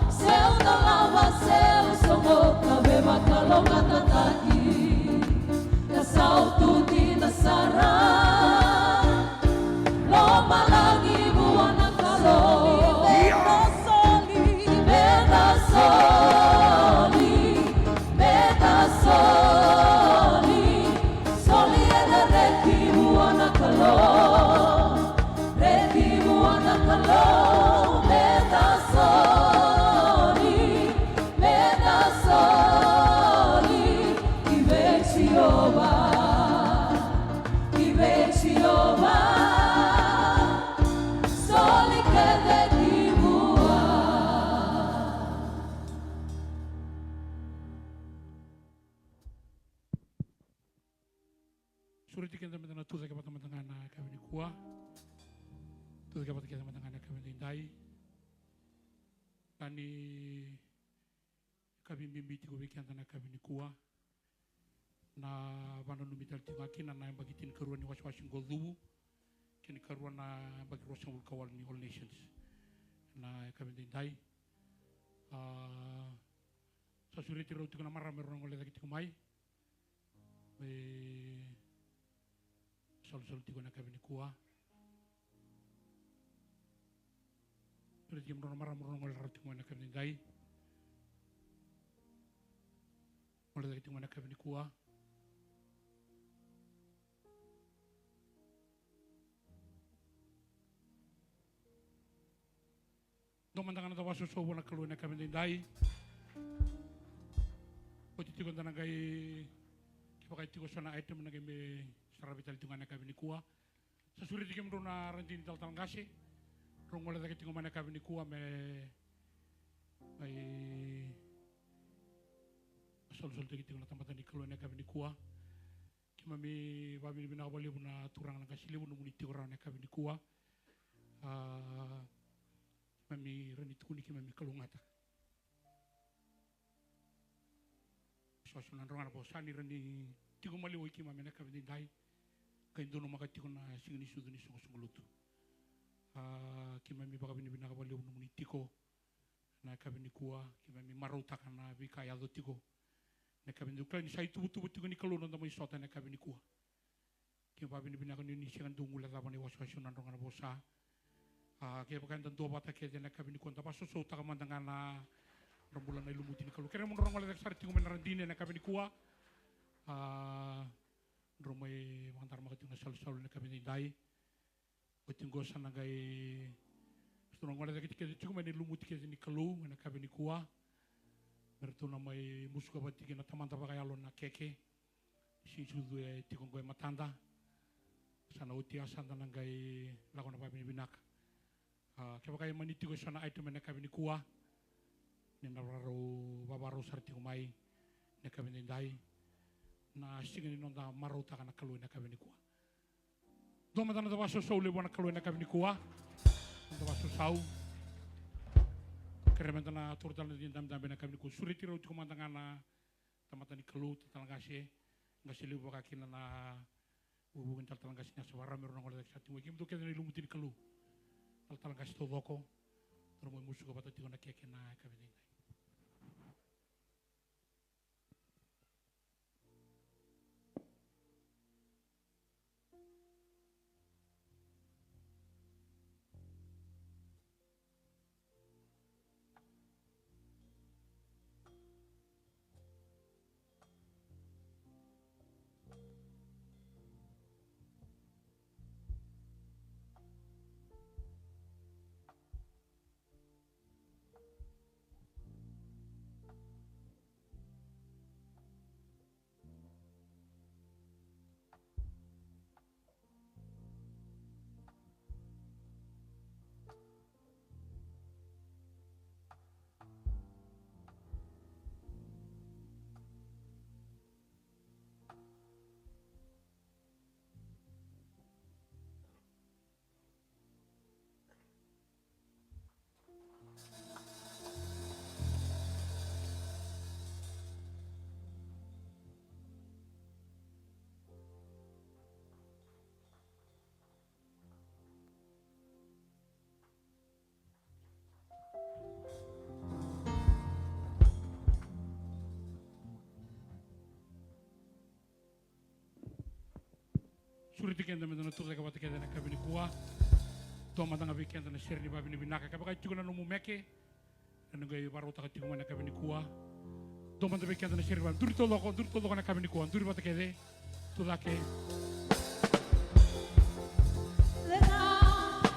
Seu dolava, seu somoka. Beba kalonga tataki. Kasautu di nasara. Loma lagi buwana kalo. Beda soli. Beda soli. Soli ele rekibu anakalo, meda soli, kibechi oba, Suriti kenda metana tuza ke patama tangana kami ni kuah. Tuza ke patama tangana kami ni indai. Kani kami mimbi tigo wekian tana kami ni kuah. Na bana numital tingakin na bagitin karuan ni was-wasin goldubu. Kini karuan na bagi rosang ulkawal ni All Nations. Na kami ni indai. Sa suriti rau tigo na marami rong oleh lagi tigo mai. Sol tigo na kami ni kuah. Suriti mrona marang oleh rau tigo na kami ni indai. Oleh lagi tigo na kami ni kuah. Domantangan na waso sobo na kaluan na kami ni indai. Poti tigo na kay kipakai tigo sana item na kami sarabital tigo na kami ni kuah. Sa suriti kami mrona rantin tal talangasi. Rong oleh lagi tigo na kami ni kuah may sol tigo na tambatan di kaluan na kami ni kuah. Kimami babi binakabali na turang na kasilibu no muniti ko na kami ni kuah. Mami ranit kuni mami kalungata. Sosunan rongan po sani rani tigo maliwo iki mami na kami dai. Kay dono makati ko na singini suduni sungulutu. Kimami baka binakabali no muniti ko na kami ni kuah. Kimami maruta kana bikaya do tigo. Na kami ni uklan sai tubu tigo ni kalunan na mo isota na kami ni kuah. Kimami binakabali ni siyan dungula laban ni waswasunan rongan po sa. Kaya pakai tentu bata kaya jana kami ni konta paso so tak mandangan na rembulan na ilumuti ni kalu kaya mo orang malay sar tingo menarandine na kami ni kuah romay mantar makating na sal na kami ni dai kutinggo sana gay turang malay kaya tingo men ilumuti kaya ni kalu na kami ni kuah bertu na may musuka batigin na tamanta pa kaya alon na keke si sudu ay tikong goy matanda sana utiasan na gay lako na pabi ni binak. Kaya kaya maniti ko sana item na kami ni kuah. Ninararo babaro sarti kumay na kami ni indai. Na singin nonda maruta ka na kaluin na kami ni kuah. Domatan na tawaso sa uliwan na kaluin na kami ni kuah. Tawaso sau. Kaya menta na turtal na din dami na kami ni kuah. Suriti raw ti kumantangan na tamatan ni kalu tatalangasi. Ngasi libo kakina na hubungin tatalangasi na sa wara meron ng ulit sa ating wiki. Mito kaya na ilumutin ni kalu. Tal kasih to loko, terus mau musuh kepada tiga nak kena kami ni. Suriti kenda metana turta ka batakeda na kami ni kuah. To matanga weekend na share ni babi ni binaka ka baka tigo na no mumeke. Na ngai baro ta tigo na kami ni kuah. To matanga weekend na share babi duri to loko na kami ni kuah. Duri batakede to lake.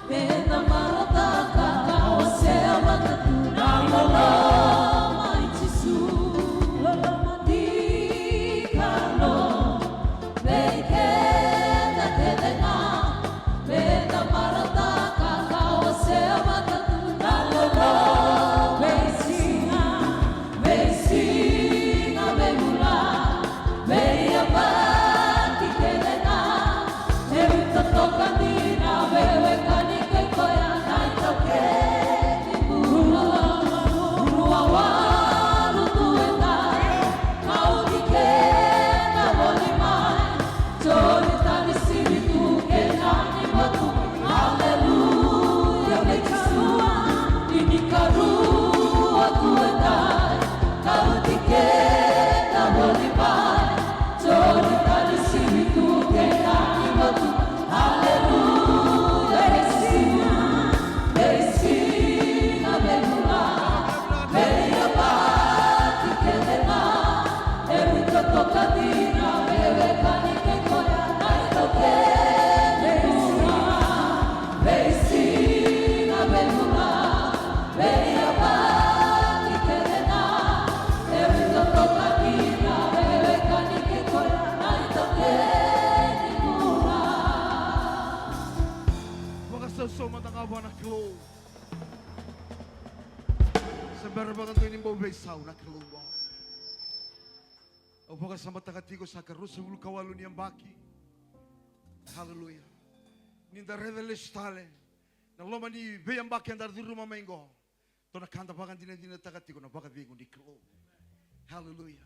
Pena marota kakao sea matatuna lolo maitisu lolo madikano Beikeda kedena Pena marota kakao sea matatuna lolo Beisinga Beimula Beiabati kedena bagan to ini mau besau nak keluar. O baga sama takatigo sa karusa ulu kawalu ni ambaki. Haleluya. Ninda redele stale. Na loma ni be ambaki andar di rumah mengo. To na kanta bagan dina takatigo na baga bingu di keluar. Haleluya.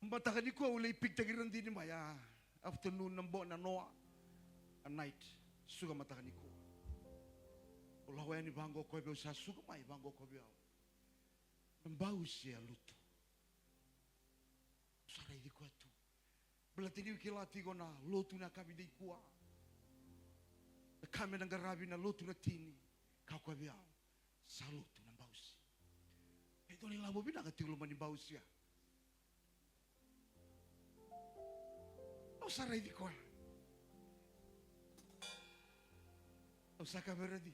Mbataga ni ko ulay pigtagiran din maya. Afternoon nambo na noa. A night. Suga mataga ni ko. Ulawa ni bango ko be sa suga mai bango ko be. Mbau siya luto. Sarai di ko tu. Belatini kilati ko na lotu na kami di kuwa. Kami nang garabi na lotu na tini. Kau ko be. Sa lotu na mbau siya. Ito ni labo binakatiulo man ni mbau siya. O saray di ko. O sa kamera di.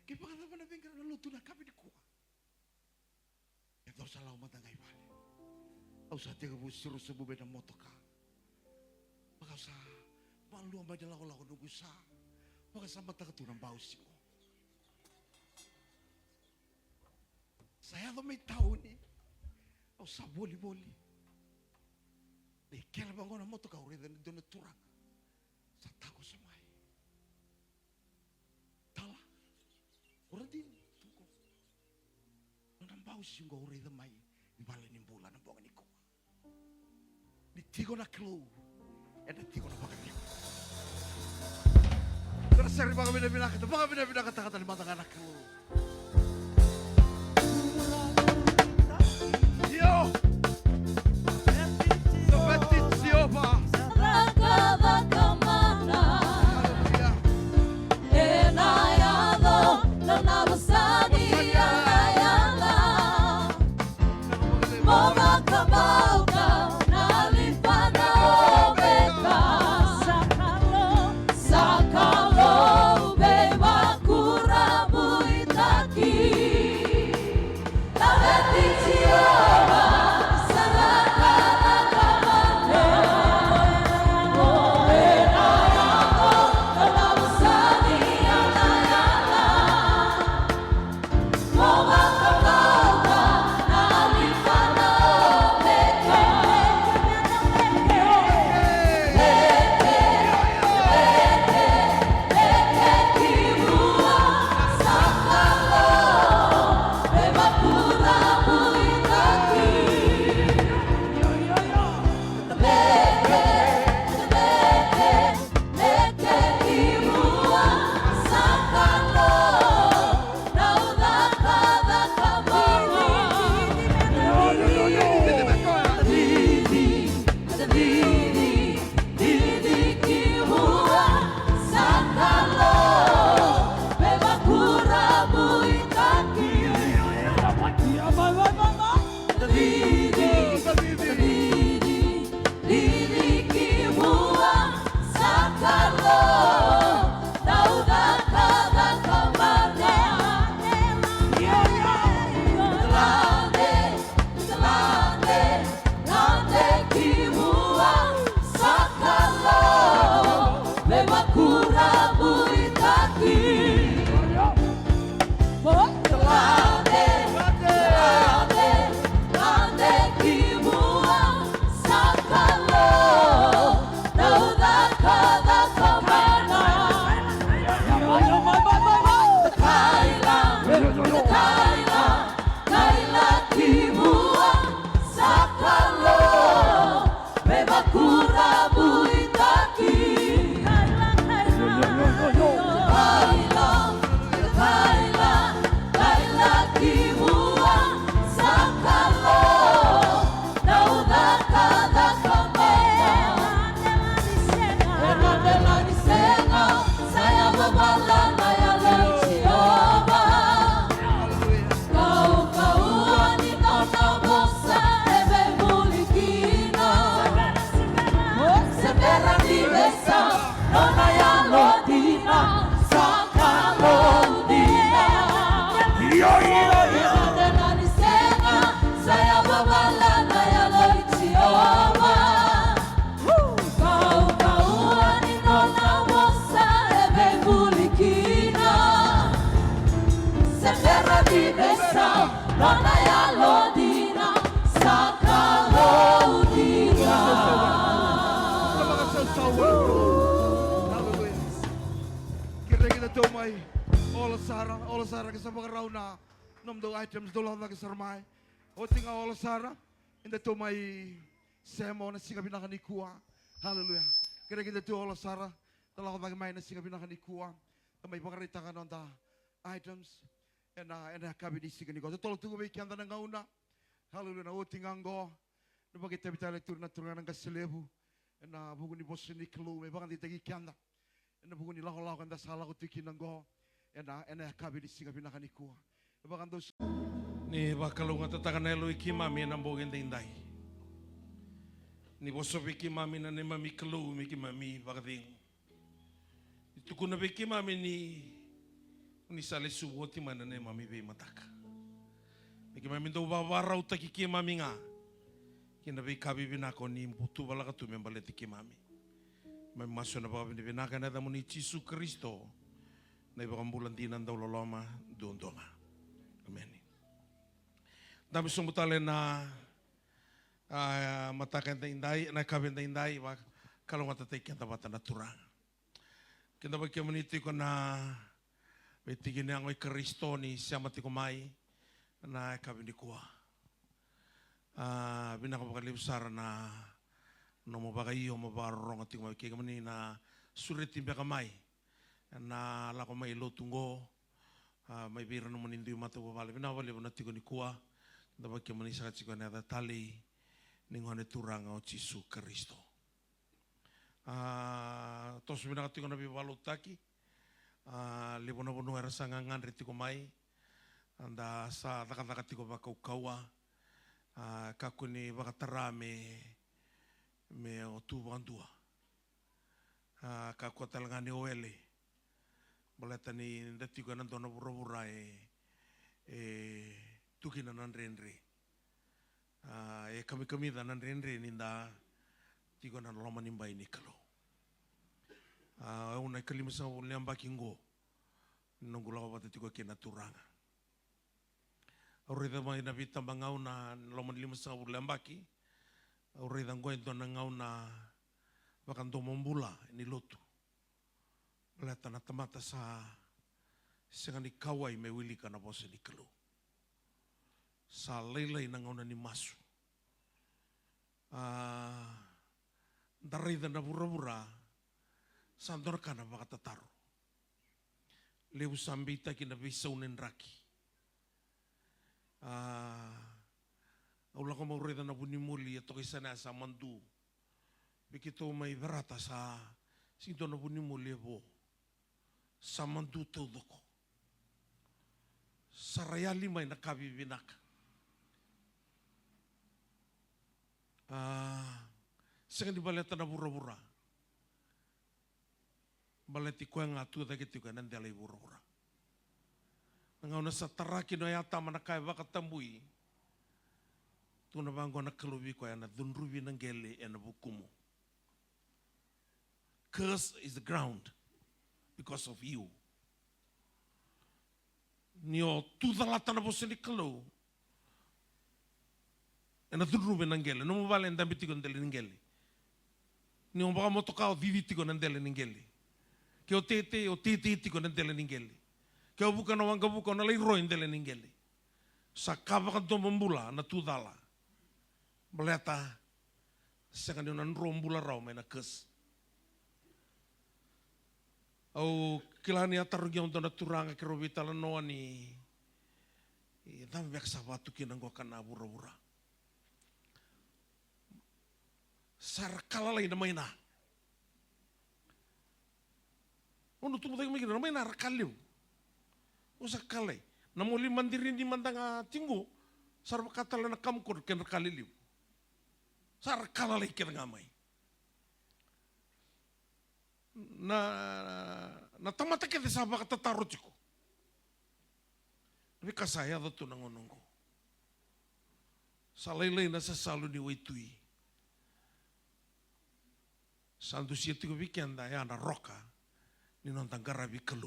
Kaya pakata pa natin ka na luto na kami di kuha. Ito sa lau matangay bali. O sa tiga mo siro sa bubay ng moto ka. Paka sa maluang ba nila ko nung sa. Paka sa matakato ng bawas ko. Saya to may tao ni. O sa boli-boli. Kaya bang ko na moto ka uri doon na turang sa tako sa may. Tala. Ura din. Tungko. Nang bawas yung ko uri doon may. Ibala ni bulan ng buwangan ni ko. Nitigo na clue. E nitigo na pagkatiyo. Pero sari baka binabinakata. Baka binabinakata ni matang anak clue. Yo! Rakaba kamana enayado nanabasani anayala moba kabauka nalipana obeka sakalo beba kurabu itat to mai ola sara ke sabang rauna nom do items do la ke sarmai o tinga ola sara inda to mai semo na singa binakan ni kuwa haleluya kira kita to ola sara telah ko mai na singa binakan ni kuwa tamai pakarita kan onta items ena kabi di singa ni ko tolo tu mai kianda na ngauna haleluya na o tinga ngo no bagi tabitale turna turna nga selebu ena bugun ni bosin ni kelu me bakan ditagi kianda ena bugun ni lahu kan da salah ko tiki nango ena kabi di singa binakan ni kuwa bakan dos Ni bakalo nga tatakan elo iki mami na mbogin dindai. Ni boso iki mami na ni mami kelu miki mami bakading. Itu kuna iki mami ni sale suboti mana ni mami be mataka. Miki mami do bawara utaki ki mami nga. Kina be kabi binako ni mputu balaka tu membaleti ki mami. Mami maso na babi ni binaka na damo ni Yesu Kristo. Na iba kambulan dinan daw loloma doon-doonga. Amen. Dami sumutale na matakan da indai, na kabin da indai, kalau matatay kita bata naturang. Kita bagay manito ko na betigin niya ngo'y Kristo ni siya matikumay na kabin di kuwa. Binakapakalibsara na mabagayo, mabarong at tingumay kaya kamani na suritin biya kamay na lako may ilotunggo, may bira naman hindi yung matawabali. Binawali mo natin ko ni kuwa. Dapat kaya manisa at sikon na tali ningon turang o Yesu Kristo. Tos binakati ko na bibalot taki. Libo na buno era sangangan riti ko may. Anda sa takat-takati ko makaukawa. Kako ni bakatara me o tubang dua. Kako talaga ni Oele. Baleta ni dati ko nanto na bura-bura tukina nan renre kami da nan renre ninda tigo nan loma nimba ini kalo una kalima sa uliamba kingo nungula ko tigo kina turanga orida mai na vita bangau na loma lima sa uliamba ki orida ngo ento na ngau na bakanto mombula ini lotu leta na tamata sa sengani kawai me wili kana bose ni kalo sa laylay na ngauna ni masu. Dari da na bura-bura, sandor ka na makatataro. Lewu sambita kinabisaw nin raki. Aula ko maurida na bunimuli ito kaysa na sa mandu. Bikito may berata sa sinto na bunimuli bo. Sa mandu todo ko. Sa rayali may nakabibinak. Sengan di baleta na bura-bura. Baleti ko nga tu da kiti ko nandela bura-bura. Ngaw na sa taraki no yata manakay baka tambui. Tu na bango na kalubi ko na dunrubi ng gele na bukumo. Curse is the ground because of you. Nio tu dalata na bosi ni kalu. Na dunrubi ng gele. No mo bale ang dambiti ko ng gele. Ni baka motoka o diditi ko ng dele ng gele. Kaya o titi ko ng dele ng gele. Kaya buka na wangga buka na layro ng dele ng gele. Sa kabakan to mambula na tudala. Baleta sa kanyo ng rombula raw may nakas. O kilani atarugyan to na turanga kirobita la noa ni dami biyak sa batu kinanggo ka na bura-bura. Sarkalalay na may na. Ano tumutay may gina, may narakaliw. O sakalay. Namuli mandirin di mandang tinggo, sarapakatala na kamkor ken rakaliliw. Sarkalalay kinangamay. Natamata kita sa makatatarot ko. Nabi kasaya dato nangonong ko. Sa laylay na sa salo ni Waitui. Santo siete ko weekend ay na roka ni nontang garabi kalu.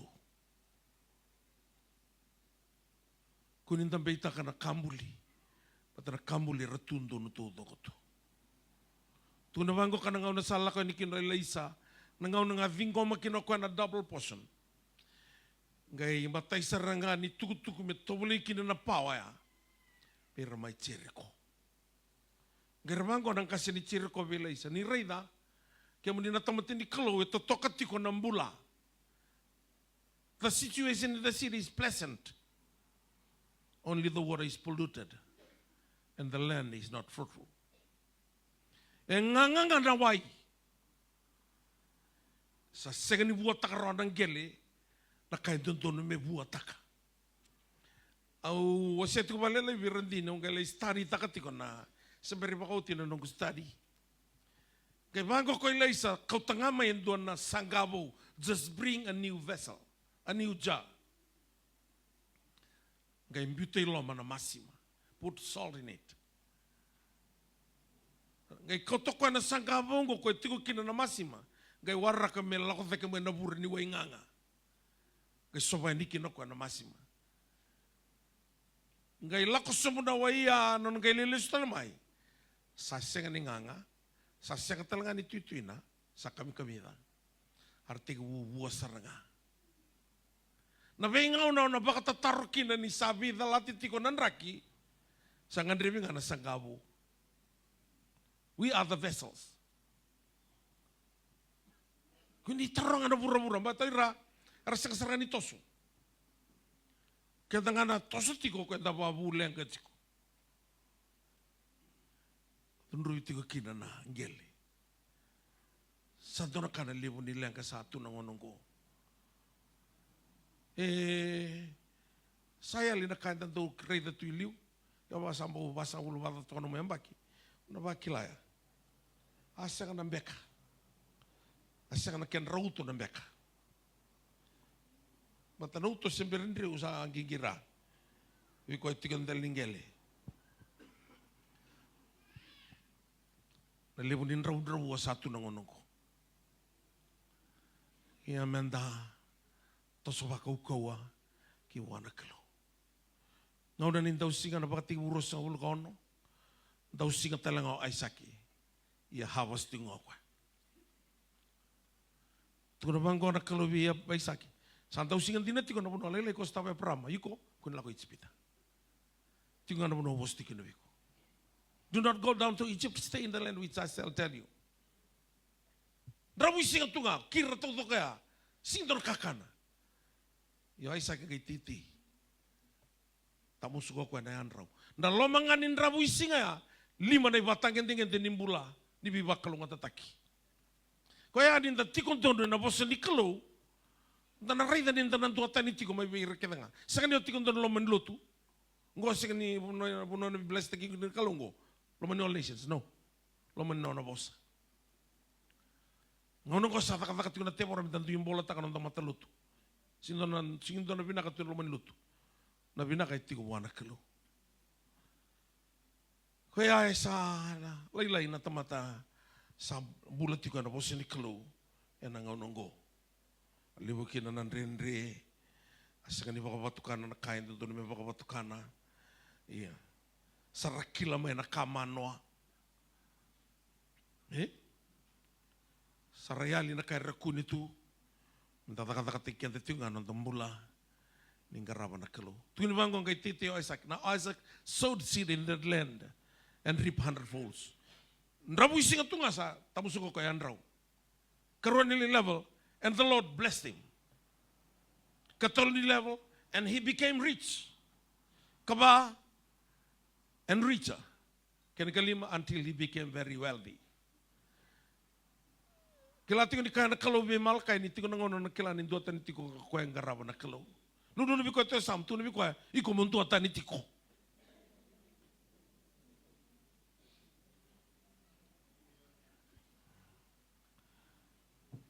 Kunin tambeita ka na kambuli. Pata na kambuli ratundo no todo ko to. Tunawango ka nangaw na sala ko ni Kinoy Laisa. Nangaw na nga vingko makino ko na double portion. Ngai matai saranga ni tuku me tobole kina na pawa ya. Pera mai Jericho. Ngai ramango nang kasi ni Jericho vela isa. Ni reida. Kia muni na tamatin ni kalau e toka tiko na mbula. The situation in the city is pleasant. Only the water is polluted. And the land is not fruitful. E nganganga na wai. Sa segani buat takara ng gele. Na kain tontono me buat taka. Au waset ko balela virandi nung gele study takatiko na. Sabari pa ko tinanong study. Kay bago ko ilaisa, kau tanga mayan doon na sanggabo, just bring a new vessel, a new jar. Kay mbutay loma na masima, put salt in it. Kay kau toko na sanggabo ngo, kay tiko kina na masima, kay warra ka me lako theke mo naburi ni wainganga. Kay soba ni kinoko na masima. Kay lako somo na waiya, non kay lilis talamay, sasenga ni nganga, sa siya katalangan ni tuituina, sa kami-kami na. Artiga buwa saranga. Nabengaw na baka tatarukin na ni sabi dalati tiko nanraki, sa ngandribi nga na sanggabo. We are the vessels. Kundi tarong na bura-bura, batayra, arasa kasaran ni toso. Kaya nga na toso tiko, kaya babuleng ka tiko. Tunru iti ko kina na ngeli. Santo na kana libo nila ang kasatu ng unong ko. Saya lina kain tanto kreida tu iliu. Yawa sambo basa ulu bata tono mo yambaki. Una ba kilaya. Asa ka ng beka. Asa ka na ken rauto ng beka. Matanuto semberindri usa ang gigira. Wiko itikan del ningeli. Nalibunin raw satu ng unong ko. Ia menda tosoba kaukawa ki wana kalo. Ngau na nin daw singa na bakati uros sa ulo kono. Daw singa talang o Aisaki. Ia hawas tingo ko. Tukuna bangko na kalo biya Aisaki. San daw singa dinati ko na puno lele ko stawe prama. Yuko kun lako itspita. Tingo na puno wosti kinawiko. Do not go down to Egypt, stay in the land which I shall tell you. Rabu singa tunga, kira todo kaya, sindor kakana. Yo ay sa kay titi. Tamu suko ko na yan raw. Na lomanganin rabu singa ya, lima na ibatangin tingin tinimbula, ni bibakalong tataki. Kaya din ta tikon tondo na bosan ni kalo, na naray na din tanan tuwa tani tiko may bira kita nga. Sa kanyo tikon tondo loman lutu, ngo sa kani puno na blessed tagi ni kalongo. Loman all nations, no. Loman no na bosa. Ngono ko sa takatakat ko na tempo rin tanto yung bola takan ng mataluto. Sindo na binaka ito loman luto. Na binaka iti ko wana kalo. Kaya sa laylay na tamata sa bulat ko na bosa ni kalo. Yan ang ngonong Libukin na ng renre. Asa ka ni bakabatukan na nakain doon may bakabatukan na. Iya. Sarakila may nakamanoa. Sarayali na kay rakun itu. Mentataka-takatikyan ito nga ng tambula. Ninggaraban na kalo. Tuwin bang kong kay Titi Isaac. Now Isaac sowed seed in that land and reap 100-folds. Nrabu ising ito nga sa tamusuko kay Andraw. Karuan nili level and the Lord blessed him. Katol ni level and he became rich. Kaba and richer. Kanikalima until he became very wealthy. Kila tiko ni kaya nakalo bimal kaya ni tiko nangono na kila ni duatan ni tiko kaya ngaraba nakalo. Nuno nabi ko ito sam, tu nabi ko iko muntuatan ni tiko.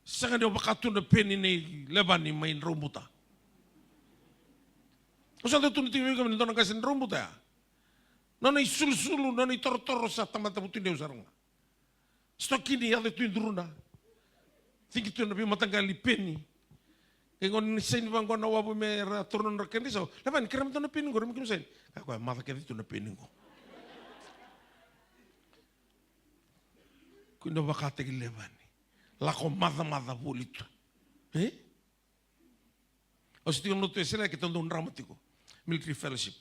Sanga dio bakatu na peni ni leban ni main rombuta. Usa tu ni tiko kami nito nakasin rombuta ya. Nona isul-sulu, nona itor-toro sa tamata-butin dia usarang. Stok ini ada tu indruna. Tinggi tu nabi matanggal lipeni. Kengon sen bang ko nawabu me turun raken so. Laban kiram tu napeni ko, ramin sen. Kako mata kedi tu napeni ko. Kuno bakate leban. Lako mata-mata pulit. O si tinggal nutu esela kita untuk drama tiko. Military fellowship.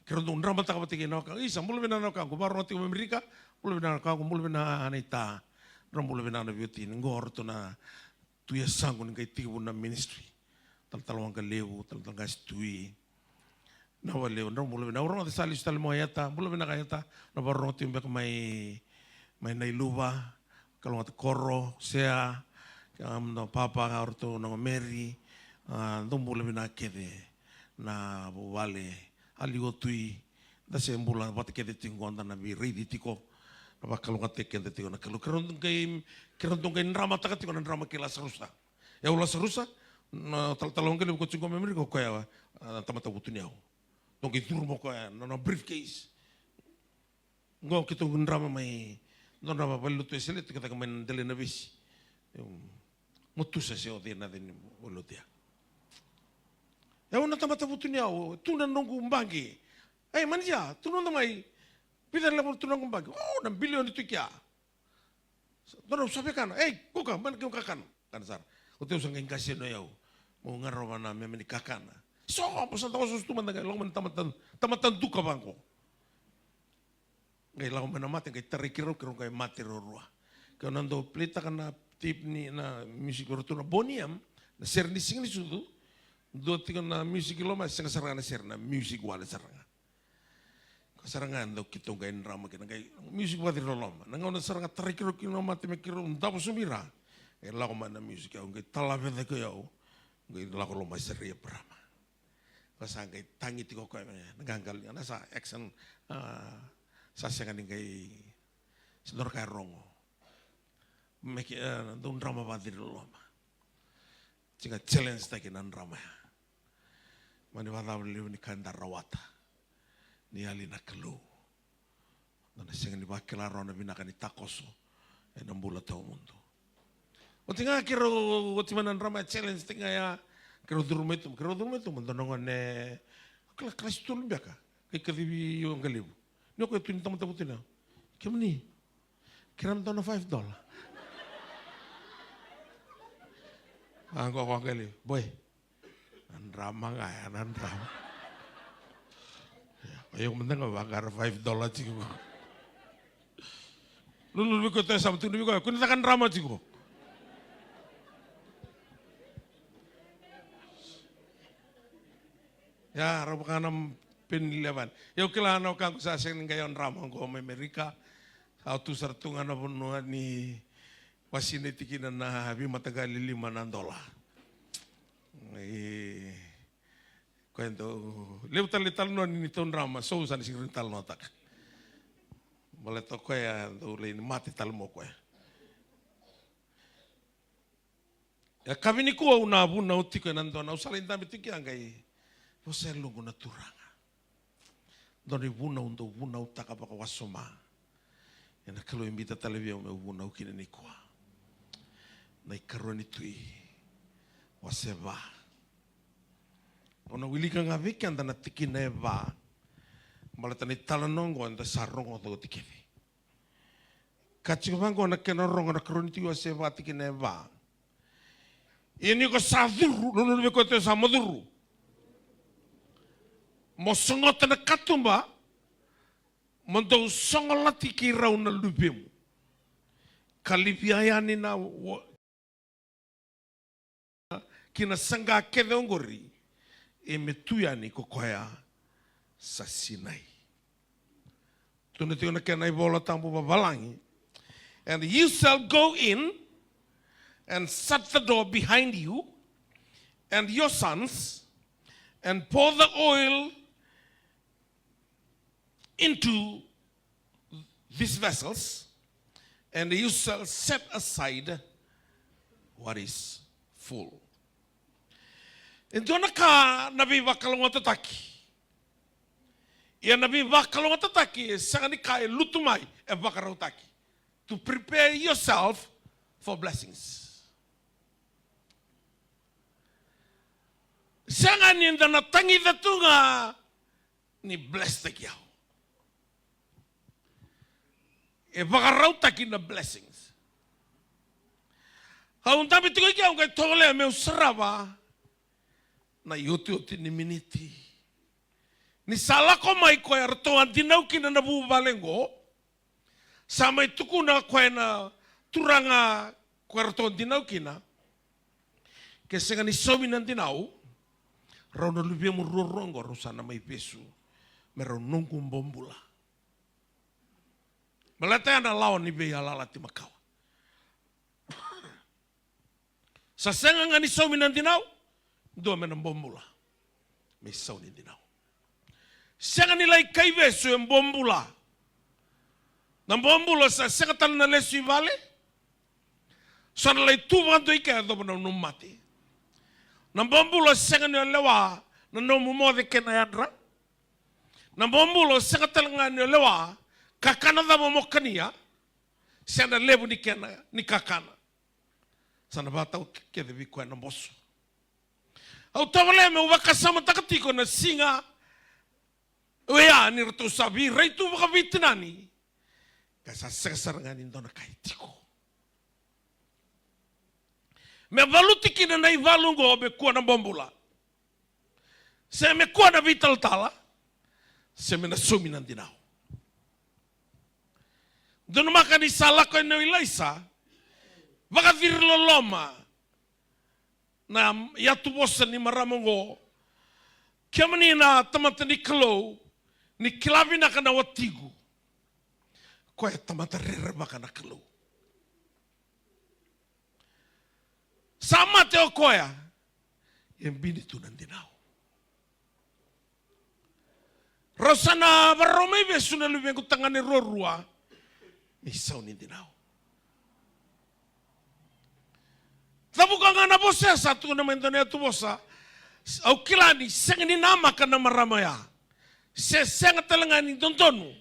Kira untuk drama tak apa tiki nak. Isa mulu bina nak aku baru nanti Amerika. Mulu bina nak aku mulu bina anita. Ram mulu bina na beauty. Ngor tu na tuya sanggun ngai tiku na ministry. Tal-talawang ka lewu, tal-talawang ka stui. Nawa lewu, mulu bina. Orang nanti salis tal mo ayata. Mulu bina kayata. Na baru nanti mbak may nailuba. Kalau nanti koro, sea. No papa orto no Mary. Mulu bina kede. Na wale. Aligo tui. Da se mbula bate kede tingguan na bi reidi tiko. Na bakal ngate kede tiko na kalau keruntung kay drama takat tiko na drama kila sarusa. Ya ulah sarusa na talong kele ko tsingo memory ko kaya tamata butunya. Dong itu mo ko na briefcase. Ngo kito drama mai no drama balu tu esele kita kamen dele na bis. Mutusa se odi na den bolotia. Ya una tamata butunya tu na nongu mbangi. Manja, tu nongu mai. Pidan la tu nongu mbangi. Oh, na bilion itu kia. Dono sabe kan. Kuka man kau kakan. Kan sar. Utiu sang kasih no yau. Mau ngaroba na memeni kakana. So, pesan tahu susu man ngai long man tamatan tu ka bangko. Ngai long man mati ngai terikiro kiro ngai mati rorua. Kau nando pelita kana tip ni na musik rotuna boniam na ser ni sing ni sudu. Do tiga na musik lo mas serangan ser na musik wala serangan. Kasarangan do kita ngai drama kita ngai musik wadi rolom. Nangau na serangan terikiro kino mati mekiro ndapo sumira. Ngai lago man na musik au ngai talabe de ko yau. Ngai lago lo mas seria brama. Kasangkai tangi tiko ko nanganggal na sa action sa sengan ngai senor kay rongo. Meki do drama wadi rolom. Cinga challenge taki nan drama. Mani wada beliau ni kandar rawata. Ni alina kelu. Nana sengan ni bakela rona binakan ni takoso. Nambula tau mundo. O tinga kiro o timanan drama challenge tinga ya kiro durumetum mentonongan ne kelas tulum biaka. Kay kadibi yung galibu. Ni ako ito nitang matabutin na. Kaya ni, kiram to na $5. Ang ko galibu. Boy, ang drama nga yan, ang drama. Ayong mendang bakar $5 siguro. Lulu ko tayo sa mga tunubi ko, kunita kan drama siguro. Ya, rabu kanam penilaian. Yo kailangan ako kang kusasin ngayon drama ko may Amerika. Auto sartungan na puno ni wasinitikin na habi matagal $5. Kwento, lital no ni ton drama, so usan si tal no tak. Boleh to kaya dole ni mati tal mo ko. Ya kami ni ko una bu na uti ko nando na usalin dami tiki angai. Você lungo na turanga. Doni buna undo buna utaka pa wasoma. Ya na kalau imbita talebia me buna ukina ni ko. Na ikaroni tui. Waseba. Ona wili ka ngavi kan na tiki na ba. Malatani talanongo anda sarongo to tiki. Kachiko bango na kenorong na karoni tui waseba tiki na ba. Ini ko saduru, lulu be ko te samaduru. Mo songot na katumba, mandau songolati ki rau na lubemu. Kalipiayani na kina sanga kede ongori, e metuyani ko koya sa Sinai. Tuna tiyo na kena ibola tampu babalangi. And you shall go in and shut the door behind you and your sons and pour the oil into these vessels, and you shall set aside what is full. Ito na ka nabi bakalong tataki. Yan nabi bakalong tataki sa ni kay lutumay e bakaraw taki. To prepare yourself for blessings. Sangan yung natangi dito nga ni bless takiyaw. E bakaraw taki na blessings. Haun tabi tiko ikaw kay tole meu saraba na iuti ni miniti. Ni salako mai koe artoan tinau kina na bubu balengo, sa mai tukuna koe na turanga koe artoan tinau kina, ke senga ni sominan tinau, rau na lupia mu rorongo rusana mai pesu, me rau nungku mbombula. Malata na lawan ni beya lala ti makawa. Sa senga ngani sominan tinau, dua mena mbombula. Me sauni tinau. Senga nilai kaivesu yang bombula. Na bombula sa senga tal na lesu vale. Sa nilai tuvanto ika do na numati. Na bombula senga ni lewa na nomu mode kena yadra. Na bombula senga tal ngani lewa kakana da momokania. Senga lebu ni kena ni kakana. Sana batau ke devi ko na bosu. Au tawale me wakasama takatiko na singa. Wea ni ratu sabi reitu wakavitinani. Kasa sesar ngani ndona kaitiko. Me valutiki na nai valungo be kuana bombula. Se me kuana vital tala. Se me na sumi nandinao. Dono makani salako ino ilaisa. Vakavir loloma. Na yatu bosa ni maramongo. Kiamani na tamata ni kalau. Ni kilavi na kana watigu. Koe tamata rereba kana kalau. Sama teo koea. Yang bini tu nandinao. Rosana varomei besuna lubengu tangane rorua. Misau nindinao. Tabuka ngana bosa satu na mendone tu bosa. Au kilani sengeni nama kana maramaya. Se senga telengani tontonu.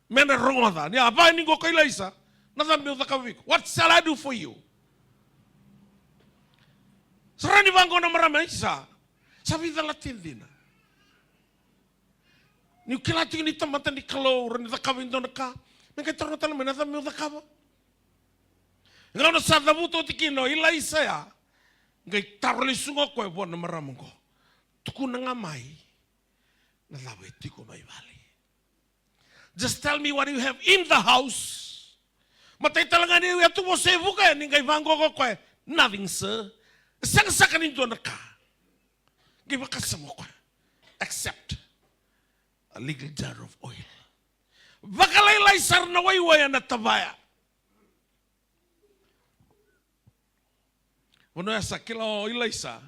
Mena rongoda. Ni apa ini go kailaisa? Nada me utakavik. What shall I do for you? Serani bango na maramaya isa. Sabi dala tindina. Ni kilati ni tamata ni kalau rani takavin donaka. Mengkai torno tala menata me utakava. Ngano sa dabuto tikino ilaisa ya. Ngai tarli sungo koe bona maramongo. Tuku nangamai. Nalawe tiko mai vale. Just tell me what you have in the house. Matai talangani ya tu bose buka ni ngai vango koe. Nothing sir. Sang ni do naka. Ngai bakasamo koe. Except a little jar of oil. Bakalai laisar na waiwaya na tabaya. Wano ya sa kila ilaisa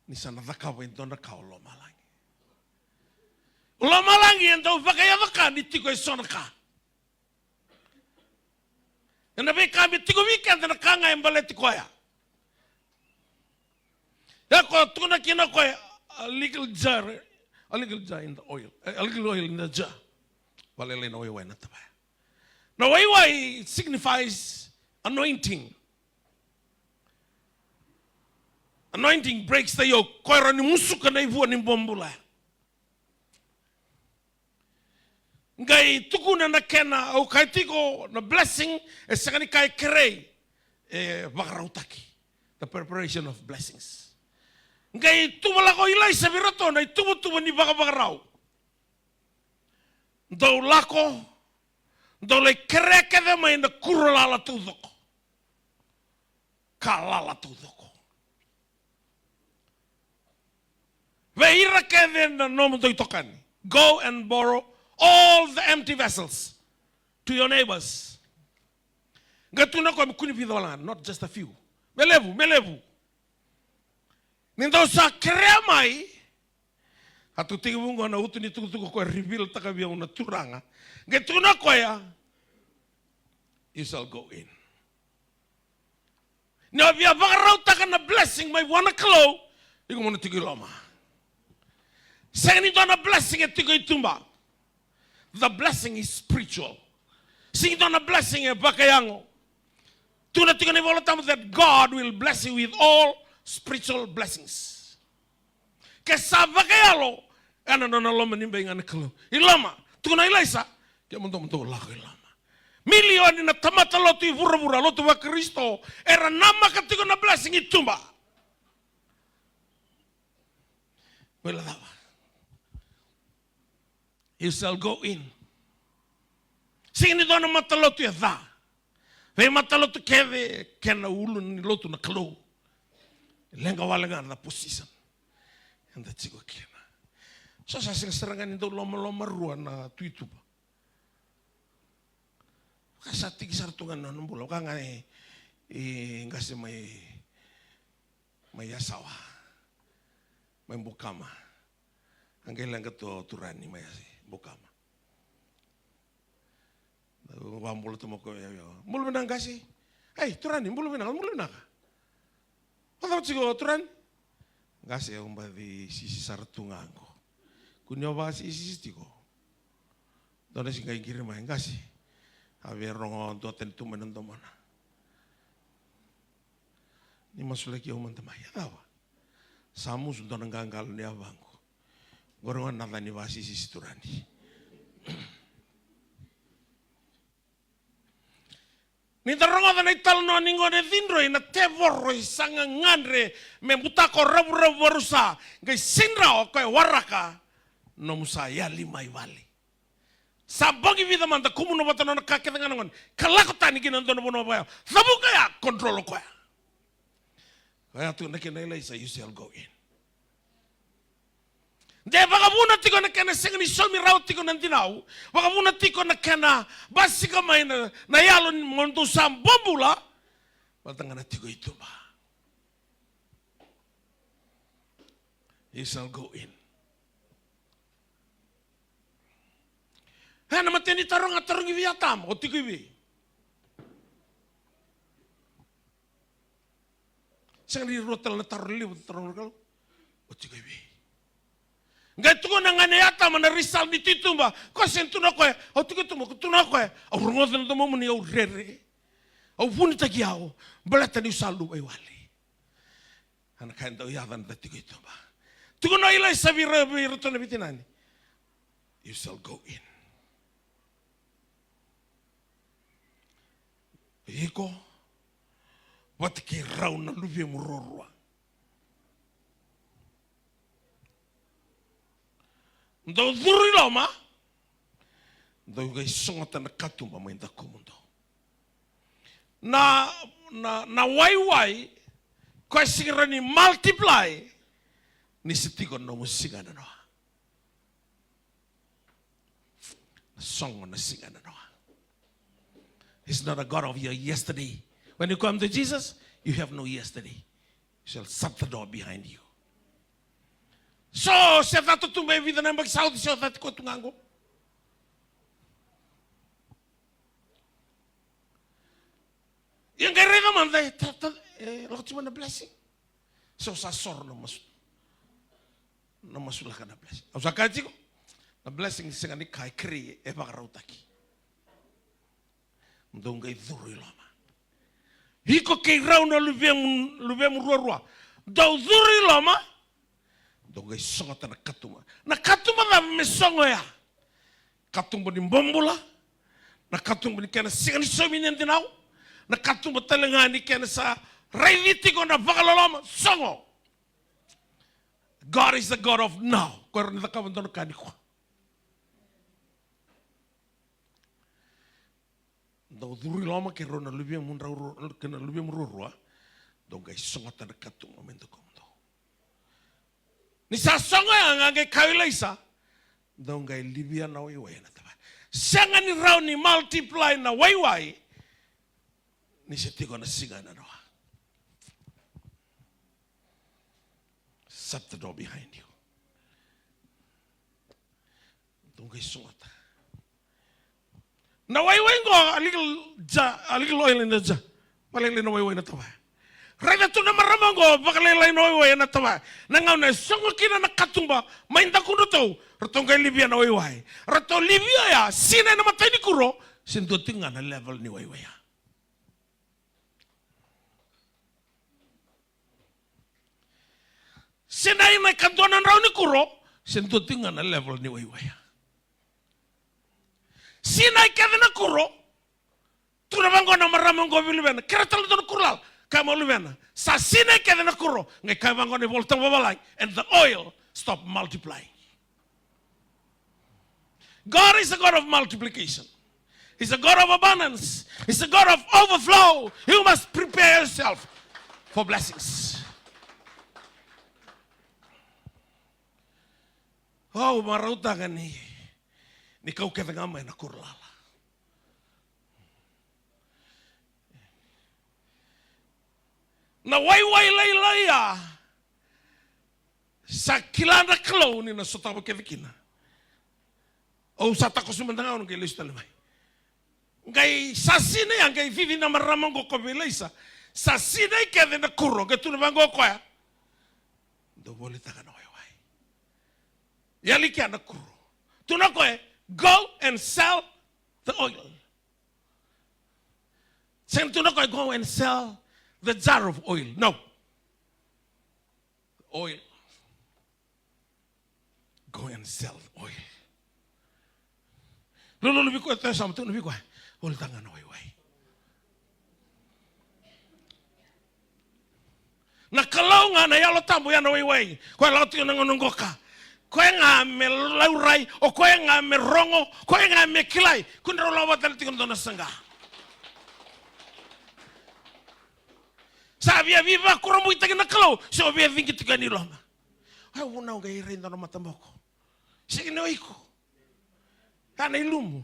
ni sana dhakawa ito na kao lo malangi. Lo malangi ito vakaya vaka ni tiko isona ka. Na be kami tiko weekend na kanga embale tiko ya. Ya ko tuna kina ko a little jar in the oil. A little oil in the jar. Walele na waiwai na tabaya. Na waiwai signifies anointing. Anointing breaks the yoke. Koira ni musuka na ivua ni bombula. Ngai tukuna na kena au kaitiko na blessing e sakani kai kerei e bakarautaki. The preparation of blessings. Ngai tumalako ilai sabirato na itubu ni bakabakarau. Dau lako dau le kereke de mai na kurolala tudoko. Kalala tudoko. Go and borrow all the empty vessels to your neighbors. Not just a few. Melevu. Nindo sa kremai. Atu tingubungo na utu ni tukutuko ko reveal takabia una turanga. Getuna koya. You shall go in. Now if you have a blessing, may wanna klo. You want to tigiloma. Second, a blessing at Tigoitumba. The blessing is spiritual. Sing on a blessing at Bakayango. To the Tigonivolatam that God will bless you with all spiritual blessings. Kesa Bakayalo and an aluminium being an clue. Ilama, Tuna Elisa, Yamundo Lako Ilama. Million in a tamata loti vurabura, lot of a Christo, era Namacatigona blessing it tumba. Wala dawa. You shall go in. Sing ni dona matalotu ya dha. Ve matalotu keve kena ulu ni lotu na kalo. Lenga walenga na position. And that's it kena. So sa sing serangan itu loma-loma rua na tuituba. Kasa tigi sartungan na numbula. Kanga ngasi may asawa. May bukama. Ang kailan ka to turani may bukama. Wambul tu mo ko yo. Mulu nang kasi. Hey, turani, mulu na ka. Apa sigo turan? Kasi yung ba di sisi sartungan ko. Kunyo ba sisi tiko. Doon si kay kiri may kasi. Habi rongo to ten tu mana. Ni masulaki yung mantamay. Tawa. Samu sudah nanggal ni abangku. Gorongan nata ni basi sisi turani. Ni tarongo na italno ningo ne vindro ina tevoro isanga ngandre membutako rabu warusa ngai sinra ko waraka no musa ya lima ivali. Sabagi vida manta kumuno batano na kaketa ngangon kalakotani kinan dono bono ba. Sabuka ya kontrol ko ya. Kaya tu na kinai sa you shall go in. De vagabuna tiko na kena singani somi rau tiko na tinau. Vagabuna tiko na kena basika mai na yalo montu sam bombula. Batanga na tiko itu ba. You shall go in. Hana mateni tarong viatam o tiko ibi. Singani rotel na tarong liu tarong kalo o tiko ibi. Nggak tuh nangane yata mana risal di titu mbak, kau sentuh nak kau, aku tuh mau ketemu kau, aku ngotot tuh mau meni aku rere, aku pun tak kiau, belat tadi usalu wali, anak kain tahu ya dan tadi gitu mbak, tuh kau nilai sabira birutan lebih tinani, you shall go in, iko, buat kirau na lubi murorwa. Ndo dhuri loma, ndo gai songota na katumba mainda kumundo. Na wai, kwa sikirani multiply, ni sitigo no musiga na noa. Song na singa na noa. He's not a God of your yesterday. When you come to Jesus, you have no yesterday. You shall shut the door behind you. So, siya tato tumay vida na mag-saud siya tato ko tungango. Yang kaya naman, lakot siya na blessing. So, sa sor na masulah ka na blessing. Ang sa kaji ko, na blessing siya ni kay kri, e baka raw taki. Mdong kay dhuri lama. Hiko kay raw na lubem ruwa. Daw dhuri lama, dongay songota na katuma na mesongo ya katumbo ni bombula na katumbo ni kena singani somi nendinau na katumbo talengani kena sa raiviti ko na bakalolama songo. God is the God of now. Ko rin nakabandono kaniko. Daw duri lama kero na lubim munra kena lubim rurua dongay songota na katuma mendo ko. Ni sa songo yang ngai kaila isa, dong ngai Libya na wai na taba. Sanga ni rau ni multiply na wai, ni setigo na singa na noa. Shut the door behind you. Dong ngai sungota. Na wai ngo aligil oil na ja, paling na wai na taba. Rada tu na maramango bakalelay no way na tawa. Nangaw na songo kina na katumba mainda kuno to. Ratong kay Libya na way. Rato Libya ya sina na matay ni kuro sinduting na level ni way. Sina na kandonan raw ni kuro sinduting na level ni way. Sina kaya na kuro tu na bango na maramango bilben. Kaya talo to kurlal. Kamu lubena, sasine kaya na kuro, ngai kaya bangon ni voltang babalai, and the oil stop multiplying. God is a God of multiplication. He's a God of abundance. He's a God of overflow. You must prepare yourself for blessings. Oh, marauta ni kau kata ngamai na kurlala. Na wai laia sa kilana kalau ni na sotawa kevikina. O sa tako sumandanga on kay lista lemai. Ngai sasine yang ngai vivi na maramango ko belisa. Sasine ke na kurro ke tu na bango ko ya. Do boli taka na wai. Yali ke na kurro. Tu na ko go and sell the oil. Sen tu na ko go and sell the jar of oil. No. Oil. Go and sell oil. Lolo lebih kuat tu sama tu lebih kuat. Ol tangan wai. Na kalau ngana ya lo tamu ya wai. Kau laut yang ngongoka. Kau yang me laurai, o kau yang me rongo, kau yang me kilai. Kun rolo watal tikon dona sangga. Sabia viva kuramu itagi na kalau. So via vingi tikani loma. Ai unau gai renda no matamboko. Sige no iko. Kana ilumu.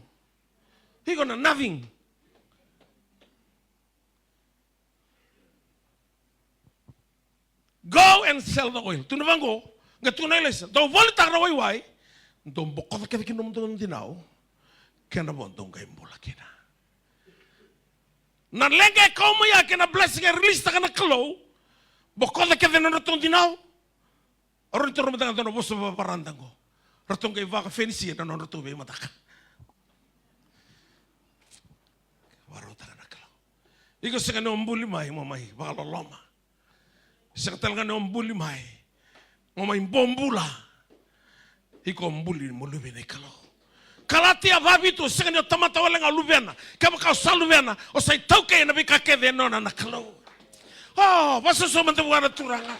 Iko na nothing. Go and sell the oil. Tu navango, ngatu na ilesa. Do volta na wai. Do boko ka kiki nom don dinao. Kana bon don gai mbola kina. Na lenga como ya kena blessing and release ta kana klo. Boko ka kiki no don dinao. Oro to ro don boso parandango. Ratong gai va ka fenisi na no to be mataka. Iko saka no mbuli mai mamai bakal loma. Saka talga no mbuli mai. Mamai bombula. Iko mbuli mulubi ne kalo. Kalati avabitu saka no tamata wala ngaluvena. Kama ka saluvena o sai tauke na bika kede no na kalo. Oh, basa so mante buana turanga.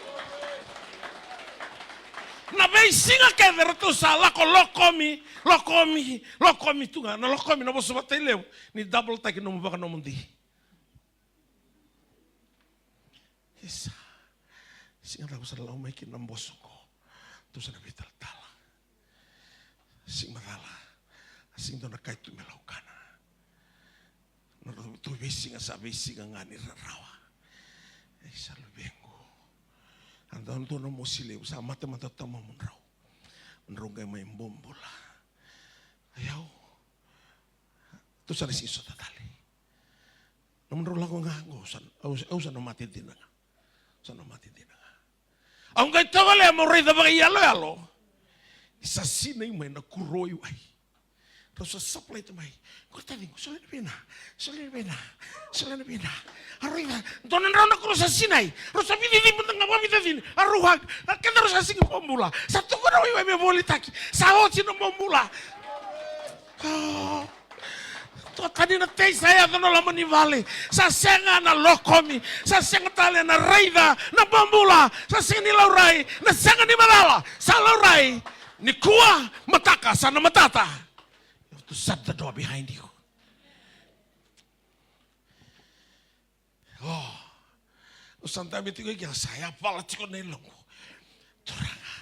Na vei singa kede ratu sala ko lokomi tunga. Na lokomi no boso bataileu ni double take no mbaka no mundi. Isa, singa tahu sa lau mai kinam bosoko, tu sa nabital tala, sing madala, sing do nakai tu melaukana, tu besinga sa besinga ngani rawa, isa lubengu, andon tu no mosile usa mata tama munrau, munrau mai bombola, ayau, tu sa nasi so tatali, namun lagu ngango, usa no mati dinanga. Sana mati dina. Ang kay tawale mo rey da bagayalo. Isa sinay may nakuroy wai. Terus supply to may. Ko tadi ko sala na bina. Arriba. Donan raw na ko sa sinay. Ro sa bidi mo nga pamita Aruhag. Kada ro sa singi pomula. Sa to ko raw may bolitaki. Sa otsi no pomula. Tadi na tei saya to no lamani vale. Sa senga na lokomi, sa senga tale na raida, na bambula, sa senga ni laurai, na senga ni malala, sa laurai, ni kuah mataka sana matata. You have to shut the door behind you. Oh, sometimes itu kaya saya pala tiko nelongo. Turanga,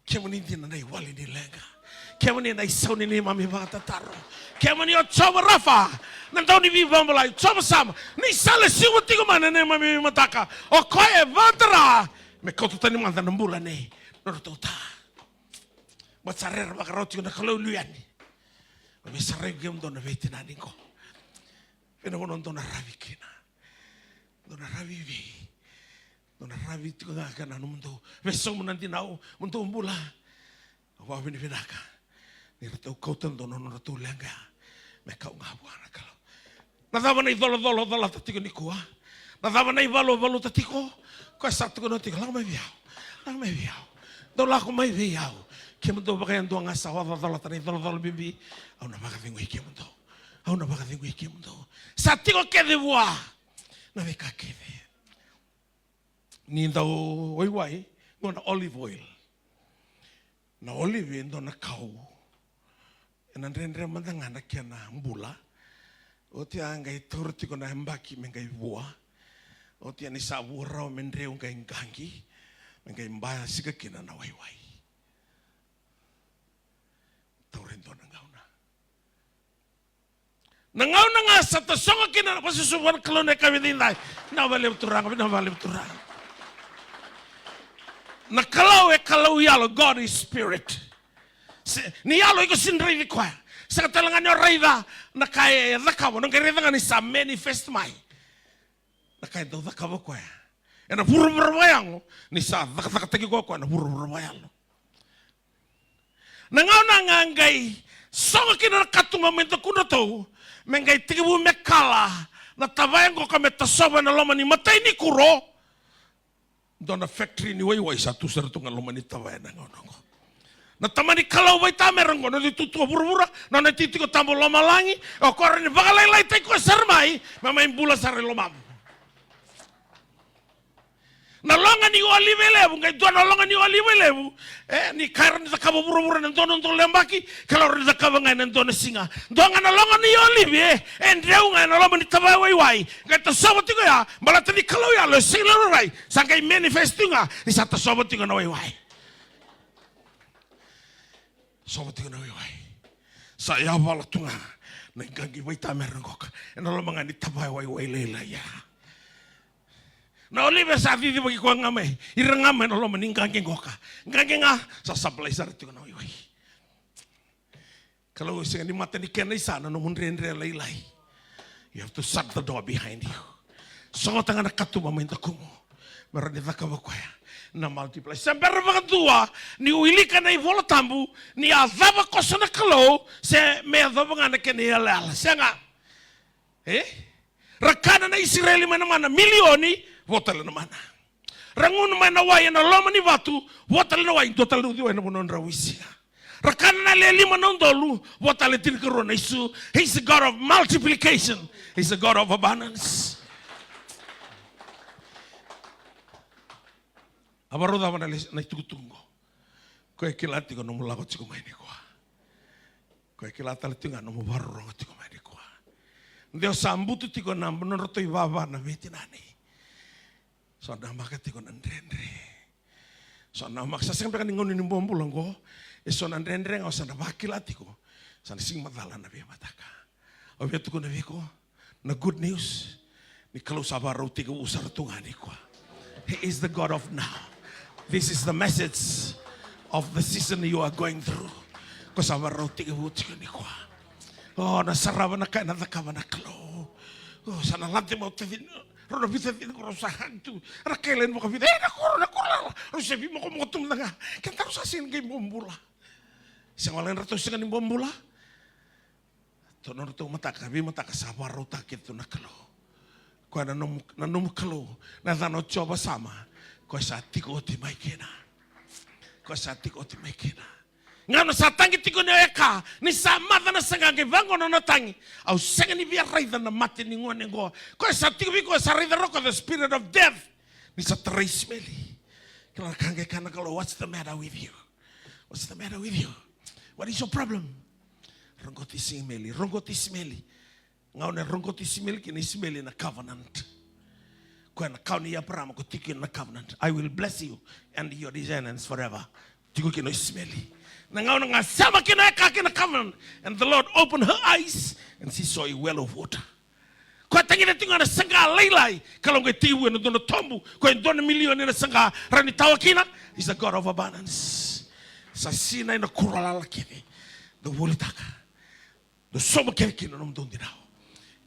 kemunin na iwali ni lenga. Kemani na isaw ni mami mga tataro. Kemani o choba rafa. Nandaw ni viva mulai choba sama. Ni sale siwa tigo mana ni mami mataka. O koe vantara. Me kau tuta ni manda nambula ni. Norotota. Matsarer makaroti na kalau luyani. Mami sareg gem do na veti na niko. Pena wonon do na ravi kina. Do na ravi vi. Do na ravi tigo nga kana mundo. Besong nanti nao mundo umbula. Wa vini vinaka. Ni ratau kau tendo no ratu lenga me kau ngabuana kalau na dava nei dolo tatiko ni kua na dava nei valo tatiko ko satu ko tiko lang mai viau do la ko mai viau ke mo do bakayan do nga sa wa dolo tani dolo bibi au na baka vingu ke mo do sa tiko ke de voa na ve ka ke de ni ndau oi ngona olive oil Na olive ndo na kau. Na rendre mandanga na kia na mbula. O te anga i toro tiko na hembaki menga i vua. O te ani sa vua rao mendreu ngai ngangi. Menga i mbaya sika kina na waiwai. Taurendo na ngauna. Na ngauna nga sa tasonga kina na pasisubuan kalone kawidinday. Na wale uturang. Na kalau yalo, God is spirit. Ni yalo iko sinray di kwa. Sa katalangan nyo rayda na kaya dhakawa. Nung kaya nga ni sa manifest mai. Na kaya daw dhakawa kwa. E na puro bayang ni sa dhakatagi kwa na puro bayang. Nangaw na nga ngay songa kina katunga mento kuna to. Mengay tigibu mekala na tabayang ko kami tasawa na loma ni matay ni kuro. Doon na factory ni Wayway sa tusar itong loma ni tabayan na nga. Na tamani kalau bay tamerang ko, na ditutuwa burubura, na natiti ko tambo loma langi, o kora ni bakalaylay tayo ko sarmay, mamayin bula sa relomam. Nalongan ni olive lebu, ngay doon nalongan ni olive lebu, ni kairan ni takabo burubura ng doon ng lembaki, kalau rin takabo ngay ng doon na singa. Doon nga nalongan ni olive, and reo nga nalaman ni tabay Wayway, ngay tasobot ko ya, balata ni kalau ya, lo sila ray, sa kay manifesto nga, ni sa tasobot ko na Wayway. Sobat tinggal na Wayway. Saya wala tunga. Naggangi way tamerang ko. Ano lang mga nitabay Wayway leilaya. Na olive sa di bagi ko ngamay. Irang ngamay no lang maninggangi ko ka. Ngangi nga sa supply sa tinggal na Wayway. Kalau isang ni mata ni kenay sana no munre leilay. You have to shut the door behind you. So tangan nakatuma mainta kumo. Meron ni takawakwaya. Na multiply. Sampai tua ni uilika na ivola tambu ni azaba kosa na kalau se me azaba ngana kene yalala senga rakana na Israeli mana milioni votala na mana rangun mana waya na loma ni watu votala na waya total du na bonon rawisia rakana na le lima na ndolu votala tin korona isu. He's a God of multiplication. He's a God of abundance. Abaroda wana na itugutungo. Koe kilati ko nomu lago tiko maini kwa. Koe kilata letunga nomu barro tiko maini kwa. Ndio sambutu tiko na mnoroto ibaba na veti nani. So na maka tiko na ndrendre. So na maksa sempre kan ngoni nimbombu longo. So na ndrendre ngau sana bakilati ko. Sana sing madala na via mataka. Obia tuko na viko na good news. Ni kalau sabaro tiko usar tungani kwa. He is the God of now. This is the message of the season you are going through. Because our roti ni kwa. Oh, nasaraba na kaya natakawa na kalo. Oh, sana lante mo tevin. Rono bisa tin ko sa hantu. Rakelen mo ka vida. Nakura. Rosebi mo ko mo tum nga. Kanta ko sa sin kay bombula. Isang walang rato sa kaning bombula. Tono rato mataka sa baro takit to na kalo. Kwa nanom kalo. Na dano choba sama. Ko sa tiko ti mai kena. Ngano sa tangi tiko ne eka ni sa mata na sanga ke vango no tangi. Au sanga ni via raida na mate ni ngone ngo. Ko sa tiko ko sa raida roko the spirit of death. Ni sa trace meli. Kala kange kana kalo what's the matter with you? What's the matter with you? What is your problem? Rongoti simeli. Ngao ne rongoti simeli kini simeli na covenant. I will bless you and your descendants forever. And the Lord opened her eyes and she saw a well of water. He's a God of abundance. The wolitaka. The somakina nom dondinao.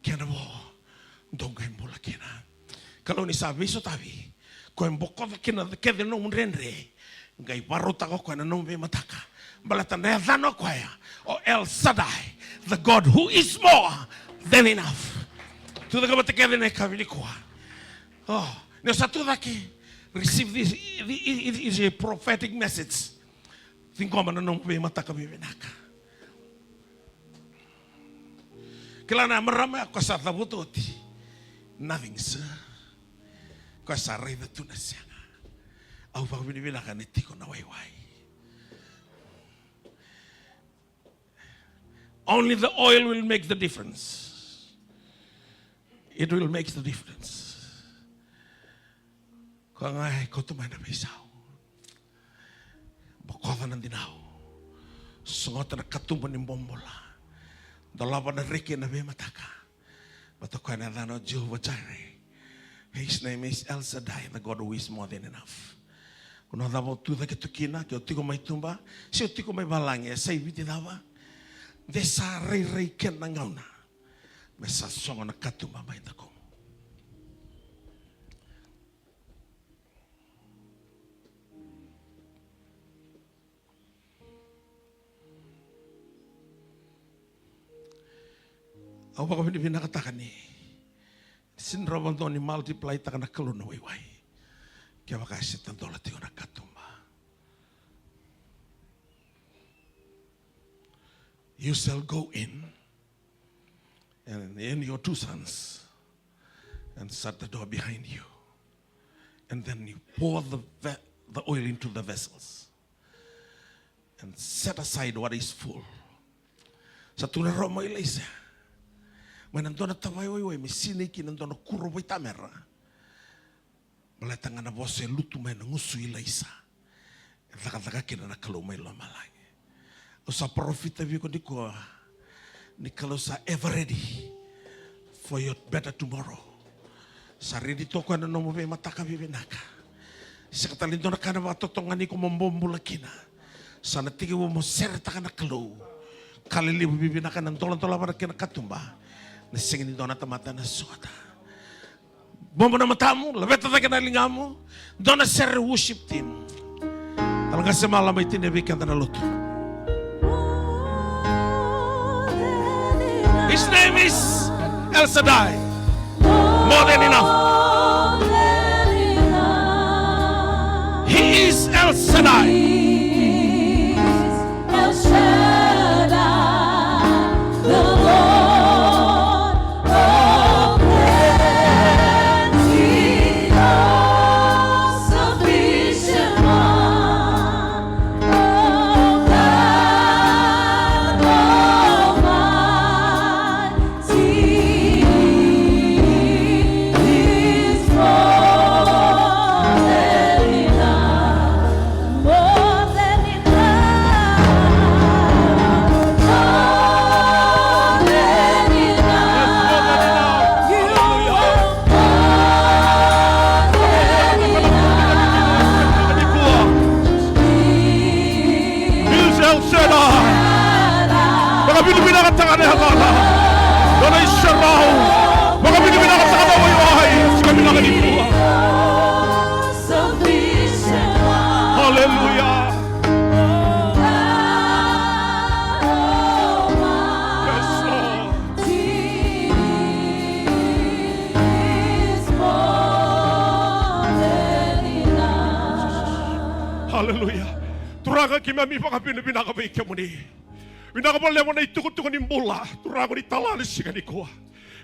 Kenabo dongaimbula kina. Kalau ni sabi so tabi, ko emboko kina kede no unrenre, ngai barota ko na no be mataka. Balata na dano ko ya, o El Shaddai, the God who is more than enough. Tu da kabate kede na kabili ko. Oh, no satu daki receive this. It is a prophetic message. Think ko no be mataka bibenaka. Kelana marama ko sa tabutoti. Nothing, sir. Saray na tunasya nga. Au pag binibilang ka nitiko na Wayway. Only the oil will make the difference. It will make the difference. Kung ay ko tumay na bisaw. Bukod na dinaw. Sungot na katumban ng bombola. Dalawa na riki na bimataka. Batukoy na dano Jehovah Jireh. His name is El Shaddai, the God who is more than enough. Kung nadamo tuda ketukina, kaya tiko may tumba, siya tiko may balangi, sa ibiti dawa, desa rei ken na ngauna, may sasongo na katumba may tako. Ako baka pinakatakan ni, sinrawan to ni multiply taka na kalun na wayway. Kaya makasih tantola tiyo na katumba. You shall go in and your two sons and shut the door behind you. And then you pour the oil into the vessels and set aside what is full. Sa tunaro mo ilaysa. Manandona tawai misini kinandona kuro boy tamera. Malatanga na bose lutu may nangusu ilaysa. Taka kina na kalau may lamalay. Usa profita vi ko di ko ni kalau sa ever ready for your better tomorrow. Sa ready to ko na mo be mataka bibinaka. Sa katalin na kana ba totongan ni ko mombombo lakina. Sa natigi mo serta kana kalau. Kalili bibinaka ng tolan-tolan para kina katumba. Nasingin dona tamata na suota. Bomba na matamu, labeta ta kinalingamu. Dona ser worship team. Talaga sa malam ay tinabikan na luto. His name is El Shaddai. More than enough. He is El Shaddai. El Shaddai, the Lord of plenty, all-sufficient one, oh God Almighty, is more than enough, more than He's El Shaddai. Baka binibinakatangan ni Hakala. Dona Israel. Baka binibinakatangan na wayway. Sika binakanipuwa. Hallelujah. Yes, Lord. Hallelujah. Turaga kimami baka binibinakabay ka mo ni. Binakabala mo na itukot-tukot ng mula. Turago ni talalis siya ni kuwa.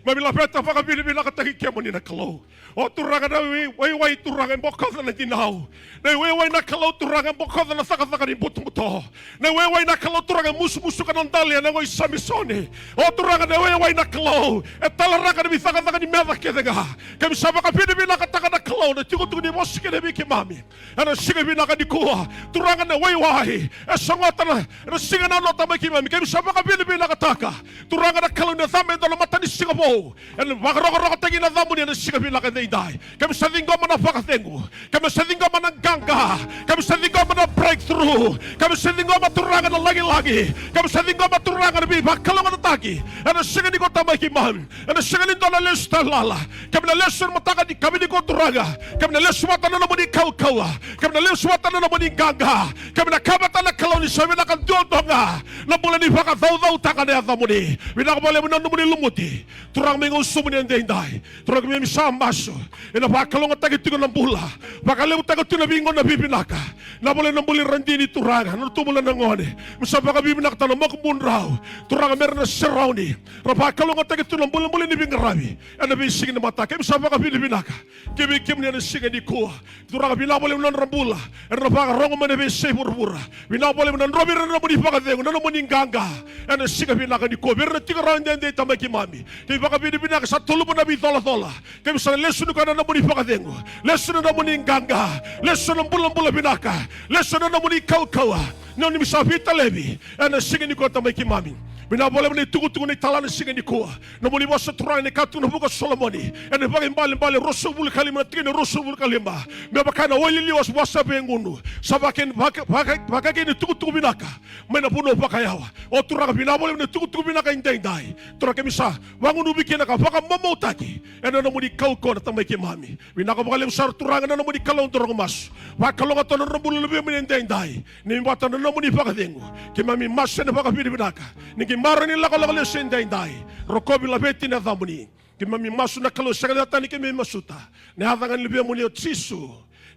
Mamilapeta baka binibinakatagin ka mo ni nakalaw. O turaga na wayway turaga mo kada na dinaw. Na wayway na kalaw turaga mo kada na sakasaka ni buto-buto. Na wayway na kalaw turaga musu-musu ka ng dalya na ngoy samisone. O turaga na wayway na kalaw. At talaraga na bisakasaka ni medak kaya. Kami sa baka binibinakatakan na kalaw na tukot-tukot ni mosi ka na bikimami. Ano siya binakadikuha. Turaga na wayway. E sangota na siya na lota makimami. Kami sa baka binibinakataka. Turaga na kalaw na tama ito na mata ni Singapore. And makaroko-roko tagin na damo niya na siya binakadaiday. Kami sa linggo man na pakatengo. Kami sa linggo man ng gangga. Kami sa linggo man na breakthrough. Kami sa linggo maturangan na lagi-lagi. Kami sa linggo maturangan na bibakalangan na tagi. Ano siya ni ko tamay kiman. Ano siya nito na lesta lala. Kami na lesson mataka di kami ni ko turaga. Kami na lesson matan na naman ni kaw-kawa. Kami na lesson matan na naman ni gangga. Kami na kabatan na kalaw ni siya binakadodonga. Na mula ni bakadaw-daw taka na yata mo ni. Binakabali mo na naman ni lumuti. turang mengo sumu ni ndai, turang kami misa maso, ina bakalong atagi tigo ng bula, bakalong tago tuna bingo na bibinaka, na boleh nambuli randini turanga, no tumula nangone, misa baka bibinaka tanong makumunraw, turang meron na serauni, rabakalong atagi tuna bula ni bingarabi, ina bising na mata, kaya misa baka bibinaka, kimi kim ni anasing ni kuha, turang binabole mo ng rambula, ina baka rongo man ebise burbura, binabole mo ng robi rin na mo ni pakadengo, na mo ni ganga, ina sing binaka ni kuha, birna tiga randende tamay kimami, kaya baka binibinaka sa tulo mo na bitola-tola, kaya misa lesun ka na mo ni pakadengo, lesun na mo ni ganga, lesun ng bulang-bula binaka, lesun na mo ni kaw-kawa, na ni misa vitalebi, ina sing ni kuha tamay kimami, binabole mo ni tugu-tugu ni talan ni sing ni kuha, na mo ni wasa turang ni katu na buka Solomoni, ina bagay mbali-mbali rosso bul kalima, tingin rosso bul kalima, may baka na wali liwas wasa bengunu, sabakin baka ni tugu-tugu binaka, may napuno bakayawa, o turang binabole mo ni tugu-tugu binaka inday-inday, turang kemisa, wangun ubikin ka, baka mamutaki, ina na mo ni kaw-kaw na tamay kimami, binaka baka limsar turang na mo ni kalong turang mas, baka kalong ato na rambulu lebih mo ni inday-inday, ni mbata na mo ni bakadengo, kimami mas na baka binibinaka, ni kimara nila kalong sa inday-inday, rokobi labeti na thamuni, kimami masu na kalong sa kanata ni kimi masuta, ni hatangan lebih mo ni otsisu,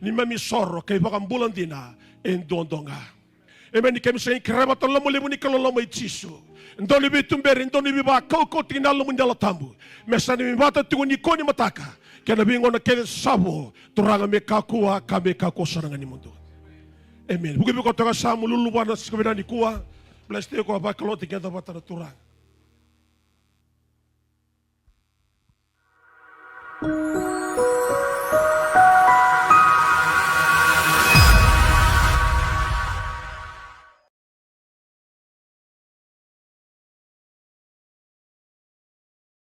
ni mami soro, kay baka bulan dina, endondonga. Amen, ni kami sa ikrabatan lamo limo ni kalong lamo otsisu, ndoni bitumberi, ndoni biba kau tinalo mo ndala tambu, mesa ni bata tungo ni koni mataka, kaya bingo na kaya sabo, turanga me kakua, kami kakosarangan ni mundo. Amen. Bukan ko taga sa mululuwa na sa kabinan ni kuha, bless tayo ko ba kalot tigyan dapat na turang.